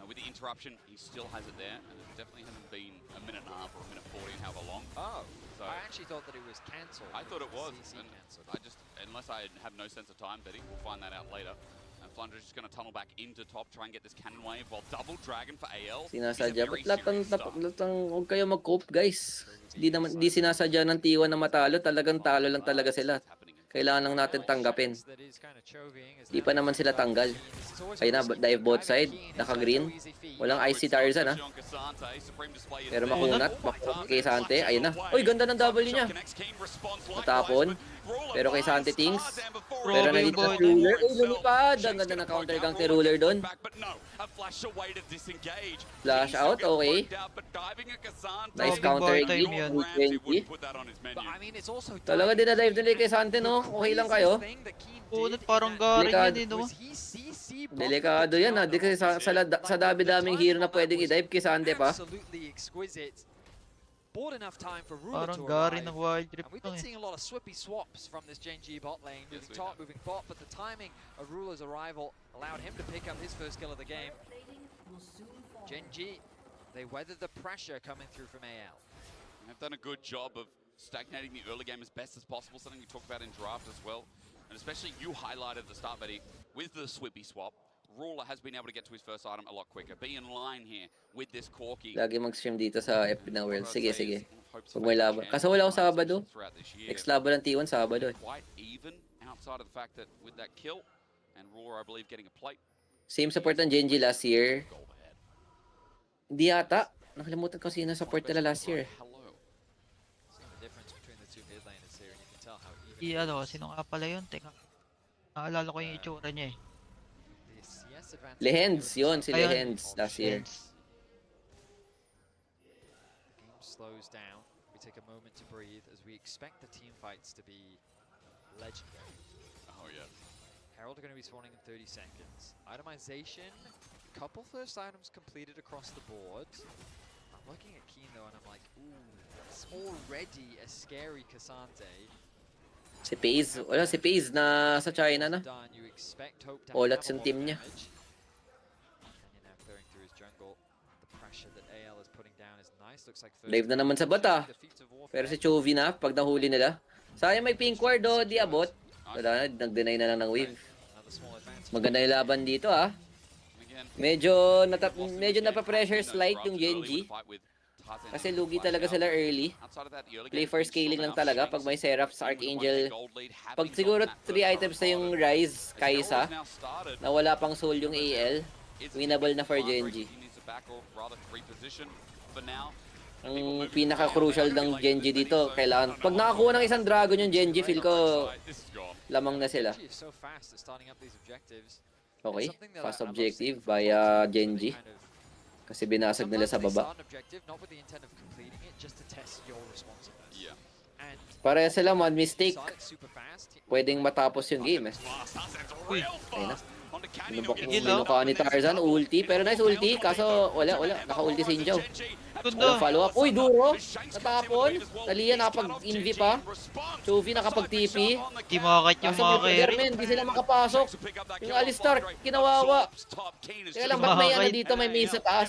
With the interruption, he still has it there, and it definitely hasn't been a minute and a half or a minute 40, however long. Oh, So I actually thought that it was cancelled. I thought it was, CC and cancelled. I just, unless I have no sense of time, Betty, we'll find that out later. And Flandre's just going to tunnel back into top, try and get this cannon wave, while double dragon for AL. Sinasadya. Ba't lahat ng huwag kayo mag-cope, guys. Di sinasadya ng T1 na matalo. Talagang talo lang talaga sila. Kailangan lang natin tanggapin. Di pa naman sila tanggal. Kaya na, dive bot side. Naka-green. Walang IC Tarzan, ha. Pero makunat. Makunat kay Sante. Ayun na. Uy, ganda ng W niya. Natapon. Pero kay Sante Things. Pero nandito si Ruler. Uy, lumipad. Ang ganda na counter gang kay Ruler doon. Flash out, okay. Nice counter hit. Talaga dinadive nila kay Sante, no? Okay lang kayo? Punot parang garing yan eh, no? Delikado yan, ha? Di kasi sa dami-daming hero na pwedeng i-dive kay Sante pa. Bought enough time for Ruler Parang to gari arrive. ng wild trip And we've lang been eh. seeing a lot of swippy swaps from this Gen G bot lane, moving top, moving bot, but the timing of Ruler's arrival allowed him to pick up his first kill of the game. Gen G, they weathered the pressure coming through from AL. They've done a good job of stagnating the early game as best as possible, something we talked about in draft as well. And especially you highlighted at the start, Betty, with the swippy swap. Ruler has been able to get to his first item a lot quicker. Be in line here with this Corki. Lagi mag-stream dito sa FB ng Worlds. Sige, sige. Pag may laban. Kaso wala akong Sabado. Next laban ng T1 Sabado eh. Quite even outside of the fact that with that kill and Ruler, I believe, getting a plate. Same support ng Gen G last year. Hindi yata. Nakalimutan ko sino support nila last year. Ano, sino nga pala yun? Teka. Naalala ko yung itsura niya eh. Lehends, yun si Lehends last year. The game slows down. We take a moment to breathe as we expect the team fights to be legendary. Oh yeah. Herald are going to be spawning in 30 seconds. Itemization, couple first items completed across the board. I'm looking at Keen though and I'm like, ooh, it's already a scary Cassante. Si Paze, wala si Paze na sa China na. Olat yung team niya. Dive na naman sa bata. Pero si Chovy na, pag nahuli nila. Sayang may pink ward o, di abot. Wala na, nag-deny na lang ng wave. Maganda yung laban dito ah. Medyo napa-pressure slight yung Gen G. Kasi lugi talaga sila early. Play for scaling lang talaga pag may Seraphs, Archangel. Pag siguro 3 items na yung Rise, Kaisa, na wala pang soul yung AL, winnable na for Gen G. Ang pinaka-crucial ng Gen G dito, kailangan, pag nakakuha ng isang dragon yung Gen G, feel ko lamang na sila. Okay, fast objective via Gen G. Kasi binasag nila sa baba. Para sila one mistake, pwedeng matapos yung game eh. Uy, ayun na. Binuka ni Tarzan, ulti. Pero nice ulti, kaso wala. Naka-ulti si Injaw. Walang follow-up. Uy, duro! Natapon. Talia nakapag-inv pa. Chovy nakapag-TP. Di makakait yung mga carry. Hindi sila makapasok. Yung Alistar, kinawawa. Kaya lang, ba't may dito, may main sa taas?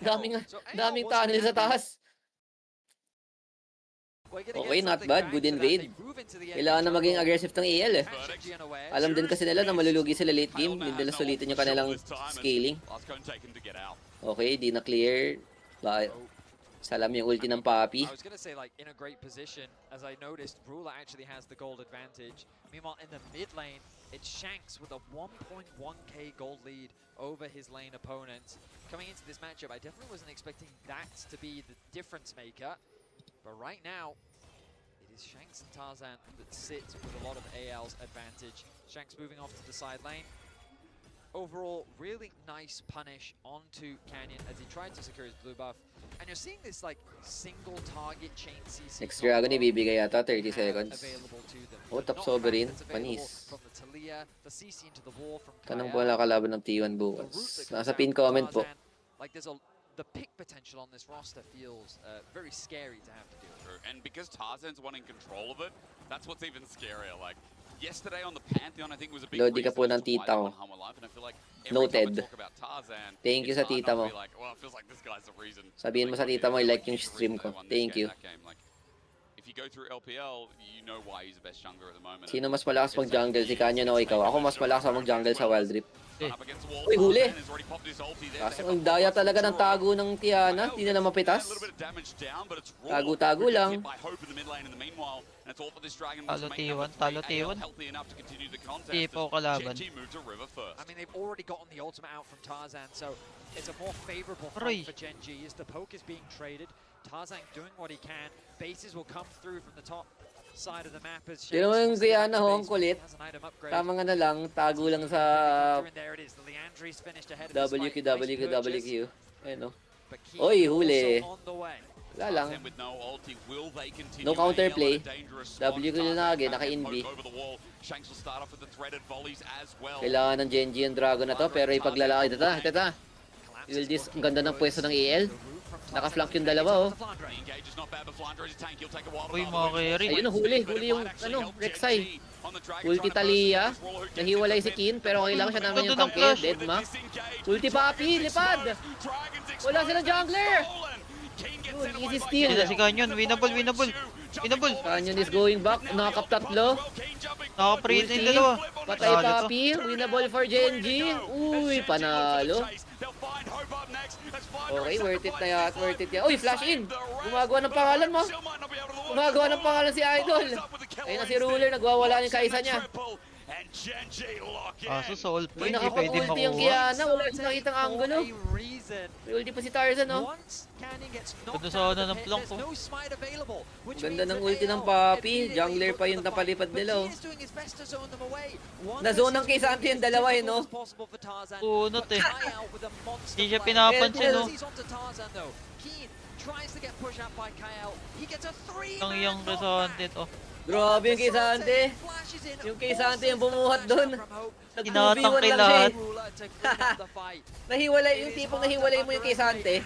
Daming tunnel sa taas. Okay, not bad. Good invade. Kailangan na maging aggressive tong AL eh. Alam din kasi nila na malulugi sila late game. Hindi nila sulitin yung kanilang scaling. Okay, di na clear. Salam yung ulti ng Papi. I was going to say, like, in a great position, as I noticed, Ruler actually has the gold advantage. Meanwhile, in the mid lane, it's Shanks with a 1.1k gold lead over his lane opponent. Coming into this matchup, I definitely wasn't expecting that to be the difference maker. But right now, it is Shanks and Tarzan that sit with a lot of AL's advantage. Shanks moving off to the side lane. Overall, really nice punish onto Canyon as he tried to secure his blue buff. And you're seeing this like single target chain CC. Next dragon ibibigay yata 30 seconds. Oh, top sovereign. Panis. Tanong po wala kalaban ng T1 bukas. Nasa pin comment po. Like the pick potential on this roster feels very scary to have to do. And because Tarzan's wanting control of it, that's what's even scarier. Like yesterday on the Pantheon, I think was a big Lodi ka po ng tita mo. Noted. Thank you sa tita mo. Sabihin mo sa tita mo, I like yung stream ko. Thank you. If you go through LPL, you know why he's the best jungler at the moment. Sino mas malakas mag-jungle? Si Canyon o ikaw? Ako mas malakas mag-jungle sa Wild Rift. Uy, huli! Kasi ang daya talaga ng tago ng Tiana. Hindi na mapitas. Tago-tago lang. Talo T1. CFO kalaban. I mean, they've already gotten the ultimate out from Tarzan, so it's a more favorable fight for Gen G as the poke is being traded. Tarzan doing what he can. Bases will come through from the top side of the map as Sino Shanks yung wants to get Brianna back ho, to ang base. kulit. Has an item upgrade. Tama nga na lang, tago lang sa And there it is. The Leandri's finished ahead of this fight. Nice purchase. WQ. Ayun o. But Keen Oy, huli. also on the way. Wala lang. With no ulti, will they continue? No counterplay. AL in a dangerous spot. WQ na lagi, naka-inv. Poke over the wall. Shanks will start off with the threaded volleys as well. Kailangan ng Genji yung Dragon na to, pero ipaglalaki. Ito. Will this, ang ganda ng pwesto ng AL. Naka-flank yung dalawa, oh. Uy, mga carry. Ayun, huli yung, Rek'Sai. Ulti Talia. Nahiwalay si Keen, pero kailangan siya naman yung tangke. Deadma. Ulti Papi, lipad. Wala silang jungler. Yun, easy steal. Sila si Canyon, winnable. Canyon is going back. Nakakap tatlo. Naka-pre na yung dalawa. Patay Papi. Winnable for Genji. Uy, panalo. Okay, worth it yan. Uy, flash in! Gumagawa ng pangalan mo. Gumagawa ng pangalan si Idol. Ayun na si Ruler, nagwawala yung kaisa niya. Kaso sa all Uy, point, di pwede nakaka-ulti yung makuha. Kiana. Wala siya nakitang angulo. May ulti pa si Tarzan, oh. Ganda sa ano ng plonk ko. Ganda ng ulti ng Papi. Jungler pa yung napalipad nila, oh. Na-zone ng Kisante yung dalawa, eh, no? Unot eh. Hindi siya pinapansin, no? Ang iyang resonante to. Grabe yung Kisante. Yung Kisante yung bumuhat doon. Tinatangkay Nag-2v1 lang siya, lahat. Nahiwalay, yung tipong nahiwalay mo yung Kisante.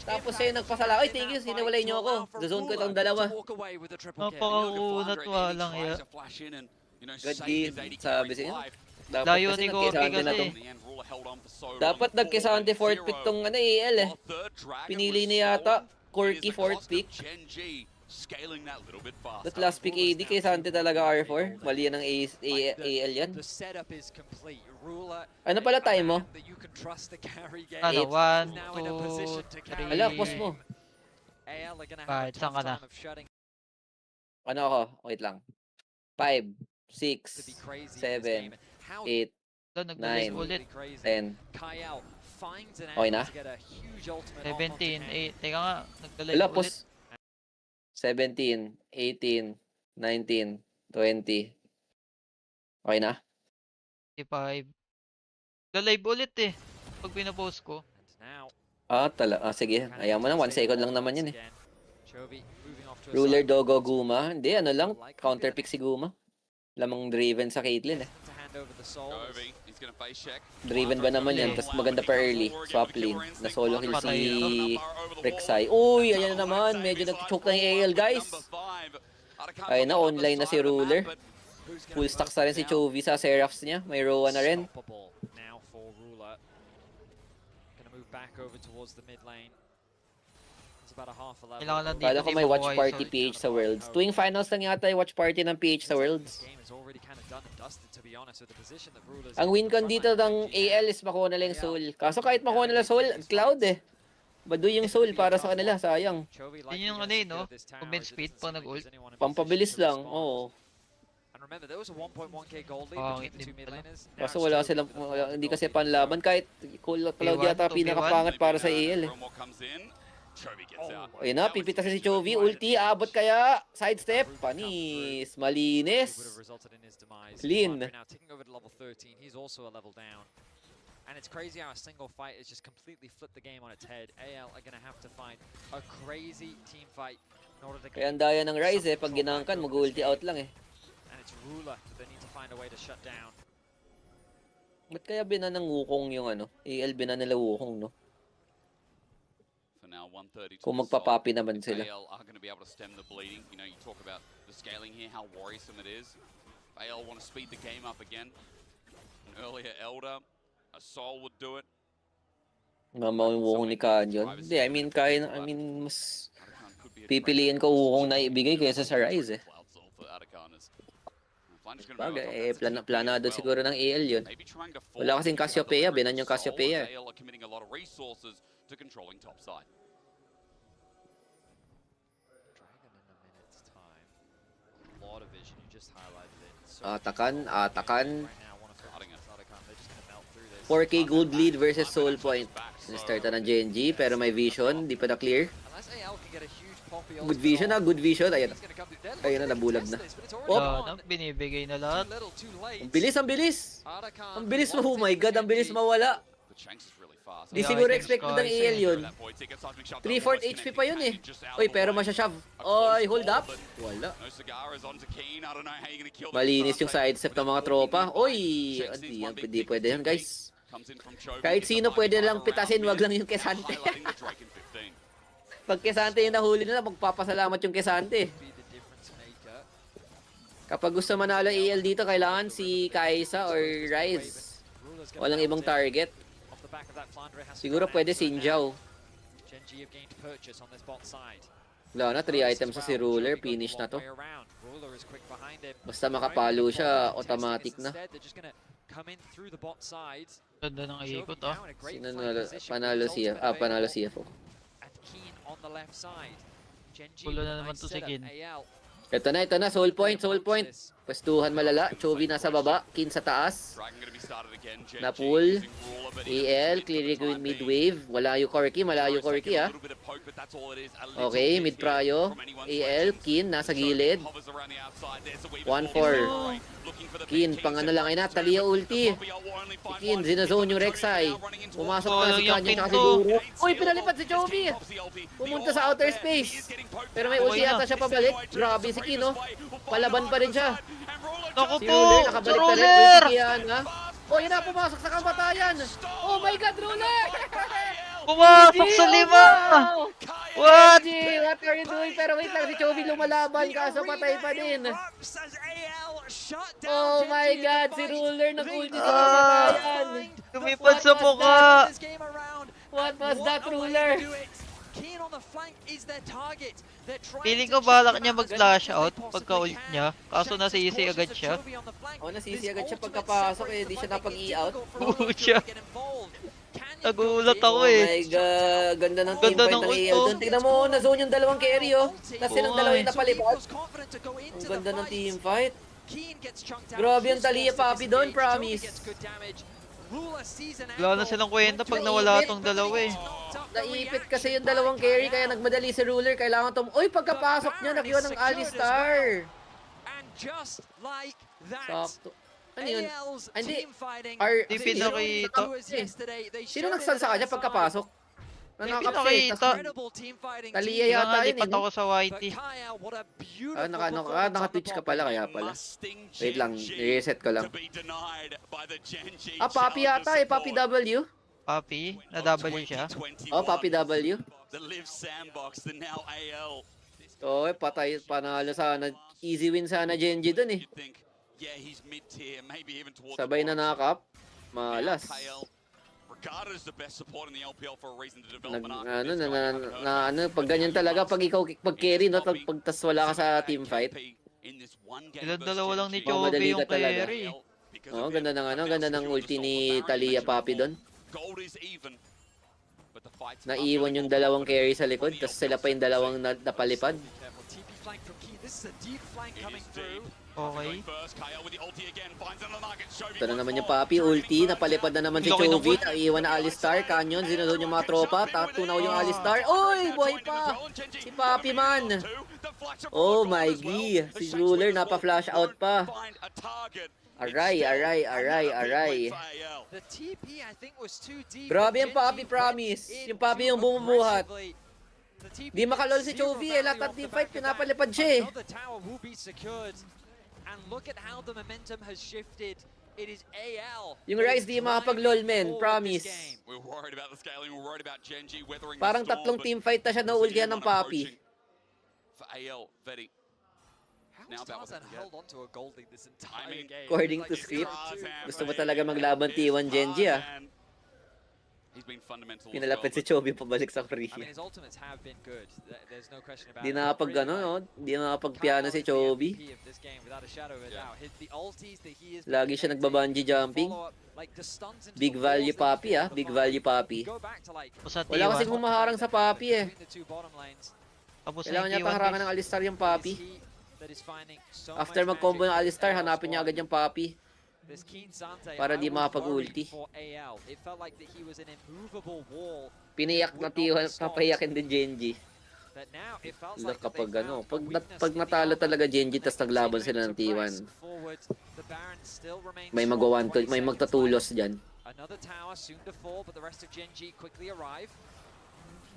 Tapos siya yung nagpasala. Ay, thank you, hiniwalay niyo ako. Zone ko itong dalawa. Napaka-unat, walang iya. God game, sabi siya. Dapat Layo kasi ni nagkisante Kobe na to. kasi. Dapat nagkisante fourth pick tong AL eh. Pinili niya yata Corky fourth pick. That last pick AD kay Sante talaga R4. Mali yan ng AL yan. Ano pala time mo? Ano, 1, 2, 3. Ala, pause mo. Kahit saan ka na. Ano ako? Wait lang. 5, 6, 7, 8, 9, 10. Okay na? 17, 8. Teka nga, nagdalay Wala, ulit. pause. 17, 18, 19, 20. Okay na? 55. Nagdalive ulit eh. Pag pinapost ko. Sige. Ayaw mo na. 1 second lang naman yun eh. Ruler Dogo Guma. Hindi, ano lang. Counterpick si Guma. Lamang driven sa Caitlyn eh. Driven ba naman yan? Tapos maganda pa early. Swap lane. Na solo kill si Rek'Sai. Uy, ayan na naman. Medyo nag-choke na yung AL, guys. Ayun na, online na si Ruler. Full stacks na rin si Chovy sa Seraphs niya. May Roa na rin. Kala ko may watch party PH sa Worlds. Tuwing finals lang yata yung watch party ng PH sa Worlds. Ang win con dito ng AL is makuha nila yung soul. Kaso kahit makuha nila soul, Cloud eh. Baduy yung soul para sa kanila, sayang. Yun yung ano eh, no? Movement speed pang nag-ult. Pampabilis lang, oo. Kaso wala silang, hindi kasi panlaban. Kahit Cloud yata pinakapangat para sa AL eh. Ayun na, pipita si Chovy. Ulti, abot kaya. Sidestep. Panis. Malinis. Clean. And it's crazy how a single fight has just completely flipped the game on its head. AL are going to have to find a crazy team fight in order to get... Kaya ang daya ng Rise eh. Pag ginangkan, mag-ulti out lang eh. And it's Ruler that they need to find a way to shut down. Ba't kaya binan ng Wukong yung ano? AL binan nila Wukong, no? Kung magpapapi naman sila. AL are going to be able to stem the bleeding. You know, you talk about the scaling here, how worrisome it is. AL want to speed the game up again. An earlier Elder, a Soul would do it. Mama yung Wukong ni Canyon. Hindi, mas pipiliin ko Wukong na ibigay kaysa sa Rise eh. Bagay, planado siguro ng AL yun. Wala kasing Cassiopeia, binan yung Cassiopeia. Atakan. 4K gold lead versus Soul Point. Sinastarta ng Genji, pero may vision, di pa na clear. Good vision na, good vision. Ayan. Ayun na, nabulag na. Oh, binibigay na lahat. Ang bilis, ang bilis. Ang bilis mo, oh my god, ang bilis mawala. Di siguro expected ng AL yun. 3/4 HP pa yun eh. Uy, pero masyashove. Oy, hold up. Wala. Malinis yung sidestep ng mga tropa. Uy, hindi pwede yan guys. Kahit sino pwede lang pitasin, wag lang yung Kesante. Pag Kesante yung nahuli nila, magpapasalamat yung Kesante. Kapag gusto manalo AL dito, kailangan si Kaisa or Rise. Walang ibang target. Siguro pwede Sinjao. Wala na, 3 items sa si Ruler. Finish na to. Basta makapalo siya, automatic na. Ganda ng ikot ah. Sino panalo CFO. Pulo na naman to si Kin. Ito na, soul point. Pwestuhan malala, Chovy nasa baba, Kin sa taas. Na-pull. AL, clearing with mid-wave. Malayo Corki ah. Okay, mid-pryo. AL, Kin, nasa gilid. 1-4. Kin, pang ano lang ay na, Talia ulti. Kin, zinazone yung Rek'Sai. Pumasok na si Kanya tsaka si Duro. Uy, pinalipad si Chovy. Pumunta sa outer space. Pero may ulti yata siya pabalik. Grabe si Kin, oh. Palaban pa rin siya. Naku Si po! Ruler, nakabalik na rin. Ruler! Ulti yan, ha? Oh, yun na, pumasok sa kamatayan. Oh my god, Ruler! Pumasok sa 5! What? What are you doing? Pero wait lang, si Chovy lumalaban kaso patay pa din. Oh my god, si Ruler nag-ulti sa kamatayan. Lumipad sa mukha. What was that, Ruler? Feeling ko balak niya mag-flash out pagka-ult niya. Kaso nasisi agad siya. Nasisi agad siya pagkapasok eh. Di siya napag-i-out. Pucha. Nagulat ako Oh eh. my god. Ganda ng teamfight ng AL doon. Tignan mo, na-zone yung dalawang carry oh. Tapos silang dalawa yung napalipad. Ang ganda ng teamfight. Grabe yung Talia Papi doon, promise. Wala na silang kwenta pag nawala tong dalawa eh. Naipit kasi yung dalawang carry kaya nagmadali si Ruler. Kailangan uy, pagkapasok niya, nakiwa ng Alistar. Sakto. Ano yun? Hindi. Di pinakita. Sino nagsan sa kanya pagkapasok? Di pinakita. Talia yata yun Lipat ako sa YT. Naka-Twitch ka pala kaya pala. Wait lang, reset ko lang. Papi yata eh, Papi W. Papi, na-W siya. Oh, Papi W. Oh, patay, panalo sana. Easy win sana Genji dun eh. Sabay na nakap. Malas. Pag ganyan talaga, pag ikaw pag-carry, no, pag tas wala ka sa team fight. Ilang dalawa lang ni Chovy yung carry. Oh, ganda ng ulti ni Talia Papi doon. Naiwan yung dalawang carry sa likod, tapos sila pa yung dalawang napalipad. Okay. Ito na naman yung Papi, ulti, napalipad na naman si Chovy, naiwan na Alistar, Canyon, zinulod yung mga tropa, tunaw yung Alistar, uy, buhay pa! Si Papi man! Oh my god, si Ruler napa-flash out pa. Aray. Grabe yung Papi, promise. Yung Papi yung bumubuhat. Di makalol si Chovy eh. Lahat ng team fight, pinapalipad siya eh. Yung Rise di makapag-lol men, promise. Parang tatlong team fight na siya naulgihan ng Papi. According to script, gusto mo talaga maglaban T1 Genji ah. Pinalapit si Chovy pabalik sa Korea. Di nakapag-piano si Chovy. Lagi siya nagbabungee jumping. Big value Papi ah, big value Papi. Wala kasing humaharang sa Papi eh. Kailangan niya harangan ng Alistar yung Papi. After mag-combo ng Alistar, hanapin niya agad yung Papi. Para di makapag-ulti. Piniyak na T1, papayakin din Genji. But now it felt Wala like that they kapag found ano, a weakness pag in the natalo armor, talaga Genji and tas they're naglaban continuing sila ng to press T1, forward. The Baron still remains may strong. magawan, 20 may seconds magtatulos left. dyan. Another tower soon to fall, but the rest of Gen G quickly arrive.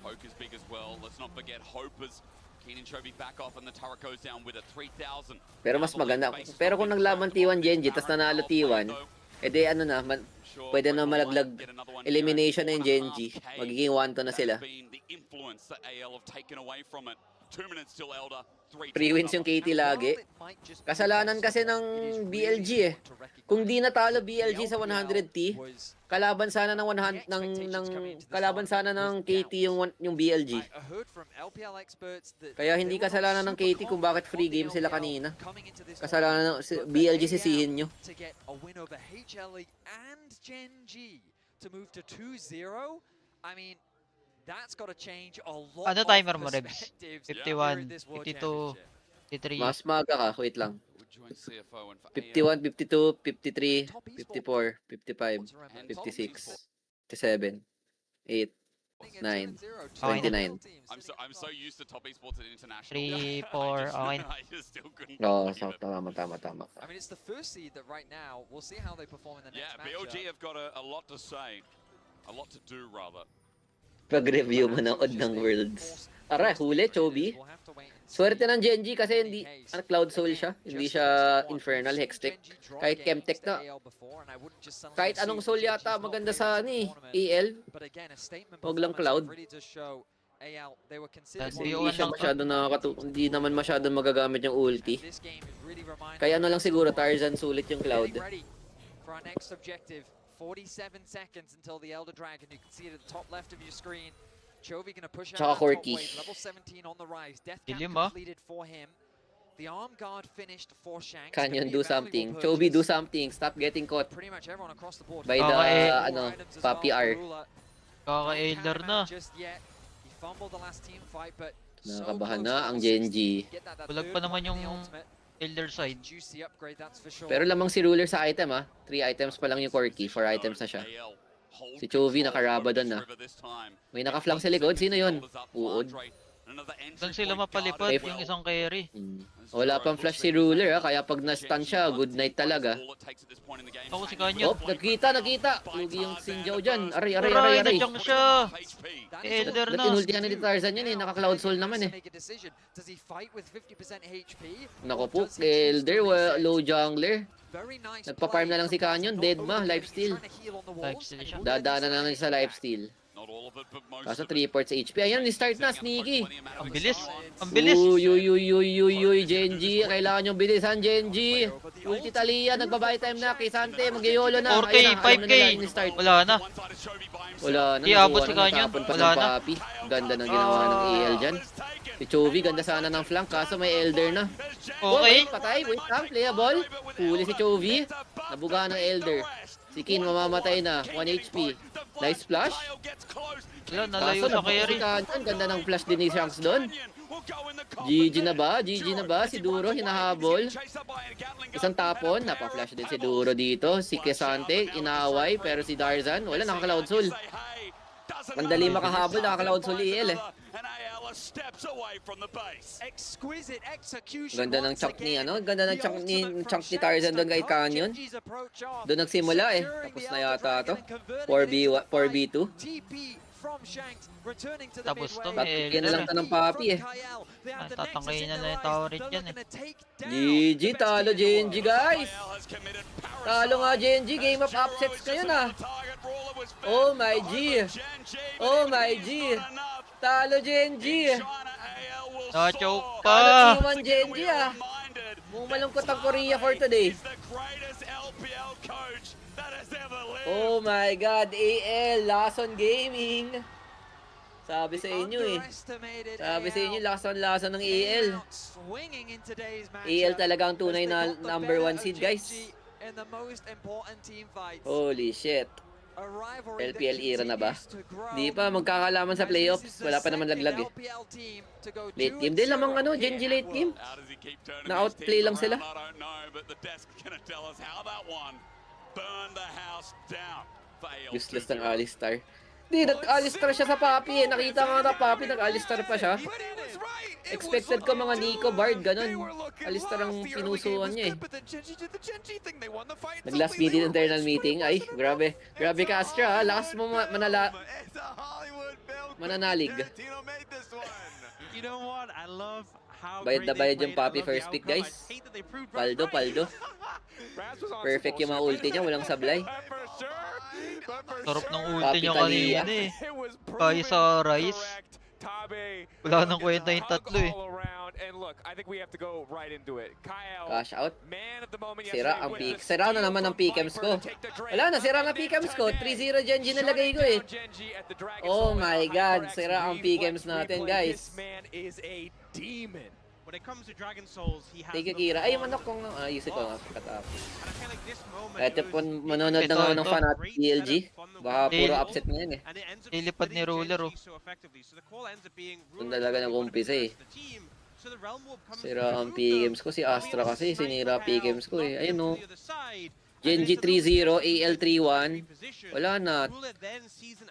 Poke is big as well. Let's not forget Hope as Keenan Chovy back off and the turret goes down with a 3,000. Pero mas maganda. Pero kung naglaban T1 Genji, tas nanalo T1, edi ano na, pwede na malaglag elimination na yung Genji. Magiging 1-2 na sila. The influence that AL have taken away from it. 2 minutes till Elder. 3 Free wins yung KT lagi. Kasalanan kasi ng BLG eh. Kung di natalo BLG sa 100T, kalaban sana ng kalaban sana ng KT yung BLG. Kaya hindi kasalanan ng KT kung bakit free game sila kanina. Kasalanan ng BLG sisihin nyo. To get a win over HLE and Gen G to move to 2-0. I mean, that's got to change a lot Ano of timer mo, Rebs? perspectives 51, here at this World 52, Championship. 53. Mas maga ka, wait lang. 51, 52, 53, 54, 55, 56, 57, 8, 9, 29. I'm so used to top esports at international. 3, 4, okay. I just still couldn't. Oo, tama. I mean, it's the first seed that right now, we'll see how they perform in the next match. BLG have got a lot to say. A lot to do, rather. Pag-review mo ng Odd ng Worlds. Aray, huli, Chovy. Swerte ng Genji kasi hindi, Cloud Soul siya. Hindi siya Infernal Hextech. Kahit Chemtech na. Kahit anong Soul yata, maganda sa EL. Huwag lang Cloud. Hindi naman masyadong magagamit yung ulti. Kaya ano lang siguro, Tarzan sulit yung Cloud. For our next objective, 47 seconds until the Elder Dragon. You can see it at the top left of your screen. Chovy gonna push out that top wave. Level 17 on the rise. Death cap completed for him. The arm guard finished for Shanks. Canyon, do something. Chovy, do something. Stop getting caught Pretty much everyone across the board. by the Papi R. Kaka-Elder na. He fumbled the last team fight, but Nakakabahan na ang Genji. Bulag pa naman yung Elder side. Pero lamang si Ruler sa item 3 items pa lang yung Corki. 4 items na siya. Si Chovy nakaraba doon na. May naka-flank sa likod. Sino yun? Uod. Doon sila mapalipad yung isang carry. Wala pang flash si Ruler kaya pag na-stun siya, good night talaga. Ako si Canyon. Oh, nakita! Lugi yung Sinjao dyan. Aray. Nandiyan siya. Elder na. Inultihan ni Tarzan yan naka-Cloud Soul naman Naku po, Elder, low jungler. Nagpa-farm na lang si Canyon, dead ma, lifesteal. Dadaanan na lang sa lifesteal. Kaso 3 ports HP. Ayan, ni-start na, sneaky. Ang bilis. Uy, Genji. Kailangan nyo bilisan, Genji. Ulti Talia, nagbabay time na. Kisante, mag-yolo na. 4K, 5K. Wala na. Iabot si Canyon. Wala na. Ganda ng ginawa ng EL dyan. Si Chovy, ganda sana ng flank. Kaso may Elder na. Okay. Patay. Wait lang, playable. Huli si Chovy. Nabuga ng Elder. Si Kin mamamatay na. 1 HP. Nice flash. Wala, nalayo sa carry. Ganda ng flash din ni Shanks doon. GG na ba? Si Duro hinahabol. Isang tapon. Napa-flash din si Duro dito. Si Kesante inaaway. Pero si Tarzan, wala, naka-Cloud Soul. Mandali makahabol, naka-Cloud Soul EL Ganda ng chunk ni chunk ni Tarzan doon kay Canyon. Doon nagsimula Tapos na yata to. 4v2. Tapos to, may Yan lang to ng Papi Tatangkayin na yung tower dyan GG, talo Genji guys. Talo nga Genji, game of upsets kayo na. Oh my G. Talo Genji. Na-choke pa. pa. Talo Genji Malungkot ang Korea for today. Oh my God, AL, Lason Gaming. Sabi sa inyo lason ng AL. AL talaga ang tunay na number 1 seed guys. Holy shit. LPL era na ba? Di pa, magkakalaman sa playoffs. Wala pa naman laglag Late game din lamang Genji late game. Na-outplay lang sila. Useless ng Alistar. Di, nag-alistar siya sa Papi eh. Nakita nga na Papi, nag-alistar pa siya. Expected ko mga Nico Bard, ganun. Alistar ang pinusuan niya eh. Nag-last minute internal meeting. Ay, grabe. Grabe ka, Astra ha. Lakas mo mananalig. You know what? I love how Bayad na bayad yung Papi first pick, guys. Paldo. Perfect yung mga ulti niya, walang sablay. Sarap ng ulti niya kanina eh. Kaya sa Rice. Wala nang kwenta yung tatlo eh. Cash out. Sira ang peak. Sira na naman ang PKMs ko. Wala na, sira na PKMs ko. 3-0 Genji na lagay ko eh. Oh my god, sira ang PKMs natin, guys. When it comes to Dragon Souls, he has Take a Kira. Ay, manok kong ayusin ko nga katapos. Ito po, manonood na nga ng fan at DLG. Baka puro upset na yan eh. Ilipad ni Ruler oh. Kung talaga nag-umpisa eh. Sira ang PKMs ko. Si Astra kasi, sinira PKMs ko eh. Ayun oh. Genji 3-0, AL 3-1. Wala na.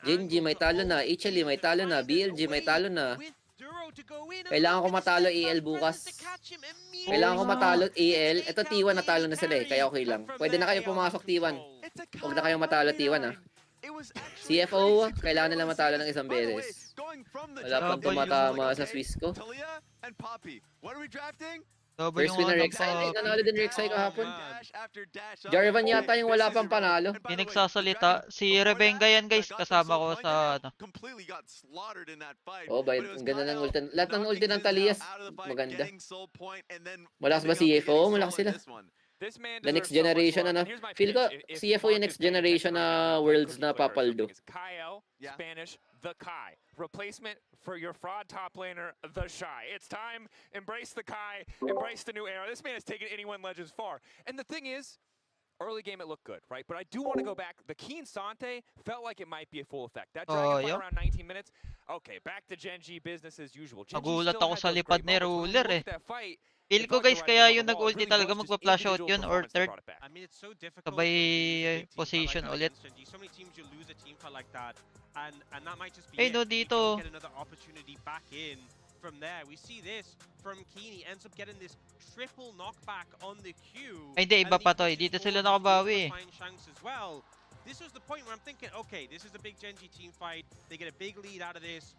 Genji may talo na. HLE may talo na. BLG may talo na. Kailangan ko matalo AL bukas. Kailangan ko matalo AL. Ito T1 natalo na sila eh, kaya okay lang. Pwede na kayo pumasok T1. Huwag na kayong matalo T1 ha. CFO, kailangan nila matalo ng isang beses. Wala pang tumatama sa Swiss ko. First winner Rek'Sai. Ay, nanalo din Rek'Sai kahapon. Jarvan yata yung wala pang panalo. Hindi nagsasalita. Si Revenga yan guys, kasama ko sa ano. Oh, bayad. Ang ganda ng ulti. Lahat ng ulti ng Talias. Maganda. Malakas ba CFO? Malakas sila. The next generation, ano? Feel ko, CFO yung next generation na Worlds na papaldo. Kyle, Spanish, the Kai. Replacement for your fraud top laner, the Shy. It's time. Embrace the Kai. Embrace the new era. This man has taken anyone Legends far. And the thing is, early game it looked good, right? But I do want to go back. The Keen Sante felt like it might be a full effect. That dragon fight around 19 minutes. Okay, back to Genji, business as usual. Nagulat ako sa lipad ni Ruler eh. Feel ko guys, kaya yung nag-ulti talaga magpa-flash out yun or third. Sabay position ulit. Eh no, dito. From there, we see this from Keen. He ends up getting this triple knockback on the Q. Ay, hindi, iba pa to eh. Dito sila nakabawi eh. This was the point where I'm thinking, okay, this is a big Genji team fight. They get a big lead out of this.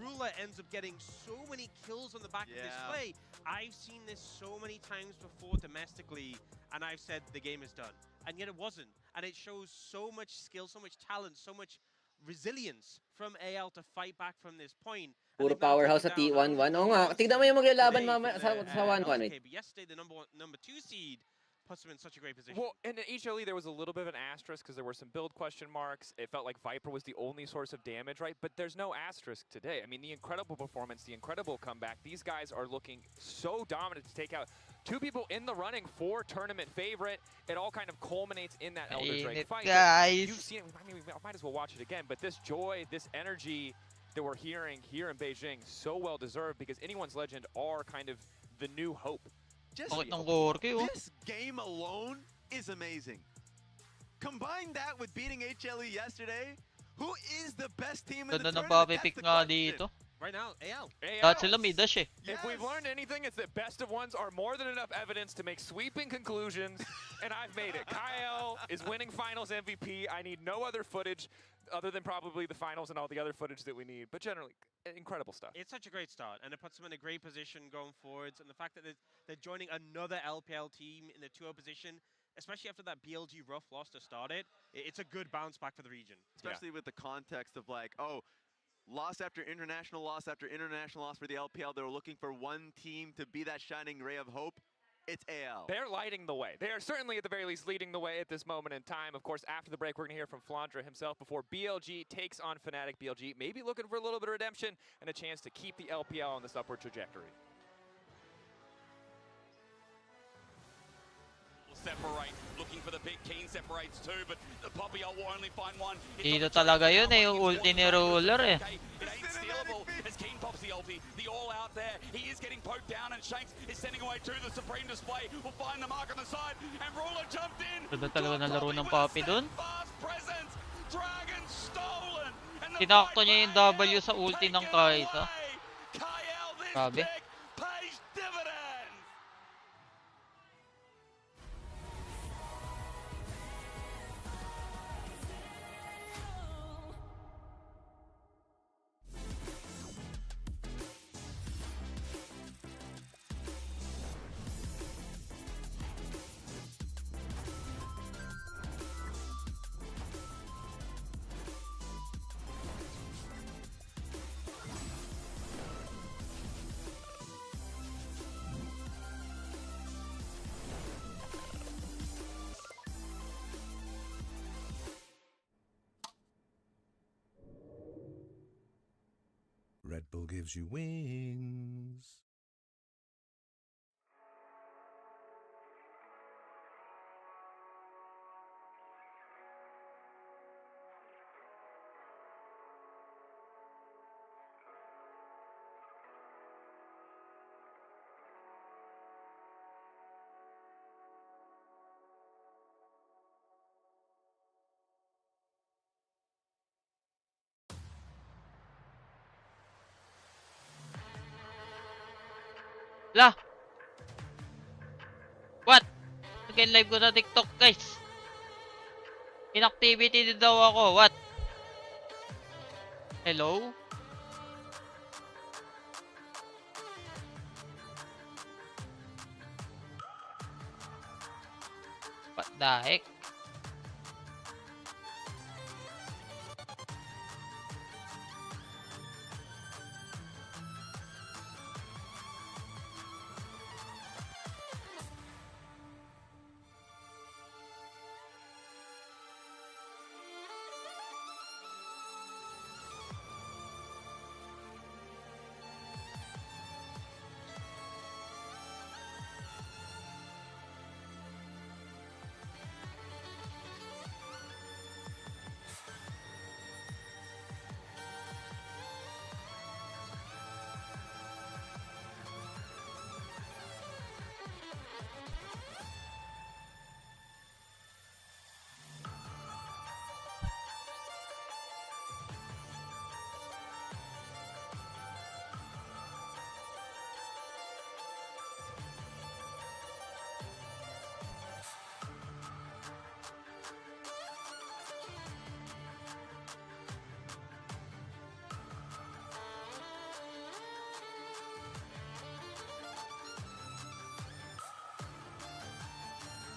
Ruler ends up getting so many kills on the back of this play. I've seen this so many times before domestically, and I've said the game is done. And yet it wasn't. And it shows so much skill, so much talent, so much resilience from AL to fight back from this point. Puro powerhouse sa T1-1. Oo nga, tignan mo yung maglalaban mamaya sa 1-1. Okay, but yesterday the number 2 seed puts him in such a great position. Well, and in HLE there was a little bit of an asterisk because there were some build question marks. It felt like Viper was the only source of damage, right? But there's no asterisk today. I mean, the incredible performance, the incredible comeback. These guys are looking so dominant to take out two people in the running for tournament favorite. It all kind of culminates in that Elder Drake fight. Guys. You've seen it. I mean, we might as well watch it again. But this joy, this energy that we're hearing here in Beijing, so well deserved because anyone's legend are kind of the new hope. Just this game alone is amazing. Combine that with beating HLE yesterday, who is the best team in the tournament? That's the question. Right now, AL. Lahat sila midash eh. If we've learned anything, it's that best of ones are more than enough evidence to make sweeping conclusions, and I've made it. Kyle is winning finals MVP. I need no other footage other than probably the finals and all the other footage that we need. But generally, incredible stuff. It's such a great start, and it puts them in a great position going forwards. And the fact that they're joining another LPL team in the 2-0 position, especially after that BLG rough loss to start it, it's a good bounce back for the region. Especially with the context of like, oh, loss after international loss for the LPL. They were looking for one team to be that shining ray of hope. It's AL. They're lighting the way. They are certainly at the very least leading the way at this moment in time. Of course, after the break, we're going to hear from Flandre himself before BLG takes on Fnatic. BLG maybe looking for a little bit of redemption and a chance to keep the LPL on this upward trajectory. Separate, looking for the big Keen separates too, but the Poppy ult will only find one. Dito talaga yun eh, yung ulti ni Ruler eh. It ain't stealable as Keen pops the ulti. The all out there. He is getting poked down and Shanks is sending away to the Supreme display. Will find the mark on the side and Ruler jumped in. Ganda talaga ng laro ng Poppy dun. Fast presence. Dragon stolen. And Tinakto niya yung W sa ulti ng Kaisa. Grabe. Red Bull gives you wings. Lah! What? Again live ko sa TikTok, guys. Inactivity din daw ako. What? Hello? What the heck?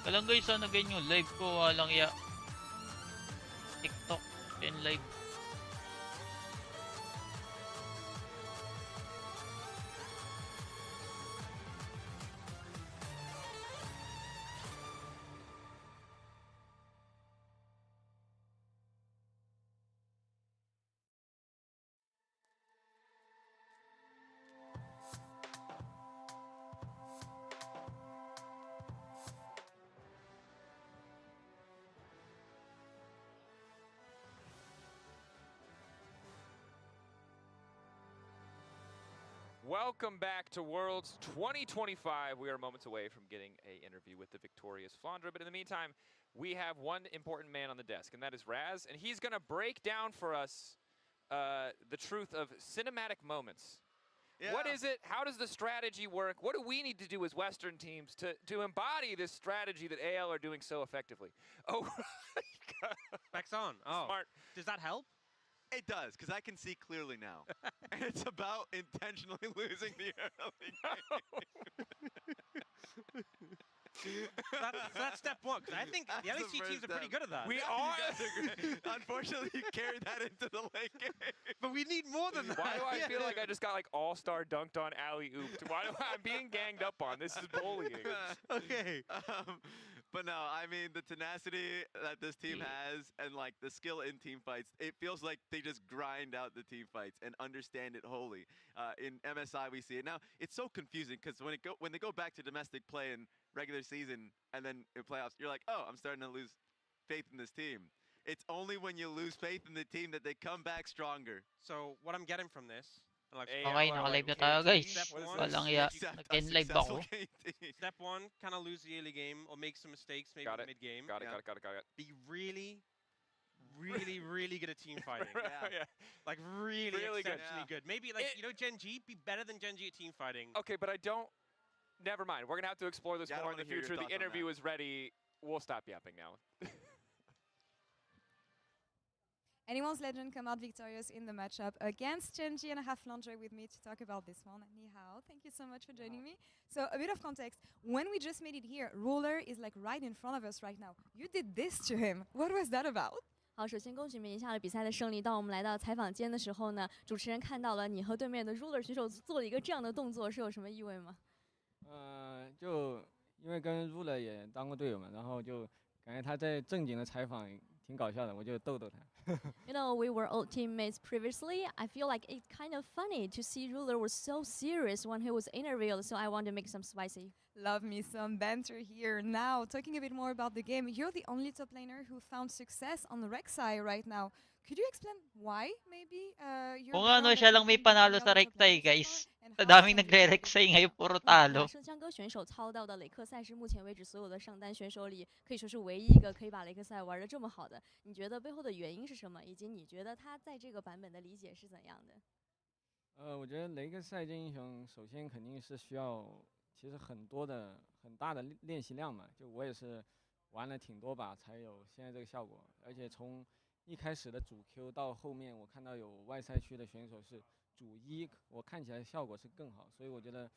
Kalang guys, sana ganyan yung live ko, walang ya. TikTok, and live. Welcome back to Worlds 2025. We are moments away from getting an interview with the victorious Flandra, but in the meantime, we have one important man on the desk, and that is Raz, and he's going to break down for us the truth of cinematic moments. Yeah. What is it? How does the strategy work? What do we need to do as Western teams to embody this strategy that AL are doing so effectively? Oh, Backs on. Oh, smart. Does that help? It does, because I can see clearly now. And it's about intentionally losing the early game. That's step one. I think the LEC teams are pretty good at that. We are. Unfortunately, you carried that into the late game. But we need more than that. Why do I feel like I just got like all-star dunked on alley-ooped? Why do I'm being ganged up on? This is bullying. Okay. But no, I mean, the tenacity that this team has and like the skill in team fights, it feels like they just grind out the team fights and understand it wholly. In MSI, we see it. Now, it's so confusing because when they go back to domestic play in regular season and then in playoffs, you're like, oh, I'm starting to lose faith in this team. It's only when you lose faith in the team that they come back stronger. So what I'm getting from this, okay, naka-live na tayo guys. Walang ya. Nag-live ako. Step one, kind of lose the early game or make some mistakes maybe mid-game. Got it. Be really, really, really good at team fighting. Yeah. Like really, Really good. exceptionally good. Maybe like, Gen G, be better than Gen G at team fighting. Okay, but I don't... Never mind. We're going to have to explore this Yeah, I more in wanna the hear your future. The thoughts on interview that. is ready. We'll stop yapping now. Anyone's Legend come out victorious in the matchup against Gen G, and I have Flandre with me to talk about this one. Ni hao, thank you so much for joining me. So a bit of context. When we just made it here, Ruler is like right in front of us right now. You did this to him. What was that about? 好，首先恭喜名下的比赛的胜利。当我们来到采访间的时候呢，主持人看到了你和对面的 Ruler 选手做了一个这样的动作，是有什么意味吗？就因为跟 Ruler 也当过队友嘛，然后就感觉他在正经的采访挺搞笑的，我就逗逗他。You know, we were old teammates previously. I feel like it's kind of funny to see Ruler was so serious when he was interviewed, so I want to make some spicy. Love me some banter here. Now, talking a bit more about the game, you're the only top laner who found success on the Rek'Sai right now. Could you explain why, maybe? Kung ano, siya lang may panalo sa Rek'Sai, guys. Sa daming nagre-Rek'Sai ngayon, puro talo. 圣枪哥选手操到的雷克赛是目前为止所有的上单选手里，可以说是唯一一个可以把雷克赛玩得这么好的。你觉得背后的原因是什么？以及你觉得他在这个版本的理解是怎样的？我觉得雷克赛这英雄，首先肯定是需要，其实很大的练习量嘛。就我也是玩了挺多把才有现在这个效果，而且从一开始的主 Q 到后面，我看到有外赛区的选手是主一，我看起来效果是更好，所以我觉得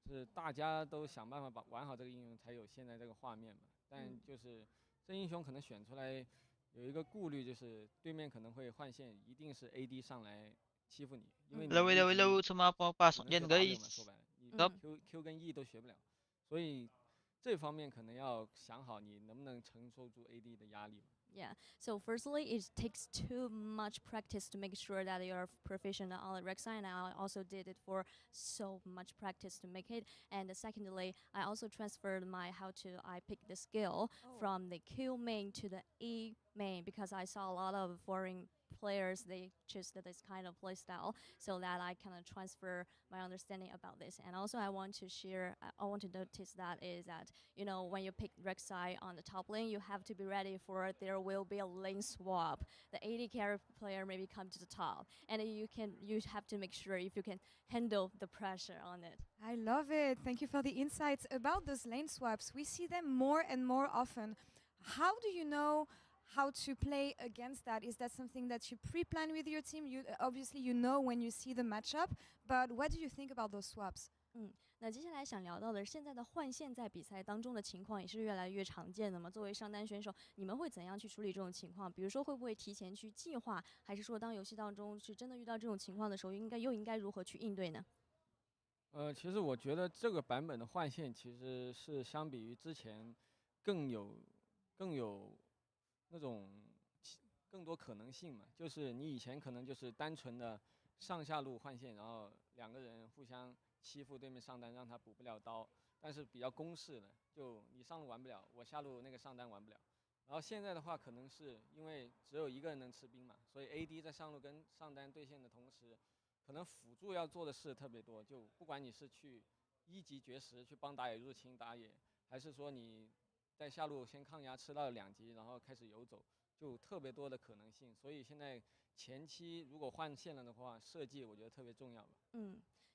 是大家都想办法玩好这个英雄，才有现在这个画面嘛。但就是这英雄可能选出来有一个顾虑，就是对面可能会换线，一定是 AD 上来欺负你，因为你 Hello sa mga pumapasok dyan, guys. 说白了，你 Q 跟 E 都学不了，所以这方面可能要想好你能不能承受住 AD 的压力。Yeah. So firstly, it takes too much practice to make sure that you're proficient on Rek'Sai, and I also did it for so much practice to make it. And secondly, I also transferred I pick the skill from the Q main to the E main because I saw a lot of foreign players, they choose this kind of play style, so that I can transfer my understanding about this. And also I want to notice that is that, you know, when you pick Rek'Sai on the top lane, you have to be ready for there will be a lane swap. The AD carry player maybe come to the top, and you have to make sure if you can handle the pressure on it. I love it. Thank you for the insights about those lane swaps. We see them more and more often. How do you know how to play against that? Is that something that you pre-plan with your team? Obviously you know when you see the matchup, but what do you think about those swaps? 那接下来想聊到的是现在的换线在比赛当中的情况也是越来越常见的嘛。作为上单选手，你们会怎样去处理这种情况？比如说会不会提前去计划，还是说当游戏当中是真的遇到这种情况的时候，应该如何去应对呢？其实我觉得这个版本的换线其实是相比于之前更有那种更多可能性嘛。就是你以前可能就是单纯的上下路换线，然后两个人互相欺负对面上单，让他补不了刀，但是比较公式的，就你上路玩不了，我下路那个上单玩不了。然后现在的话，可能是因为只有一个人能吃兵嘛，所以 AD 在上路跟上单对线的同时，可能辅助要做的事特别多。就不管你是去一级绝食去帮打野入侵打野，还是说你在下路先抗压吃到2级，然后开始游走，就特别多的可能性。所以现在前期如果换线了的话，设计我觉得特别重要吧。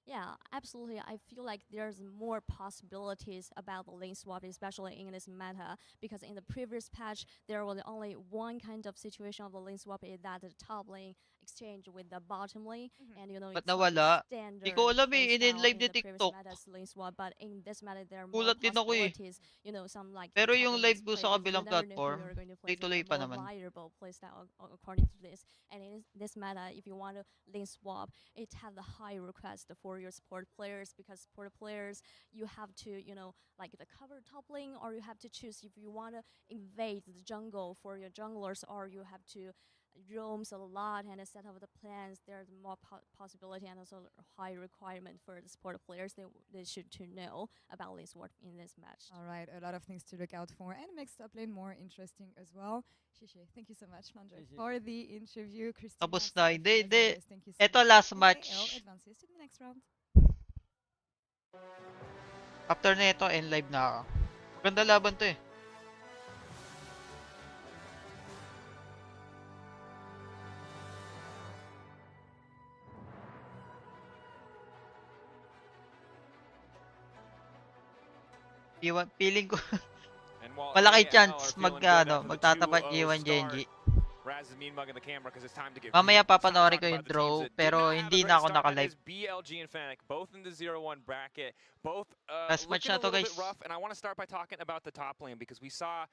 Yeah, absolutely. I feel like there's more possibilities about the lane swap, especially in this meta, because in the previous patch, there was only one kind of situation of the lane swap, is that the top lane exchange with the bottom lane, and you know, Ba't it's like nawala? standard Di ko alam play in style live in ni the previous TikTok. meta's lane swap, but in this meta, there are more Gulat din ako eh. possibilities. You know, some like Pero top yung lane live ko play, sa you kabilang never know who platform, you're going to play, so tuloy they're pa more naman. viable play style according to this. And in this meta, if you want to lane swap, it has a high request for your support players, because support players, you have to, you know, like the cover top lane, or you have to choose if you want to invade the jungle for your junglers, or you have to roam a lot and set up the plans. There's more possibility and also high requirement for the support players. They should to know about lane swap in this match. All right, a lot of things to look out for, and makes top lane more interesting as well. Shishe, thank you so much, Mandre, for the interview. Christina, Tapos na. Stephanie, Hindi. as always, thank you so Ito much. last And match. AL advances to the next round. After nito, end live na ako. Ganda laban to eh. Feeling ko And while malaki AL chance are feeling good after the magtatapat 2-0 G1 start, Genji. Raz is mean mugging the camera because it's time to get Mamaya real. It's time to papanoorin talk ko about yung the teams draw, that did pero not have a hindi great na ako start. That naka-live. is BLG and Fnatic, both in the 0-1 bracket, both Last match looking na a to, little guys. bit rough. And I want to start by talking about the top lane because we saw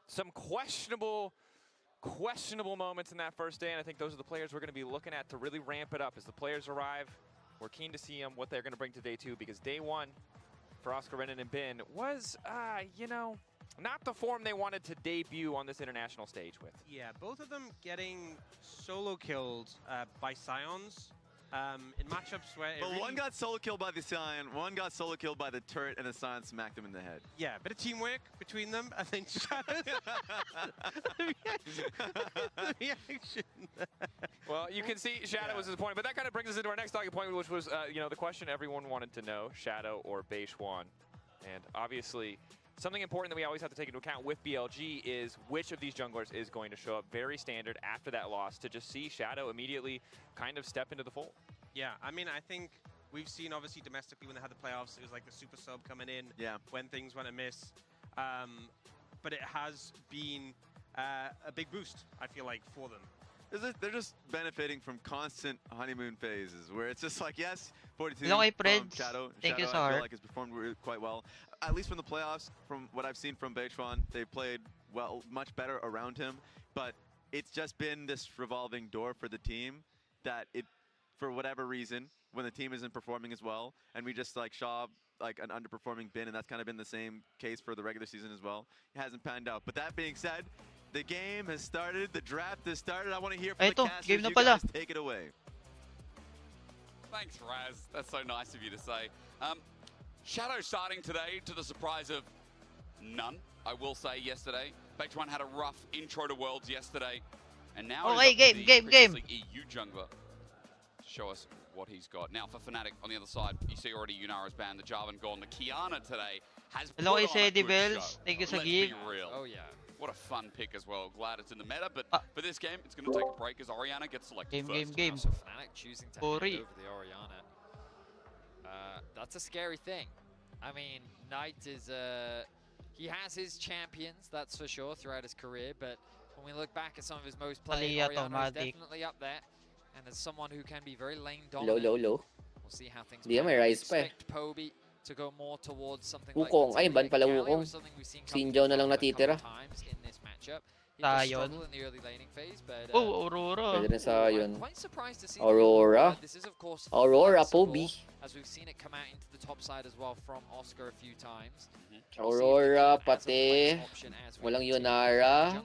some questionable moments in that first day, and I think those are the players we're going to be looking at to really ramp it up as the players arrive. We're keen to see them, what they're going to bring to day two, because day one for Oscar Renan and Bin was, you know, not the form they wanted to debut on this international stage with. Yeah, both of them getting solo killed by Scions in matchups where But one got solo killed by the Scion, one got solo killed by the turret, and the Scion smacked him in the head. Yeah, bit of teamwork between them. I think Shadows. the reaction. Well, you can see Shadow was disappointed, but that kind of brings us into our next talking point, which was, you know, the question everyone wanted to know, Shadow or Beishwan. And obviously, something important that we always have to take into account with BLG is which of these junglers is going to show up. Very standard after that loss to just see Shadow immediately kind of step into the fold. Yeah, I mean, I think we've seen obviously domestically when they had the playoffs, it was like the super sub coming in when things went amiss. But it has been a big boost, I feel like, for them. They're just benefiting from constant honeymoon phases where it's just like, yes, 42 Hello, my from friends. Shadow. Thank you, I sir. feel like has performed quite well. At least from the playoffs, from what I've seen from Beishwan, they've played well, much better around him. But it's just been this revolving door for the team that it, for whatever reason, when the team isn't performing as well, and we just like Shaw like an underperforming Bin, and that's kind of been the same case for the regular season as well. It hasn't panned out. But that being said, the game has started, the draft has started. I want to hear from the casters. Game na You pala. guys take it away. Thanks, Raz. That's so nice of you to say. Shadow starting today to the surprise of none, I will say, yesterday. Beishwan had a rough intro to Worlds yesterday. And now Okay, he's up to the game. previously EU jungler to show us what he's got. Now for Fnatic on the other side, you see already Yunara's banned, the Jarvan gone. The Kiana today has Hello, put on a Eddie good Bells. show. Thank you, Let's Sagib. be real. Oh, yeah. What a fun pick as well. Glad it's in the meta, but for this game, it's going to take a break as Orianna gets selected first. So Fnatic choosing to hand over the Orianna. That's a scary thing. I mean, Knight is, he has his champions, that's for sure, throughout his career, but when we look back at some of his most played, Orianna is definitely up there. And as someone who can be very lane dominant, Low. we'll see how things Di may rise pa eh. expect Poby to go more towards something Wukong. like Ay, ban pala Wukong. Sinjaw na lang natitira. times in this matchup. He Sion. does struggle in the early laning phase, but Aurora. Pwede rin sa yun. quite surprised to see Aurora. this is of course Aurora, flexible, Poby. as we've seen it come out into the top side as well from Oscar a few times. Aurora, pati. Walang Yunara.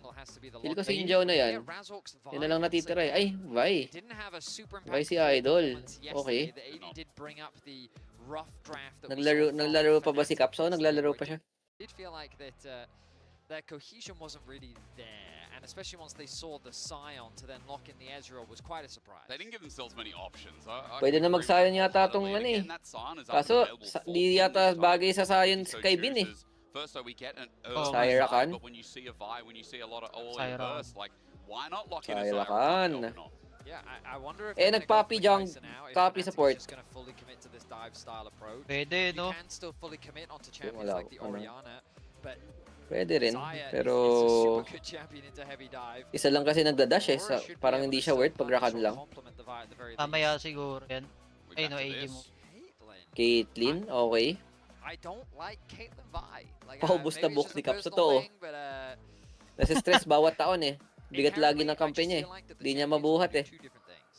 Feel ko Sinjaw na yan. Yan na lang natitira eh. Ay, Vi. Vi si Idol. Okay. The AD did bring up the rough draft that Naglaro pa ba si Capso? Naglalaro pa siya. did feel like that their cohesion wasn't really there, and especially once they saw the Scion to then lock in the Ezreal was quite a surprise. They didn't give themselves many options. Pwede na mag-Sion yata itong ano eh. Kaso, di yata bagay sa Sion kay Bin eh. First, we get an Syra Khan. but when you see a Vi, when you see a lot of all Syra. burst, like why not lock in a Syra Syra Khan. Yeah, I wonder if nag-copy junk, copy support. just going to fully commit to this dive style approach. Pwede, no? You can still fully commit onto champions like the Orianna, but Pwede rin, Zaya pero is a super good champion into heavy dive. isa lang kasi nagdadash eh. Parang hindi siya worth pag rakan lang. Mamaya siguro yan. Ay, no, AD mo. Caitlyn, okay. I don't like Caitlyn Vi. Like, Paubos na maybe book it's ni just a Caps. personal Totoo. thing, but Nasi-stress bawat taon eh. Bigat lagi ng kampe niya eh. Di niya mabuhat eh.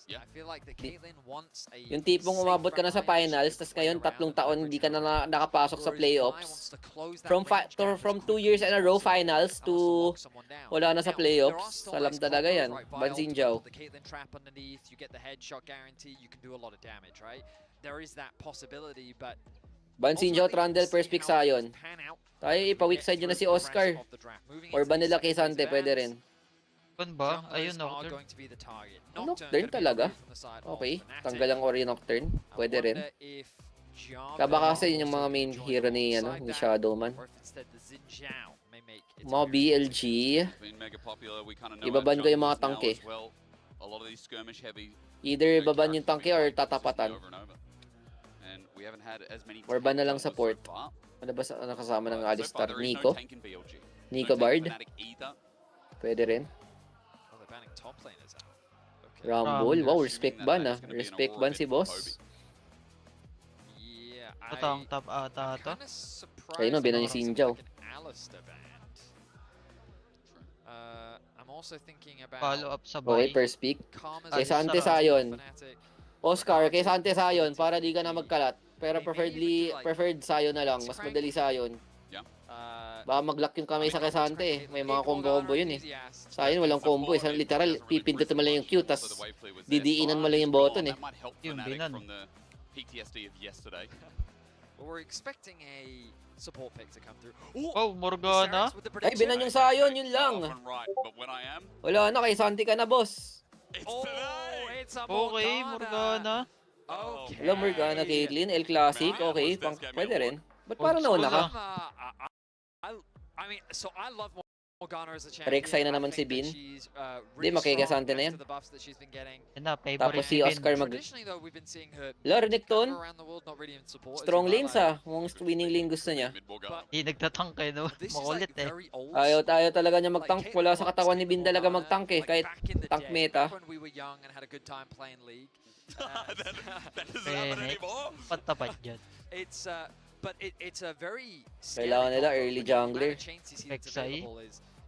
I feel like that Caitlyn wants a Yung tipong umabot ka na sa finals, tas ngayon 3 taon hindi ka na nakapasok sa playoffs. From 2 years in a row finals to wala na sa playoffs. Salam talaga yan. Bansinjaw. The Caitlyn trap underneath, you get the headshot guarantee, you can do a lot of damage, right? There is that possibility, but Bansinjaw, Trundle, first pick Sion. Tayo ipa-weak side nyo na si Oscar. Or ba nila kay Sante, pwede rin. Kun ba? Ayun, Nocturne. Nocturne talaga? Okay, tanggal ang Ori Nocturne. Pwede rin. Baka kasi yun yung mga main hero ni Shadowman. Mga BLG. Ibaban ko yung mga tangke. Either ibaban yung tangke or tatapatan. Or ban na lang support. Ano ba ano kasama ng So far, Alistar? there is no Nico? tank in BLG. Nico No tank Bard? Fnatic either. Pwede rin. Oh, they're banning top laners out. Rumble. Wow, Assuming respect that ban that is ah. gonna be an Respect Aurora ban pit si for boss. Kobe. Yeah, Ito ang top ata ito. Ayun no, binan niya si Injaw. Alistair band. I'm also thinking about Follow up Okay, sabay. first pick. Karma's Kay Sante Sayon. Oscar, kay Sante Sayon para di ka na magkalat. Pero preferred Sayon na lang. Mas madali Sayon. Baka mag-lock yung kamay sa Kesante eh. May mga combo-combo yun eh. Sayon walang combo eh. Literal, pipindot mo lang yung Q, tas didiinan mo lang yung button eh. Yung binan. PTSD of yesterday. We're expecting a support pick to come through. Oh, Morgana. Ay, binan yung Sayon, yun lang. Wala na, kay Sante ka na, boss. It's a Okay, Morgana. Okay. Wala Morgana, Caitlyn, El Classic, okay. Pwede rin. Ba't parang nauna ka? I mean, so I love Morgana as a champion. Rek'Sai na naman si Bin. Hindi, makikasante na yan. Tapos si Oscar Wala, Renekton. Strong lanes ah. Mukhang winning lane gusto niya. Hindi nagtatank eh, no? Makulit eh. Ayaw talaga niya mag-tank. Wala sa katawan ni Bin talaga mag-tank eh. Kahit tank meta. Patapat yan. It's a very Kailangan nila early jungler. Rek'Sai.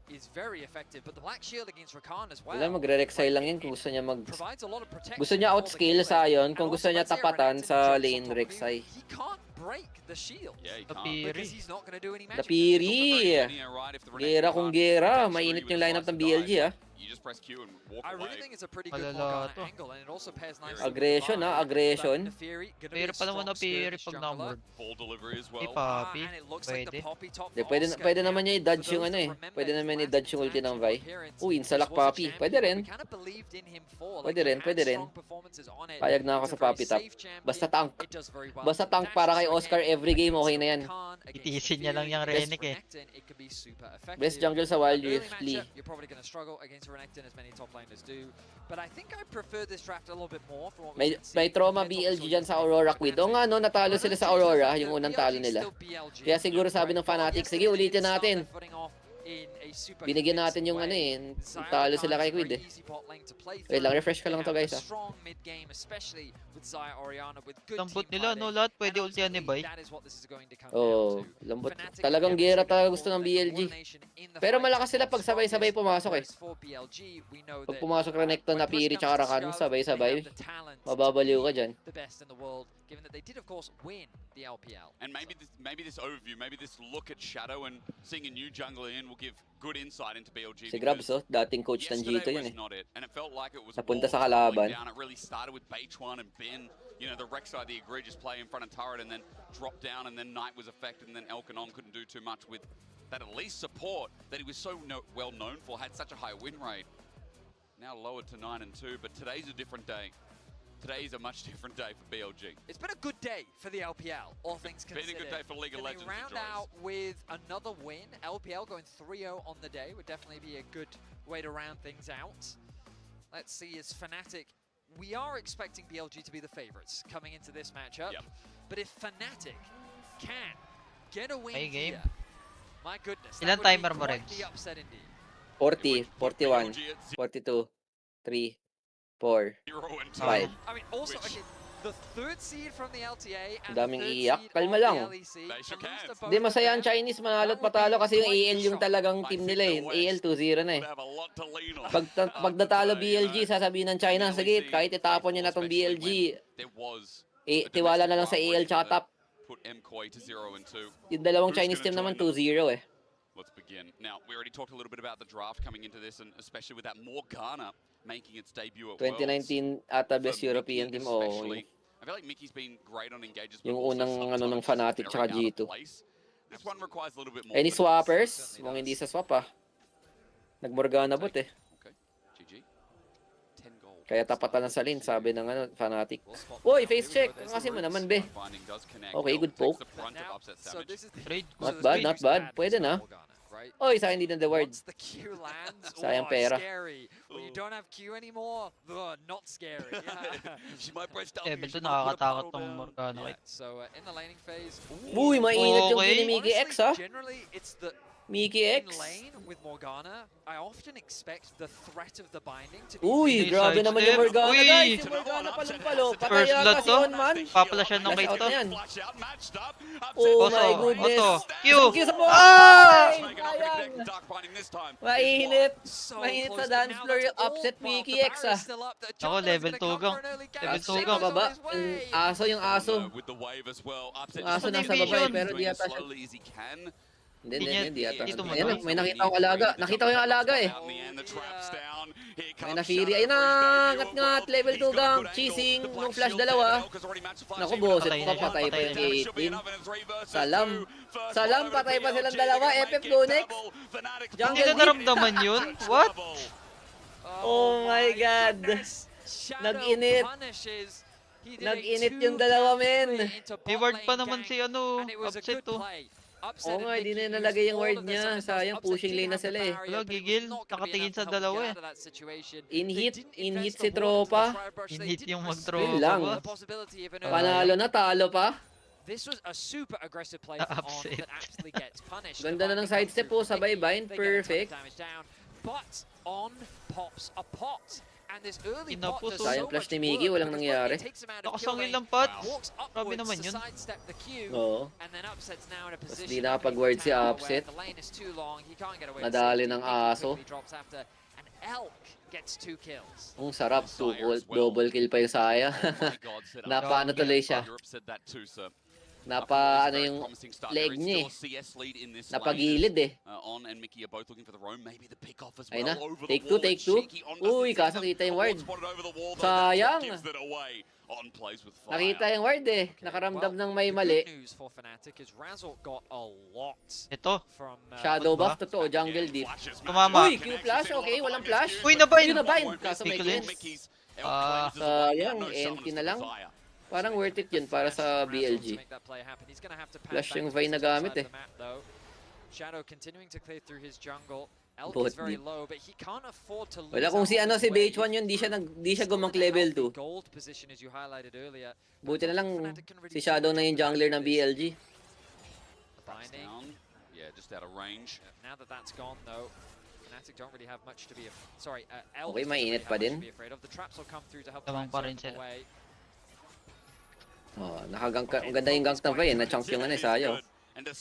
is very effective, but the Black Shield against Rakan as well. Wala, magre-Rek'Sai lang yan kung gusto niya gusto niya outscale Sayon, kung gusto niya tapatan sa lane Rek'Sai. He can't break the shield. Yeah, he can't. Because he's not going to do any magic. Lapiri! Gera kung gera. Mainit yung lineup ng BLG ah. You just press Q and walk I really away. think it's a pretty good Malala Morgana to. angle, and it also pairs nicely. Aggression ah, aggression. Pero pa naman na Piri pag numbered. Ball delivery as Hey, well. Papi. Pwede. Pwede naman niya i-dodge yung ano eh. Pwede naman i-dodge yung ulti ng Vi. Uy, insalak Papi. Pwede rin. Pwede rin. Payag na ako sa Papi top. Basta tank. Basta tank para kay Oscar every game, okay na yan. Itiisin niya lang yung Renek eh. Best jungle sa Wild Rift, Lee. You're probably going to struggle against Renekton as many top laners do. But I think I prefer this draft a little bit more from what we've seen. May trauma BLG dyan sa Aurora Quid. O nga no, natalo sila sa Aurora, yung unang talo nila. Kaya siguro sabi ng Fnatic, sige ulitin natin. Binigyan natin yung ano eh, talo sila kay Quid eh. Wait lang, refresh ka lang to guys ah. Lambot nila, no? Lahat pwede ultihan ni Bay. Oh, lambot. Talagang gera talaga gusto ng BLG. Pero malakas sila pag sabay-sabay pumasok eh. Pag pumasok Renekton na Piri tsaka Rakan, sabay-sabay. Mababaliw ka dyan. Given that they did, of course, win the LPL. And maybe this overview, maybe this look at Shadow and seeing a new jungler in will give good insight into BLG. Si Grabs oh, dating coach ng G2 yun eh. And it felt like it was napunta sa kalaban. Down. It really started with Beich1 and Ben, you know, the Rek'Sai, the egregious play in front of turret, and then dropped down, and then Knight was affected, and then Elkanon couldn't do too much with that at least support that he was so well known for, had such a high win rate. Now lowered to 9-2, but today's a different day. Today's a much different day for BLG. It's been a good day for the LPL, all things considered. Been a good day for League of Legends. They round out with another win. LPL going 3-0 on the day would definitely be a good way to round things out. Let's see, as Fnatic, we are expecting BLG to be the favorites coming into this matchup. Yep. But if Fnatic can get a win here, my goodness, that would be quite the upset indeed. 40, 41, 42, 3, 4, 5. I mean, also, okay, the third seed from the LTA and daming the iyak. Kalma lang. Hindi, masaya ang Chinese, manalo at patalo kasi yung AL yung talagang team nila eh. AL 2-0 na eh. Pag natalo BLG, sasabihin ng China, sige, kahit itapon nyo na tong BLG, tiwala na lang sa AL tsaka top. Yung dalawang Chinese team naman 2-0 eh. Let's begin. Now, we already talked a little bit about the draft coming into this, and especially with that Morgana making its debut at 2019 ata best European team. Oh, I feel like Mickey's been great on engages. Yung unang ano ng Fnatic tsaka G2. This one requires a little bit more. Any swappers? Kung hindi sa swap ah. Nag-Morgana bot eh. Okay. GG. 10 gold. Kaya tapatan na sa lane, sabi ng ano, Fnatic. Uy, face check! Kasi mo naman, be. Okay, good poke. Not bad, not bad. Pwede na. right? Oy, sa akin hindi na the word. Once the Q lands, Sayang pera. scary. When you don't have Q anymore, not scary. Yeah. She might press W. Level She 2 might put a nakakatakot puddle tong down. Morgana. Yeah, so in the laning phase, Uy, mainit yung Okay. ni Mickey X, ha? generally it's the Mickey in X. lane with Morgana. I often expect the threat of the binding to be Uy, Hindi grabe sidestep. naman yung Morgana, Uy! guys. Yung Morgana palong-palo. Patay First yata blood si to. Onman. Paplashan ng Flash kay out to. na yan. Oto, Oh my goodness. Oto. Q! Q sa buhay! Ah! Sayang! Mainit. so Mainit sa close, but dance now floor that's yung all- upset well, Mickey the X, barrier's ah. still up. The Ako, jungler's level gonna 2 come gang. for an early Level catch. 2 Upset gang. sa baba. Shadows on his way. Yung aso, yung aso. With the wave as well. Upset Yung aso just nasa Vision. baba eh, pero di doing ata as siya. slowly as he can. Hindi yata. Dito mo Ayan, to. may nakita akong alaga. Nakita ko yung alaga eh. May na-fury. Ayun na, ngat-ngat. Level 2 gang. Cheesing. Nung flash dalawa. Naku, boset Patay pa. na siya, Patay pa patay yung na. 18. Salam. Salam, patay pa silang dalawa. FF go next. Hindi Jungle na Deep. naramdaman yun? What? Oh my God. Nag-init. Nag-init yung dalawa, men. May ward pa naman si ano, upset to. Oo nga, di na nalagay yung ward niya. Sayang, pushing lane na sila eh. Wala, gigil. Nakatingin sa dalawa eh. In-hit si Tropa. In-hit yung Yun mag-tropa lang. ba? Panalo na, talo pa. This was a super aggressive play from On Upset. that actually gets punished. Ganda na ng sidestep po, sabay bind, perfect. But On pops a pot. And this early pot Inapos, does oh. so Sayang flash much ni Miggy, work walang because nangyari. it takes him out of Nakasangil kill lang range, pat. walks Grabe upwards naman to yun. sidestep the Q, Oo. and then Upset's now in a Tapos position di nakapag-ward si Upset. the lane is too long, he can't get away. Nadali ng aso. Drops after, and Elk gets 2 kills. Ang sarap, double kill pa yung Saya. Napaano tuloy siya. Napa, ano yung leg niya eh. Napagilid eh. On and Mickey are both looking for the roam. Maybe the pick off as Ayun well. na, Over the take wall. two, take two. Uy, kaso kita yung ward. Sayang. On plays with fire. Nakita yung ward eh. Nakaramdam ng may mali. News for Fnatic is Razork got a lot Ito. from Shadow Ba? buff, totoo, jungle deep. Tumama. Uy, Q flash, okay, walang flash. Uy, nabind. Uy, nabind. Kaso may Nicholas. cleanse. Ah, Sayang, empty na lang. Parang worth it yun para sa BLG. Flash yung Vine na gamit eh. Shadow continuing to clear through his jungle. Elk Bot is very deep. low, but he can't afford to lose. Wala kung si out ano on si the wave. BH1 yun, di siya gumang level 2. Gold position as you highlighted earlier. Buti na lang si Shadow na yung jungler ng BLG. Binding. Yeah, just out of range. Now that that's gone though, Fnatic don't really have much to be sorry, Elk Okay, doesn't really mainit have pa much din. to be afraid of. The traps will come through to help Lamang pa rin them sila. away. Oh, ang ganda yung gank ng Vine, na-chunk yung ano eh, Saya.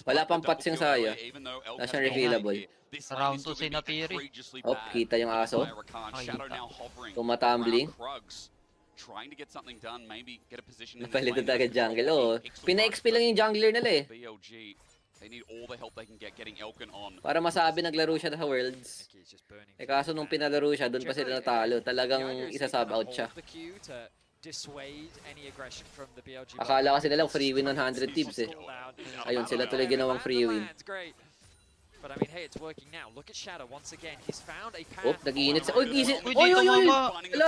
Wala pang pots yung Saya. Wala siyang refillable. Round 2 si Natiri. Oh, kita yung aso. Tumatumbling. Trying to get something done, maybe get a position in this Napalitan lane. agad jungle. Oh, pina-XP lang yung jungler nila eh. BLG, they need all the help they can get getting Elkin on. Para masabi naglaro siya sa Worlds. Eh kaso nung pinalaro siya, doon pa sila natalo. Talagang isa-sub out siya. Dissuade any aggression from the BLG. Akala kasi nila free win 100 tips eh. Ayun, sila tuloy ginawang free win. But I mean, hey, it's working now. Look at Shadow once again. He's found a path. Oh, nag-iinit siya. Uy, gising. Uy, Uy, dito uy, uy. mama. Wala,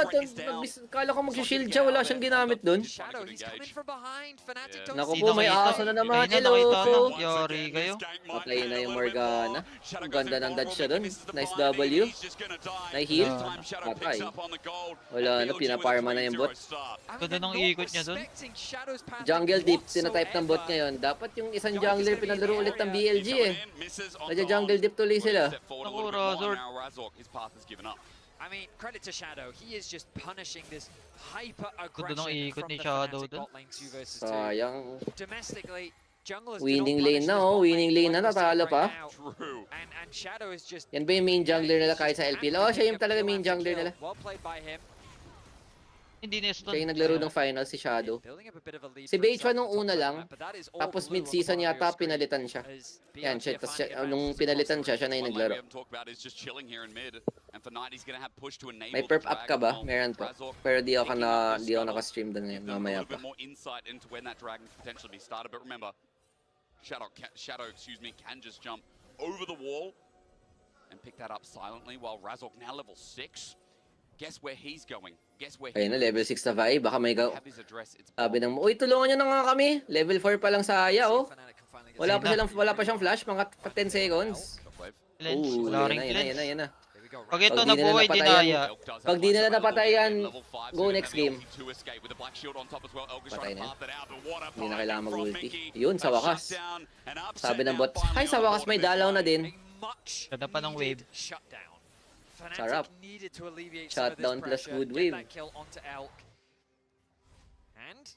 kala ko mag-shield siya. Wala siyang ginamit doon. Shadow, he's coming from behind. Fnatic don't Naku see po, may nakita. aso na naman. Ayun na, Hello nakita po. na. Yari kayo. Patay na yung Morgana. Ang ganda ng dodge siya doon. Nice W. Na-heal. Patay. Wala na, pinaparma na yung bot. Ganda ng ikot niya doon. Jungle deep, tinatype ng bot ngayon. Dapat yung isang jungler pinalaro ulit ng BLG eh. Nadya-jungle deep tuloy sila. Naku, Razor. I mean, credit to Shadow. He is just punishing this hyper Ganda ng aggression ikot from ni the Shadow Fnatic dun. bot lane 2 versus 2. Sayang. Domestically, junglers Winning do not lane punish na this oh. bot Winning lane na, like we're seeing natalo pa. right now. And Shadow is just Yan ba yung main jungler nila kahit sa LPL? Oh, siya yung talaga main jungler nila. well played by him. Hindi na stun. Siya yung naglaro ng final, si Shadow. Si BH1 nung una lang, tapos mid-season yata pinalitan siya. Yan, siya, tapos siya, nung pinalitan siya, siya na yung naglaro. May perp up ka ba? Meron po. Pero di ako naka-stream doon ngayon, mamaya pa. Shadow, can just jump over the wall and pick that up silently while Razork now level 6. Guess where he's going. Guess where Ayun na, level 6 na Vi. Baka may have his address. It's sabi ng, uy, tulungan nyo na nga kami. Level 4 pa lang sa Aya, oh. Wala pa siyang flash, mga 10 seconds. wave Ooh, Wala yan ring na, yan na, cleanse. yan na. Pag ito Pag di nila nabuhay, napatayan, dinaya. pag di nila napatayan, go next game. Patay na yan. Hindi na kailangan mag-ulti. Yun, sa wakas. Sabi ng bot, ay sa wakas may dalaw na din. Ganda pa ng wave. Sarap. Needed to alleviate Shutdown plus good wave. Get that kill onto Elk. And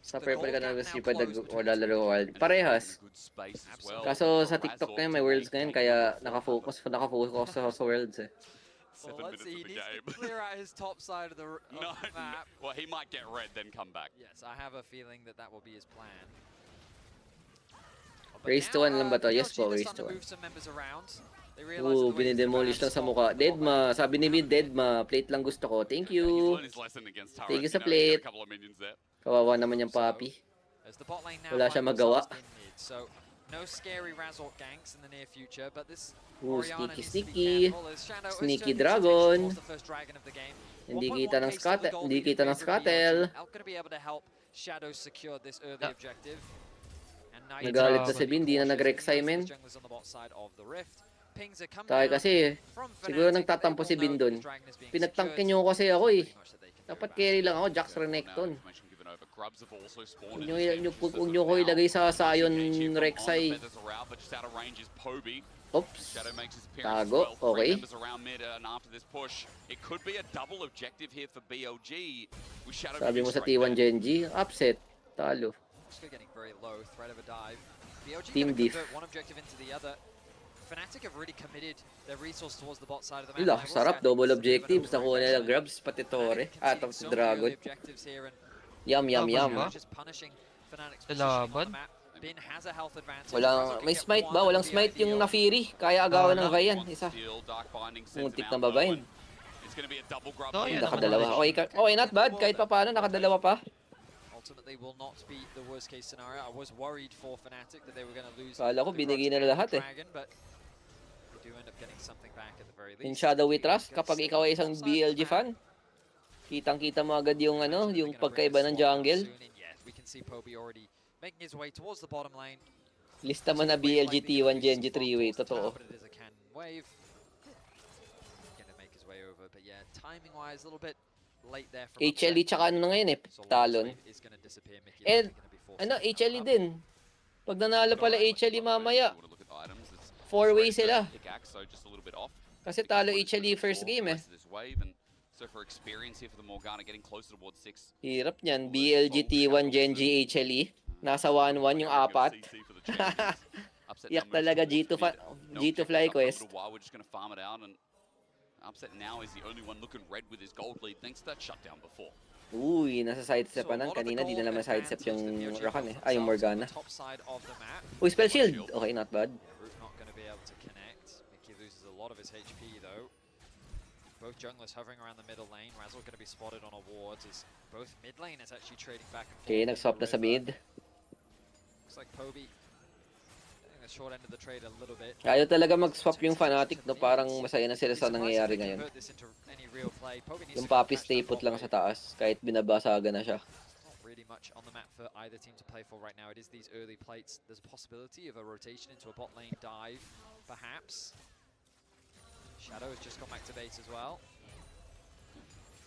Sa purple ka na gusto pa or lalaro wild. Parehas. Kaso sa TikTok ngayon may worlds ngayon kaya nakafocus sa worlds eh. Well, let's see. He needs to clear out his top side of the map. Well, he might get red, then come back. Yes, I have a feeling that will be his plan. Race to 1 lang ba to? Yes po, race to 1. Ooh, binidemolish lang sa mukha. Deadma. Sabi ni Mid, Deadma. Plate lang gusto ko. Thank you. Thank you sa plate. Kawawa naman yung papi. Wala siya magawa. No scary Razork ganks in the near future, but this Ooh, sneaky. Sneaky dragon. Hindi kita ng scuttle. Hindi kita ng scuttle. Shadow secure this early objective. Nagalit na si Bin, di na nag-Rek'Sai, men. Tayo kasi, siguro nagtatampo si Bin dun. Pinagtangkin nyo kasi ako eh. Dapat carry lang ako, Jax Renekton. Huwag nyo ko ilagay sa Sion Rek'Sai. Oops. Tago, okay. Sabi mo sa T1 Genji, upset. Talo. Team diff. Fnatic have really committed their resource towards the bot side of the Ila, map. sarap. Double objectives. Nakuha nila grabs, pati Tore. At si Dragon. Yum, yum, yum. Laban. Walang, may smite ba? Walang smite yung na-Fury. Kaya agawan ng Vian. Isa. Muntik na babayin. Nakadalawa. Okay, not bad. Kahit pa paano, nakadalawa pa. Ultimately will not be the worst case scenario. I was worried for Fnatic that they were going to lose. Kala ko binigay na lahat eh. But they do end up getting something back at the very least. In Shadow We Trust, kapag ikaw ay isang BLG fan, kitang-kita mo agad yung ano, yung pagkaiba ng jungle. We can see Poby already making his way towards the bottom lane. Lista mo na BLG T1 Genji 3-way, totoo. But it is a cannon wave. Going to make his way over, but yeah, timing-wise a little bit late there from HLE tsaka ano na ngayon eh, Talon. And ano, HLE din. Pag nanalo pala HLE mamaya, 4-way sila. Kasi talo HLE first game eh. Hirap niyan, BLG T1 Genji HLE. Nasa 1-1 yung apat. Yak talaga G2 Fly Quest. Upset now is the only one looking red with his gold lead thanks to that shutdown before. Uy, nasa sidestep pa nan. Kanina di na naman sidestep yung Rakan eh. Ay, yung Morgana. Uy, spell shield. Okay, not bad. Not going to be able to connect. Mickey loses a lot of his HP though. Both junglers hovering around the middle lane. Razzle going to be spotted on a ward as both mid lane is actually trading back and forth. Okay, nag-swap na sa mid. Looks like Poby short end of the trade a little bit. Ayaw talaga mag-swap yung Fnatic, no? Parang masaya na sila sa nangyayari ngayon. Yung Papi stay put lang sa taas, kahit binabasaga na siya. Not really much on the map for either team to play for right now. It is these early plates. There's a possibility of a rotation into a bot lane dive, perhaps. Shadow has just gone back to base as well.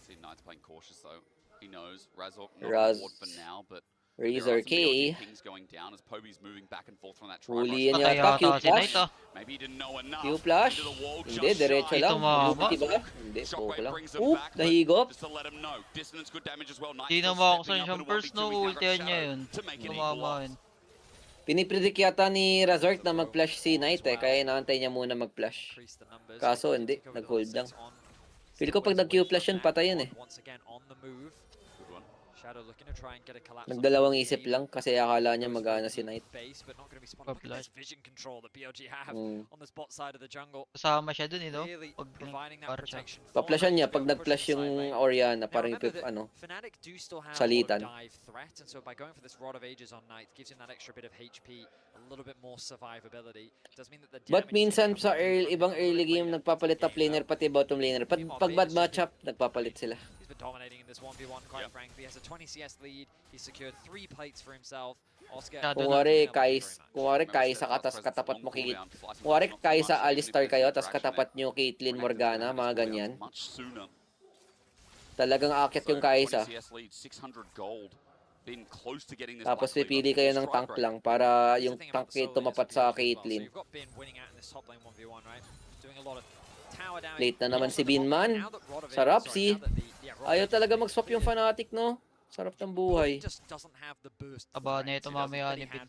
See Knight's playing cautious though. He knows Razork not on board for now, but Razor K. Going down as Poby's moving back and forth from that Huli yan yata, Q-flash. Maybe he didn't know enough. Q-flash. Hindi, diretso lang. Buti ba? Hindi, poke lang. Oop, nahigop. Hindi na makakasan siyang first no, ultihan niya yun. Tumama yun. Pinipredict yata ni Razork na mag-flash si Knight eh, kaya inaantay niya muna mag-flash. Kaso hindi, nag-hold lang. Feel ko pag nag-Q-flash yun, patay yun eh. Nagdalawang isip lang kasi akala niya mag-aana si Knight. Kasama siya dun eh, no? Pa-flashan niya pag nag-flash yung Orianna, parang ano, salitan. But minsan sa ibang early game nagpapalit top laner pati bottom laner. Pag bad matchup, nagpapalit sila. Dominating in this 1v1 quite frankly. He has a 20 CS lead. He's secured 3 plates for himself. Kunwari Kai'Sa katapat mo kunwari Kai'Sa Alistar kayo, tas katapat nyo Caitlyn Morgana, mga ganyan. Talagang akit yung Kai'Sa. Tapos pipili kayo ng tank lang para yung tank kayo tumapat sa Caitlyn. Late na naman si Binman. Sarap si. Ayaw talaga mag-swap yung Fnatic, no? Sarap ng buhay. Aba na ito mamaya ni Bin.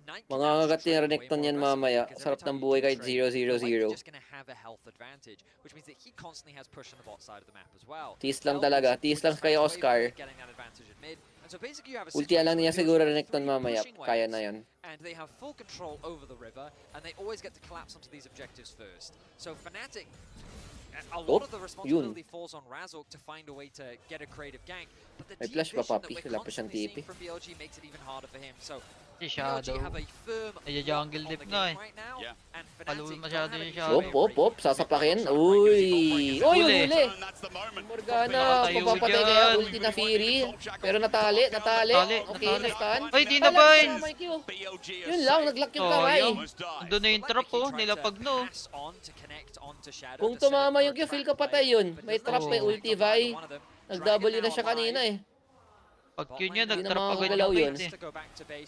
Mga kagat ni Renekton yan mamaya. Sarap ng buhay kahit 0-0-0. Tease lang talaga. Tease lang kay Oscar. Ulti lang niya siguro Renekton mamaya. Kaya na yan. And they have full control over the river, and they always get to collapse onto these objectives first. So Fnatic, a lot of the responsibility falls on Razork to find a way to get a creative gank, but the deep vision that we're constantly seeing from BLG makes it even harder for him. So BLG have a firm jungle dip na eh. Paluin masyado yung Shadow. Op, sasapakin. Uy! Uy, huli! Morgana, papapatay kaya ulti na Fury. Pero natali. Okay, na-stun. Ay, di na ba yun? Yun lang, nag-lock yung kamay. Doon na yung trap oh, nilapag no. Kung tumama yung Q, feel ka patay yun. May trap, may ulti, Vi. Nag-W na siya kanina eh. Pag yun yan, nag-trap agad magalaw yung yun. bait eh.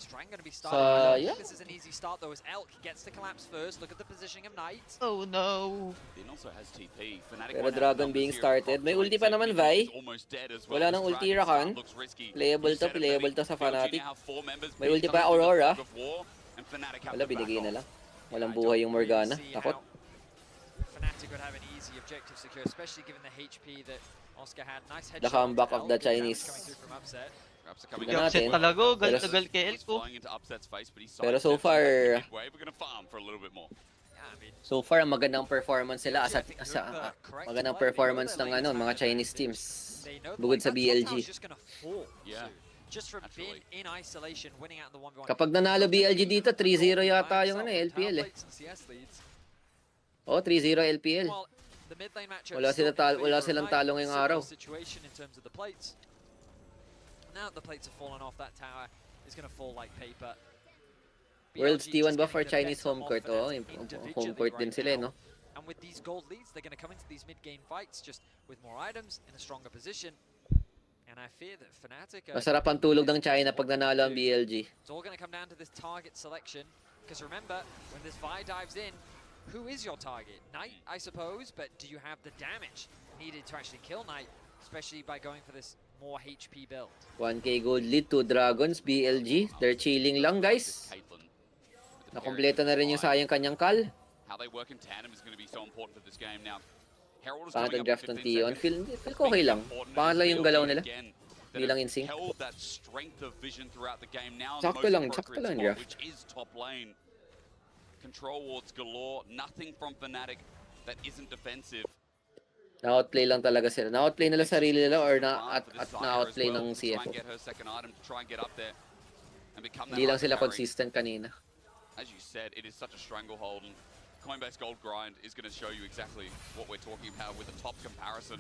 Sayang. This is an easy start though as Elk gets to collapse first. Look at the positioning of Knight. Oh no. Pero Dragon being started. May ulti pa naman, Vi. Wala nang ulti Rakan. Playable to sa Fnatic. May ulti pa Aurora. Wala, binigay na lang. Walang buhay yung Morgana. Takot. Fnatic would have an easy objective secure, especially given the HP that Oscar had. Nice headshot. The comeback of the Chinese. Yung set talaga, gal kay Elk ko. Pero so far, magandang performance sila magandang performance ng mga Chinese teams. Bukod sa BLG. Kapag nanalo BLG dito, 3-0 yata yung LPL eh. Oh, 3-0 LPL. Wala silang talo ngayong araw. Now the plates have fallen off, that tower is going to fall like paper. Worlds T1 ba for Chinese home court? Oh, home court din sila, no? And with these gold leads, they're going to come into these mid-game fights just with more items in a stronger position. And I fear that Fnatic masarap ang tulog ng China pag nanalo ang BLG. It's all going to come down to this target selection. Because remember, when this Vi dives in, who is your target? Knight, I suppose, but do you have the damage needed to actually kill Knight? Especially by going for this more HP build. 1k gold lead to Dragons, BLG. They're chilling lang, guys. Nakompleto na rin yung sayang kanyang call. How they work in tandem is going to be so important for this game now. Pangit ang draft ng Tion. Feel ko okay lang. Pangit lang yung galaw nila. Hindi lang in sync. Sakto lang draft. Which is top lane. Control wards galore. Nothing from Fnatic that isn't defensive. Na-outplay lang talaga sila. Na-outplay nila sarili nila or na-outplay ng CFO. Hindi lang sila consistent kanina. As you said, it is such a stranglehold, and Coinbase Gold Grind is going to show you exactly what we're talking about with the top comparison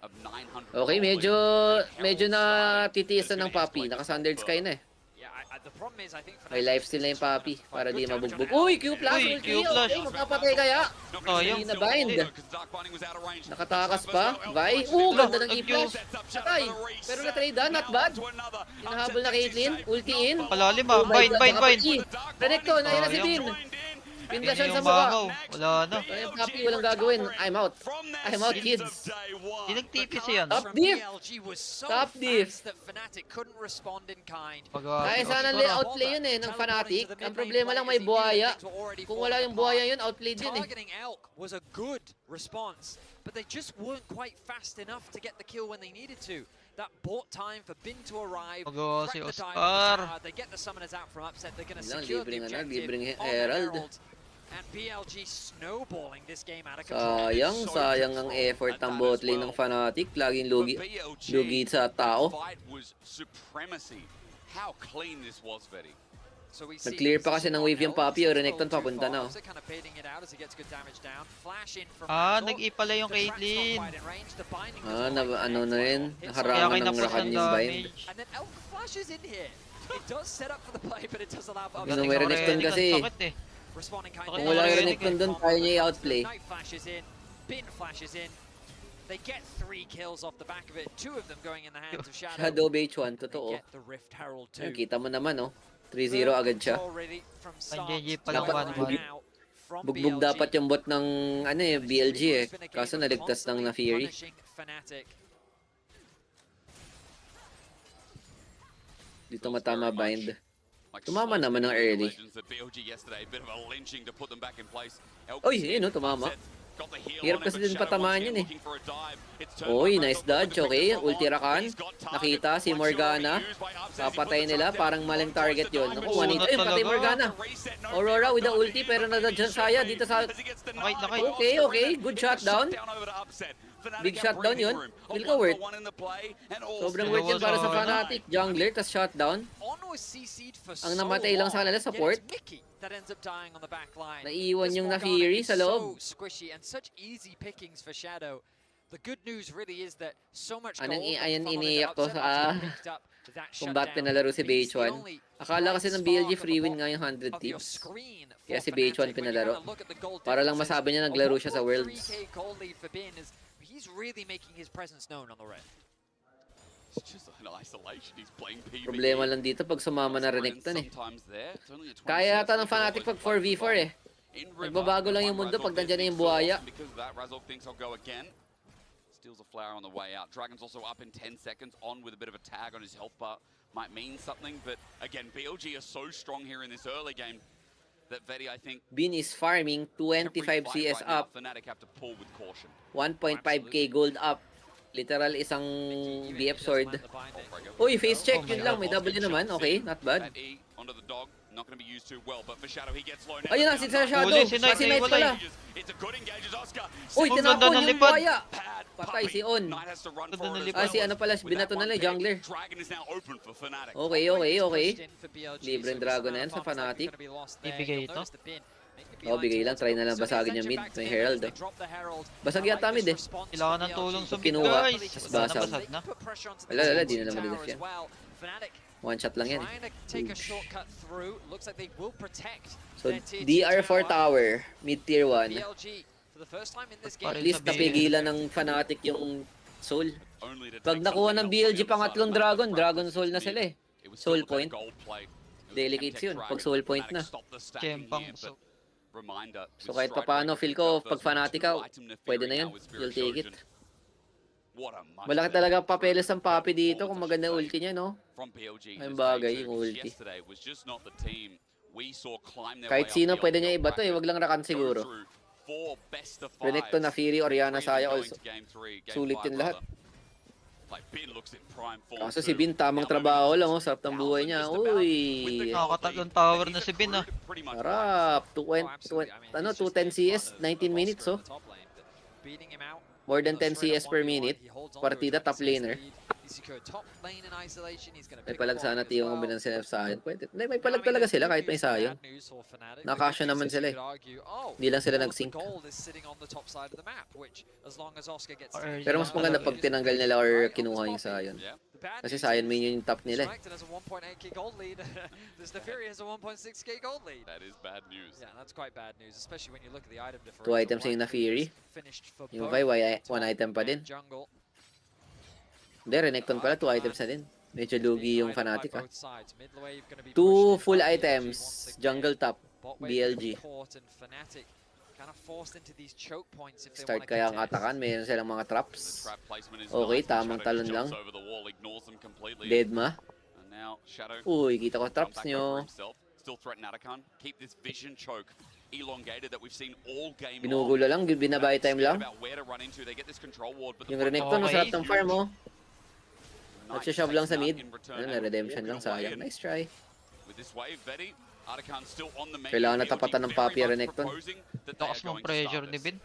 of 900. Okay, medyo na titiisan ng Papi. Naka-Standard Sky na eh. May lifesteal na yung Papi para di mabugbog. Uy, Q+! Okay, magkapatay kaya? Hindi na bind. Nakatakas pa. Vi. Ganda ng E-Flash. Patay. Pero na-trade not bad. Hinahabol na Caitlyn. Ulti in. Palalim bind. Renekton, ayun na si Bin. Pinlasyan sa mukha. Wala na. Yung Papi, walang gagawin. I'm out, kids. Tinag-TP siya. Top diff. Kaya sana outplay yun eh, ng Fnatic. Ang problema lang may buhaya. Kung wala yung buhaya yun, outplay din eh. Targeting Elk was a good response, but they just weren't quite fast enough to get the kill when they needed to. That bought time for Bin to arrive. Si Oscar. They get the summoners out from upset. They're going to secure the objective libreng on Herald. And BLG snowballing this game out of control. Sayang ang effort ng bot lane ng Fnatic. Laging lugi sa tao. Fight was supremacy. How clean this was, Vetty. Nag-clear pa kasi ng wave yung Papi, o Renekton papunta na. Nag-ipala yung Caitlyn. Ano na rin, nakarangan ng Rakan yung bind. May Renekton kasi. Kung wala yung Renekton doon, kaya niya i-outplay. They get 3 kills off the back of it, 2 of them going in the hands of Shadow. Shadow BH1, totoo. Kita mo naman, 3-0 agad siya. Bugbog dapat yung bot ng BLG kaso naligtas ng na Fury. Dito matama bind. Tumama naman ng early. Oy, tumama. Hirap kasi din patamaan yun Oy, nice dodge, okay. Ulti Rakan. Nakita si Morgana. Papatay nila, parang maling target yun. Naku, 1-8. Ayun, patay Morgana. Aurora with the ulti, pero nadodge saya dito sa... Okay. Good shutdown. Big shutdown yun. Feel ka worth. Sobrang worth yun para sa Fnatic. Jungler, tas shutdown. Ang namatay lang sa kanila, support. That ends up dying on the back line. Naiiwan yung na Fury sa loob. So squishy and such easy pickings for Shadow. The good news really is that so much gold. Ayan iniiyak to sa kung bakit pinalaro si BH1. Akala kasi ng BLG free win nga yung 100 teams. Kaya si BH1 pinalaro. Para lang masabi niya naglaro siya sa Worlds. He's really making his presence known on the red. Problema lang dito pag sumama na Renekton Kaya yata ng Fnatic pag 4v4 Nagbabago lang yung mundo pag nandiyan na yung buhaya. Steals a flower on the way out. Dragon's also up in 10 seconds, on with a bit of a tag on his health bar. Might mean something, but again, BLG are so strong here in this early game that Vedi, I think... Bin is farming 25 CS up. 1.5k gold up. Literal isang BF sword. Uy, face check. Yun lang. May W naman. Okay, not bad. Ayun na, si Shadow. Sinite pala. Uy, tinapon yung buhaya. Patay si On. Si ano pala, binato na lang, jungler. Okay. Libre yung dragon na yan sa Fnatic. Ibigay ito. Bigay lang. Try na lang basagin yung mid. May Herald. Basag yata mid Kailangan ng tulong sa mid, kinuha. guys. Tapos basag. Wala, di na naman dinas yan. One shot lang yan So, DR4 tower, mid tier 1. At least napigilan ng Fnatic yung soul. Pag nakuha ng BLG pangatlong dragon, dragon soul na sila Soul point. Delicates yun, pag soul point na. So kahit paano, feel ko, pag Fnatic ka, pwede na yun. You'll take it. Malaki talaga papeles ng Papi dito kung maganda ulti niya, Ay bagay yung ulti. Kahit sino pwede niya iba to wag lang Rakan siguro. Renekton na Fury, Orianna, Saya also. Sulit yun lahat. Kaso si Bin, tamang trabaho lang, sarap ng buhay niya. Uy! Nakakatatlong tower na si Bin, Harap! 210 CS, 19 minutes, More than 10 CS per minute. Partida top laner. May palag sana tiyong combination sila sa akin. Pwede. May palag talaga sila kahit may sayang. Nakasya naman sila Hindi lang sila nag-sync. Pero mas maganda pag tinanggal nila or kinuha yung sayon. Kasi sayon main yung top nila That is bad news. Yeah, that's quite bad news, especially when you look at the item differential. 2 items yung na Fury. Yung Vi, 1 item pa din. Hindi, Renekton pala, 2 items na din. Medyo lugi yung Fnatic 2 full items. Jungle top, BLG. Start kaya ang atakan, mayroon silang mga traps. Okay, tamang talon lang. Deadma. Uy, kita ko traps nyo. Binugulo lang, binabay time lang. Yung Renekton, masarap ng farm Nagsishove lang sa mid. Redemption lang, sayang. Nice try. Kailangan natapatan ng Papi Renekton. Lakas mong pressure ni Bin.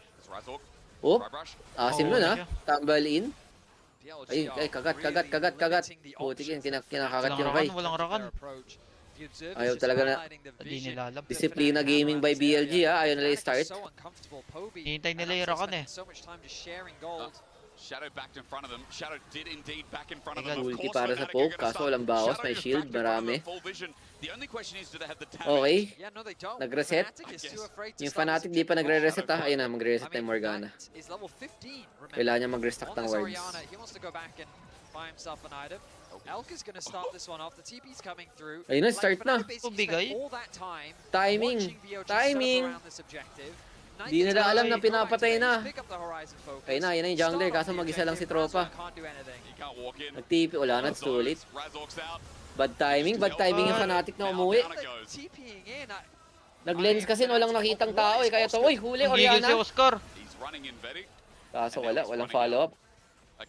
Asim nun Tumble in. Ay, kagat. Putik yun, kinakagat yung Vi. Walang Rakan. The observers Ayaw just talaga na. highlighting the vision that Disiplina Fnatic have gaming around by this BLG area. Ayaw nila Fnatic i-start. is so uncomfortable. Poby Hihintay and nila yung Upset Rakan spending so much time just sharing gold. Shadow backed in front of them. Shadow did indeed back in front of them. Ulti para sa poke, kaso walang bawas, may shield, marami. The only question is, do they have the damage? Okay. Yeah, no, they don't. Nag-reset. Fnatic is too afraid to Yung start Fnatic this di pa objective. nagre-reset ha. Ayun na, magre-reset na yung Morgana. That is level 15, remember. Kailangan niya mag-restock On ng this wards. Orianna, he wants to go back and buy himself an item. Elk is going to start this one off. The TP's coming through. Ayun na, start na. Bigay. All that time Timing. watching BLG Timing. set up around this objective. Di nila alam na pinapatay na. Pick up the Horizon focus. Ayun na, yun na yung jungler. Kaso mag-isa lang si tropa. Can't do anything. Nag-TP. Wala na, it's too late. Bad timing yung Fnatic na umuwi. TPing in. Nag-lens kasi walang nakitang tao eh. Kaya to, uy, huli Gigil si Orianna. Oscar. Kaso walang follow-up.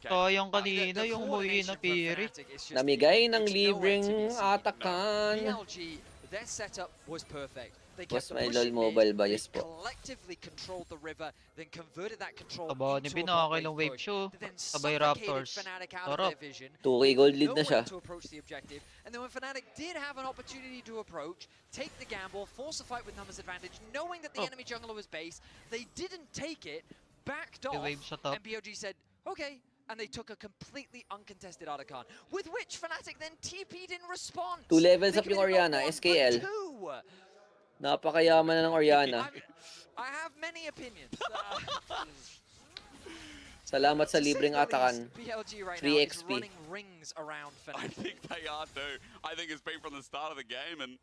Sayang kanina yung huli na Piri. Namigay ng libreng atakan. BLG, their setup was perfect. They kept Boss, may pushing LOL mid, mobile bias they po. collectively controlled the river, then converted that control Taba ni into Bin, a bot nakakailang lane wave push, show. then Sabay suffocated Raptors. Fnatic out of Sarap. their vision. 2K gold lead na No siya. way to approach the objective. And then when Fnatic did have an opportunity to approach, take the gamble, force a fight with numbers advantage, knowing that the enemy jungler was base, they didn't take it, backed off, wave sa top. and BOG said, okay, and they took a completely uncontested Otacon, with which Fnatic then TP'd in response. 2 levels They up yung committed not Orianna, one, but SKL. two. Napakayaman na ng Orianna. I have many opinions. Salamat sa libreng atakan. BLG right 3 now is XP. running rings around I Fnatic. think they are too. I think it's been from the start of the game, and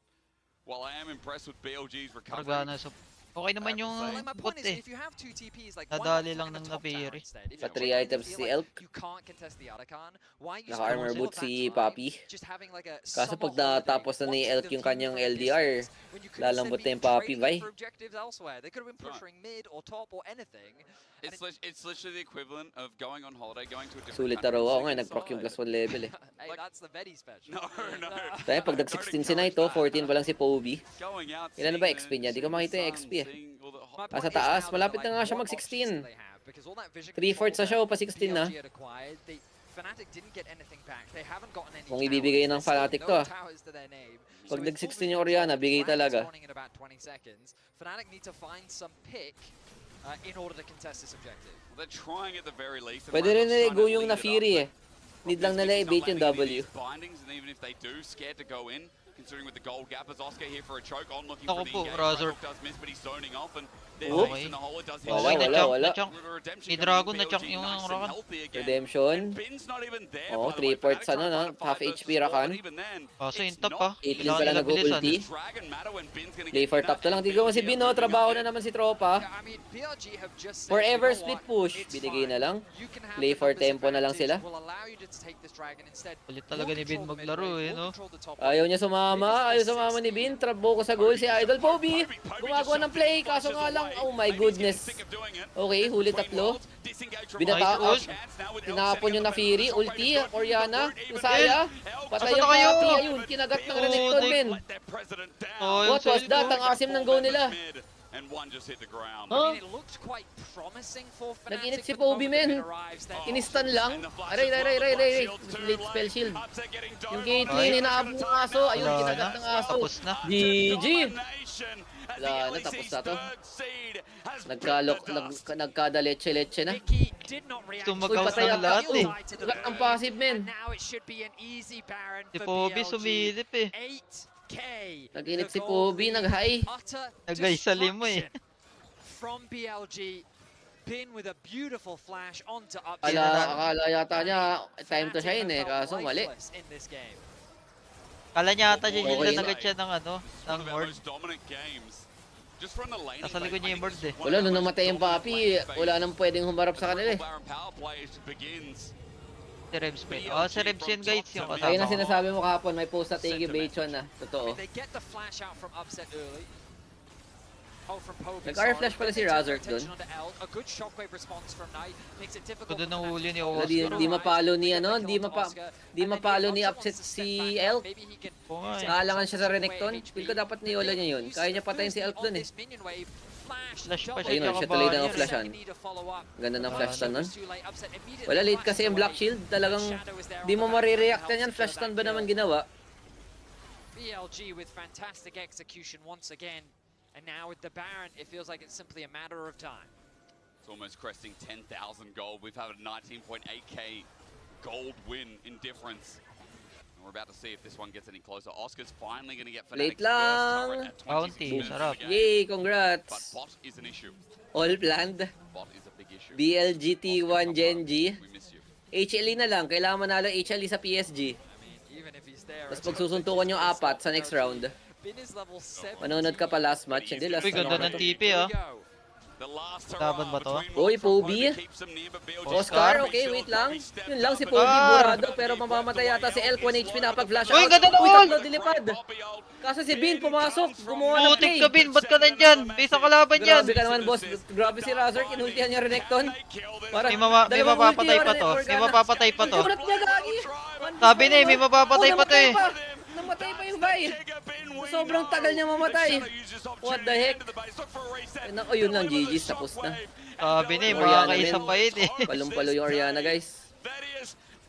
while I am impressed with BLG's recovery, Morgana sa... Okay naman yung Like my bot point is, eh. if you have two TPs, like why not Nadali lang find a ng top tower Napiri. instead? If Sa you're 3 genuinely items feel si like Elk. you can't contest the Otacon, why you Naka-armor spend all boot of that si time Papi. just having like a Kaso summer pag holiday, natapos na ni watching Elk the yung team kanyang from a LDR, distance, when you could instead lalambot be na yung Papi, trading bay. for objectives elsewhere. They could have been pressuring mid or top or anything. it's literally the equivalent of going on holiday, going to a different Sulit na country, raw ako and nga, sitting nag-proc yung inside. plus 1 level eh. Hey, that's the Vedi special. No. Tayo, pag nag-16 si Knight, 14 pa lang si Poby. Going out, Ilan na ba seeing XP niya? Di ko the makita yung sun, XP eh. seeing all the My Ah, point sa is taas, now, malapit like, na nga siya what options mag-16. do they have? Because all that vision 3/4 control na siya, that pa 16 na. BLG had acquired, Fnatic didn't get anything back. They haven't gotten any Kung towers. ibibigay ng There's still Fnatic no to, ah. towers to their name. Pag So with nag-16 full yung vision Orianna, control, bigay Fnatic talaga. spawning in about 20 seconds. Fnatic need to find some pick in order to contest this objective. They're trying at the very least. and Pwede rin Randall's nila trying to i-go yung lead it up, na-Fury eh. Need lang nila He's not i-bait yung landing any W. of these bindings, and even if they do, scared to go in, considering with the gold gap, as Oscar here for a choke on, looking Ako for the po, engage. Razor. Razor does miss, but he's zoning off, and there's Oh. Ace in the hole. It does hit Okay, shot. wala. na-chunk. Redemption May coming Dragon in, na-chunk BLG yung nice and Rakan. healthy again. Redemption. And Bin's not even there, Oh, by the way. 3/4 Fnatic sa ano, trying to no? find Half versus HP four, Rakan. but even then, Kaso it's yung top not ah. 8 din Kailangan pala nila nag-ulti. bilisan. Dragon matter when Bin's gonna Play get for in top that, to lang. and Tignan mo si BLG Bin, oh. are moving Trabaho ahead. na naman si tropa. Yeah, I mean, BLG have just said, Forever you know split what? push. It's Binigay fine. na lang. You can have Play the for numbers tempo na lang advantage. sila. We'll allow you to take this dragon instead. Ulit talaga ni Bin We'll control the maglaro mid lane, eh, we'll no? control the top Ayaw lane. niya sumama. Ayaw sumama ni Bin. Trabo ko sa goal si Idol Poby. Gumagawa ng play. Kaso nga lang, oh my goodness. Okay, huli tatlo. Binata Nice ult. Tinapon yung na-Fury. Ulti, Orianna. Yung Saya. Patay yung Asa na kayo? Papi. Ayun, kinagat ng Renekton, men. Oh, yung What was side that? ko. Ang asim ng go nila. And one just hit the ground. I Huh? mean, it looked quite promising for Fnatic. Nag-init si but the Poby, moment the men. mid arrives, they're Inistan lang. Aray. Late spell shield. Yung Caitlyn, inaabong ng aso. Ayun, Wala kinagat na. ng aso. Tapos na. GG! Wala na, tapos na to. Nagkada-leche-leche na. Vicky did not react. Gusto Uy, mag-out patay ng ang lahat lahat eh. Lahat ng passive, men. And now it should be an easy Baron Si for Poby BLG. sumilip eh. 8K. Nag-init The si goal Poby, lead. nag-high. Utter Nag-high sa limo eh. destruction from BLG. Bin with a beautiful flash onto up. Akala yata niya, time to shine eh. Kaso mali. In this game. Kala niya ata Okay. dyan agad siya ng ano, One ng of our ward. most dominant games. Just from the laning Nasa likod lane, niya yung board eh. Wala, nung namatay yung Papi, wala nang pwedeng humarap sa kanila eh. Power play begins. Si Rebs pa. Oh, si Rebs yun guys, yung Ayun na kasama ko. sinasabi mo kahapon, may post sa Tigi Bachon na. Totoo. They get the flash out from upset early. Oh, from Poby. Nag-R flash pala si Razor dun. A good shockwave response from Knight makes it difficult. Kudo nang huli ni Wala, Oscar. di mapalo ni ano, di mapalo ni upset si Elk. Oo nga eh. Nakalangan siya sa Renekton. Feel ko dapat niyola niya yun. Kaya niya patayin si Elk dun eh. Flash pa siya. Ayun o, siya tuloy na ang flashan. Ganda ng flash stun nun. Wala, late kasi yung Black Shield. Talagang di mo marireact yan. Flash stun ba naman ginawa? BLG with fantastic execution once again. And now with the Baron, it feels like it's simply a matter of time. It's almost cresting 10,000 gold. We've had a 19.8k gold win in difference. And we're about to see if this one gets any closer. Oscar's finally going to get Late Fnatic's first turret lang. at 26 Bounty, minutes in sarap. the game. Yay, But congrats. bot is an issue. All planned. Bot is a big issue. BLG T1 Gen G. We miss you. HLE na lang. Kailangan manalo HLE sa PSG. Even if he's there, Tapos pagsusuntukan yung apat sa next round. Bin is level 17. Manonood ka pa last match. Hindi, last Uy, ganda ng TP ah. Laban ba to? Uy, Poby. Oscar, okay, wait lang. Yun lang si Poby, burado, pero mamamatay yata si Elk, 1 HP nakapag-flash out. Uy, ganda na Uy, all! tatlo dilipad. Kaso si Bin pumasok, gumawa ng Putik play. ka, Bin. Ba't ka nandyan? Base ang kalaban yan. Grabe ka naman, boss. Grabe si Razor, kinultihan niya Renekton. May mapapatay pa to. May mapapatay pa to. Kamulat niya, gagi. Sabi na eh, may mapapatay pa to eh. Namatay pa yung bay. Sobrang tagal niya mamatay. What the heck? Oh, yun lang, GG's, tapos na. Sabi na eh, makakaisa pa yun eh. Palong-palo yung Oriana, guys.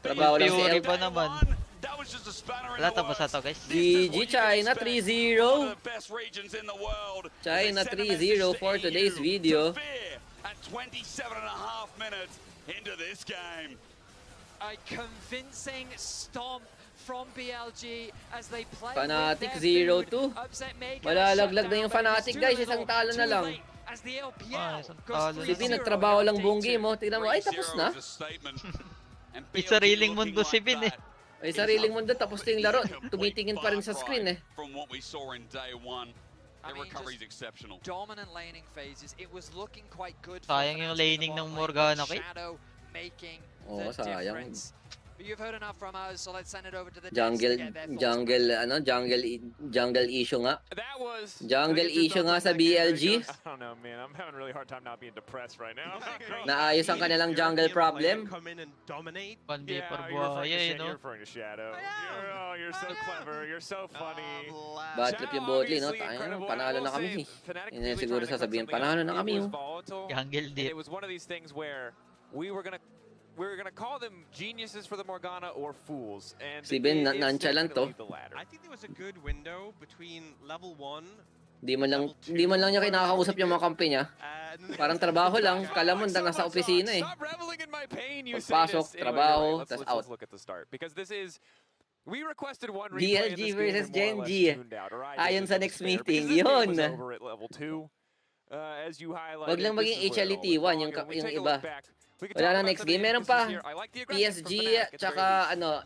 Trabaho lang si Fury Elk. pa naman. Wala, tapos na to, guys. GG, China 3-0. China 3-0 for today's video. At 27.5 minutes into this game. A convincing stomp from BLG as they play Fnatic 0-2. Malalaglag na yung Fnatic, guys. Isang talo na lang. Si Bin, nagtrabaho lang buong game, oh. Tignan mo, ay, tapos na. May sariling mundo si Bin eh. May sariling mundo, tapos na yung laro. Tumitingin pa rin sa screen eh. From what we saw in day one, their recovery is exceptional. Dominant laning phases. It was looking quite good. Sayang yung laning ng Morgana kay. Shadow making Oo, the sayang. difference. But you've heard enough from us, so let's send it over to the Jungle issue nga. Jungle issue nga sa BLG. I don't know, man. I'm having a really hard time not being depressed right now. Naayos ang kanilang jungle problem. Pandi par buhaya eh, no? You're referring to Shadow. You're so clever. You're so funny. Bad trip yung botley, no? Tayo, panalo na kami. Yun yung siguro sasabihin, panalo na kami. Jungle dip. It was one of these things where we were gonna call them geniuses for the Morgana or fools. And Si Ben, nonchalant to. I think there was a good window between level 1. Di man lang niya kinakausap yung mga kampi niya. Parang trabaho lang. Kala mo nasa opisina eh. Pagpasok, trabaho, tas out. We requested one BLG versus Gen G. Ayon sa next meeting, yun. Wag lang maging HLT1 yung iba. Wala na next game. Meron pa PSG tsaka ano,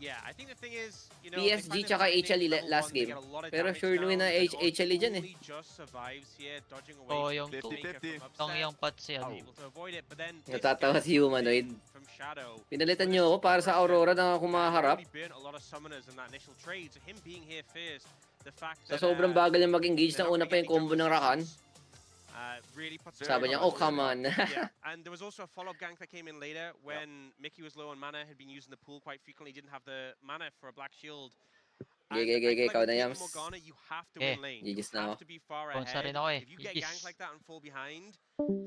PSG tsaka HLE last game. Pero sure win na HLE dyan eh. Oo, yung 2. Yung pots yan. Natatawa si Humanoid. Pinalitan nyo ako para sa Aurora na kumaharap. Sa sobrang bagal niya mag-engage na una pa yung combo ng Rakan. Sabi niya, oh, come on. Yeah, and there was also a follow-up gank that came in later when Mickey was low on mana, had been using the pool quite frequently, didn't have the mana for a black shield. Gay, ikaw na Yams. You have to win lane. You na have to be far ahead. If you get ganked like that and fall behind,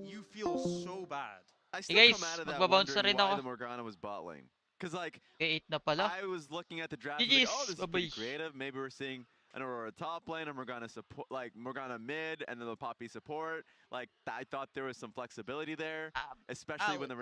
you feel so bad. I still guys, come out of that magbabounce na rin wondering why ako. the Morgana was bot lane. Because like, 8 na pala. I was looking at the draft, like, oh, this is pretty creative. Maybe we're seeing an Aurora top lane, a Morgana support, like Morgana mid, and then the Poppy support. Like, I thought there was some flexibility there, especially when the